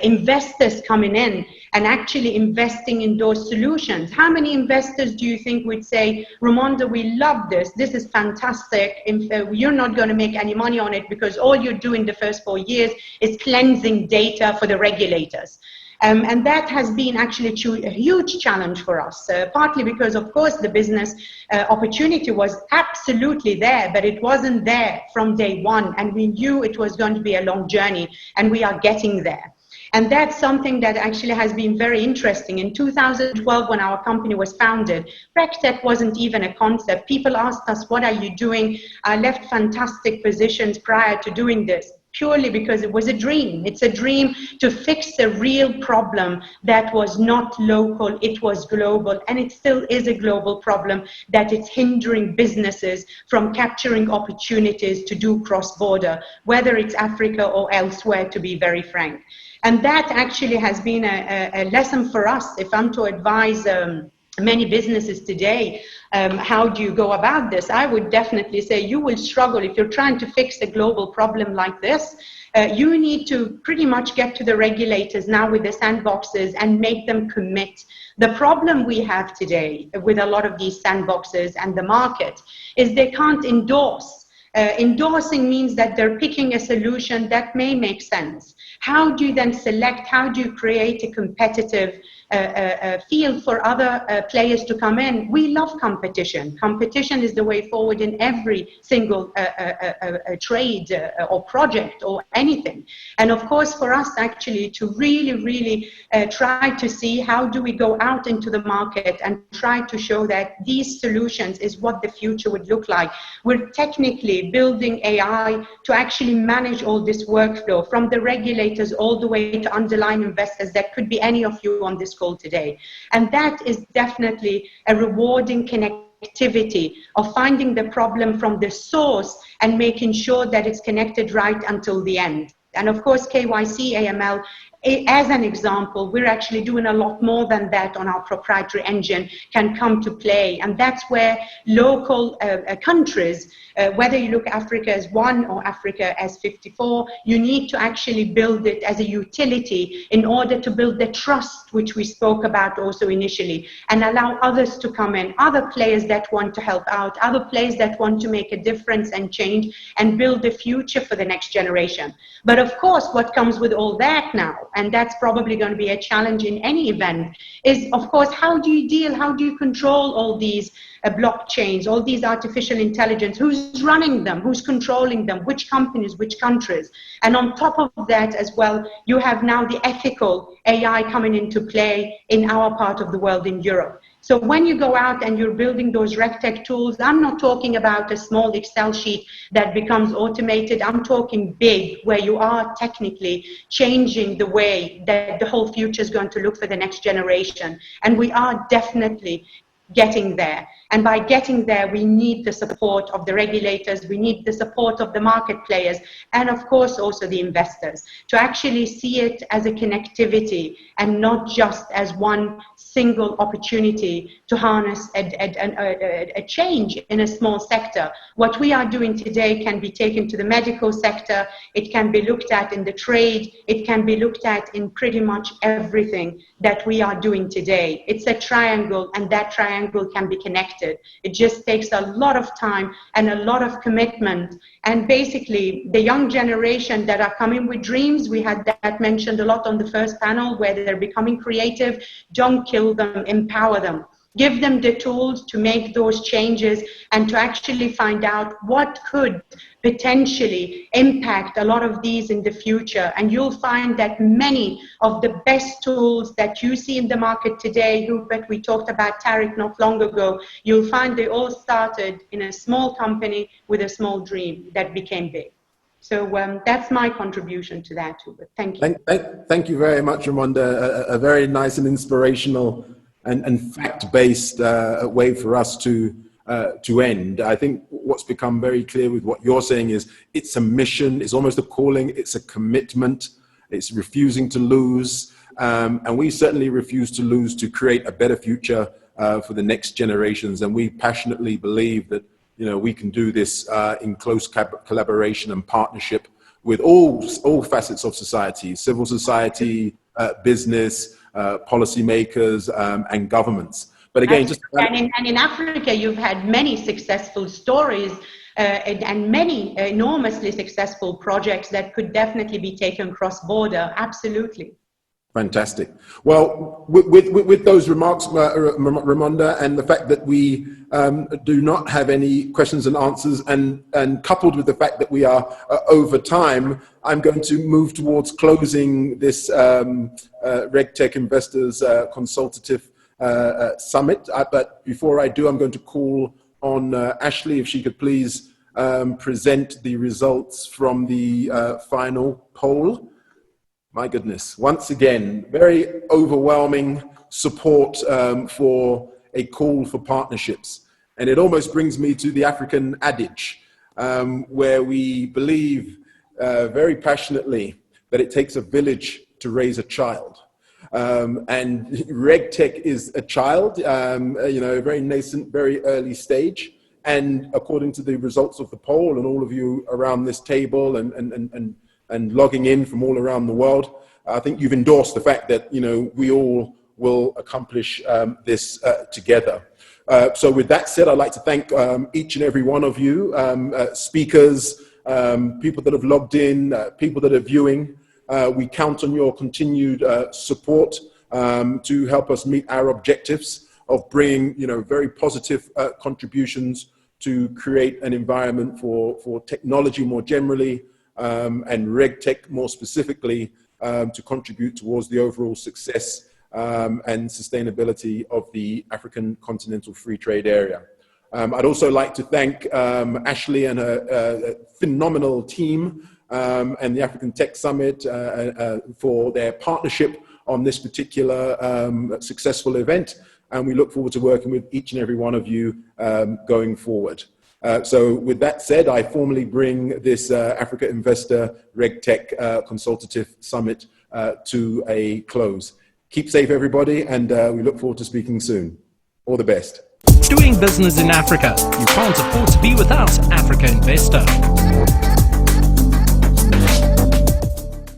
investors coming in and actually investing in those solutions, how many investors do you think would say, Ramonda, we love this, this is fantastic, you're not going to make any money on it because all you're doing the first 4 years is cleansing data for the regulators. And that has been actually a huge challenge for us, partly because, of course, the business opportunity was absolutely there, but it wasn't there from day one. And we knew it was going to be a long journey, and we are getting there. And that's something that actually has been very interesting. In 2012, when our company was founded, RegTech wasn't even a concept. People asked us, what are you doing? I left fantastic positions prior to doing this, purely because it was a dream. It's a dream to fix a real problem that was not local, it was global, and it still is a global problem, that it's hindering businesses from capturing opportunities to do cross-border, whether it's Africa or elsewhere, to be very frank. And that actually has been a lesson for us. If I'm to advise many businesses today, how do you go about this? I would definitely say you will struggle if you're trying to fix a global problem like this. You need to pretty much get to the regulators now with the sandboxes and make them commit. The problem we have today with a lot of these sandboxes and the market is they can't endorse. Endorsing means that they're picking a solution that may make sense. How do you then select, how do you create a competitive field for other players to come in? We love competition. Competition is the way forward in every single trade or project or anything. And of course, for us actually to really try to see how do we go out into the market and try to show that these solutions is what the future would look like. We're technically building AI to actually manage all this workflow, from the regulators all the way to underlying investors. That could be any of you on this call today. And that is definitely a rewarding connectivity of finding the problem from the source and making sure that it's connected right until the end. And of course, KYC, AML, as an example, we're actually doing a lot more than that on our proprietary engine can come to play. And that's where local countries, whether you look Africa as one or Africa as 54, you need to actually build it as a utility in order to build the trust, which we spoke about also initially, and allow others to come in, other players that want to help out, other players that want to make a difference and change and build a future for the next generation. But of course, what comes with all that now, and that's probably going to be a challenge in any event, is of course, how do you deal, how do you control all these blockchains, all these artificial intelligence, who's running them, who's controlling them, which companies, which countries. And on top of that as well, you have now the ethical AI coming into play in our part of the world, in Europe. So when you go out and you're building those RegTech tools, I'm not talking about a small Excel sheet that becomes automated. I'm talking big, where you are technically changing the way that the whole future is going to look for the next generation. And we are definitely getting there. And by getting there, we need the support of the regulators, we need the support of the market players, and of course also the investors, to actually see it as a connectivity and not just as one single opportunity to harness a change in a small sector. What we are doing today can be taken to the medical sector, it can be looked at in the trade, it can be looked at in pretty much everything that we are doing today. It's a triangle, and that triangle can be connected. It just takes a lot of time and a lot of commitment. And basically, the young generation that are coming with dreams, we had that mentioned a lot on the first panel, where they're becoming creative. Don't kill them, empower them. Give them the tools to make those changes and to actually find out what could potentially impact a lot of these in the future. And you'll find that many of the best tools that you see in the market today, Hubert, we talked about Tariq not long ago, you'll find they all started in a small company with a small dream that became big. So that's my contribution to that, Hubert. Thank you. Thank you very much, Ramonda. A very nice and inspirational and fact-based way for us to end. I think what's become very clear with what you're saying is it's a mission, it's almost a calling, it's a commitment, it's refusing to lose. and we certainly refuse to lose to create a better future for the next generations. And we passionately believe that, you know, we can do this in close collaboration and partnership with all facets of society, civil society, business, policymakers, and governments. But again, and in Africa, you've had many successful stories and many enormously successful projects that could definitely be taken cross-border. Absolutely. Fantastic. Well, with those remarks, Ramonda, and the fact that we do not have any questions and answers, and coupled with the fact that we are over time, I'm going to move towards closing this RegTech Investors Consultative Summit. But before I do, I'm going to call on Ashley, if she could please present the results from the final poll. My goodness, once again, very overwhelming support for a call for partnerships. And it almost brings me to the African adage, where we believe very passionately that it takes a village to raise a child. And RegTech is a child, you know, very nascent, very early stage. And according to the results of the poll, and all of you around this table and logging in from all around the world, I think you've endorsed the fact that, you know, we all will accomplish this together. So with that said, I'd like to thank each and every one of you, speakers, people that have logged in, people that are viewing. We count on your continued support to help us meet our objectives of bringing, you know, very positive contributions to create an environment for technology more generally, and RegTech more specifically, to contribute towards the overall success and sustainability of the African Continental Free Trade Area. I'd also like to thank Ashley and her phenomenal team and the African Tech Summit for their partnership on this particular successful event. And we look forward to working with each and every one of you going forward. So with that said, I formally bring this Africa Investor RegTech Consultative Summit to a close. Keep safe, everybody, and we look forward to speaking soon. All the best. Doing business in Africa. You can't afford to be without Africa Investor.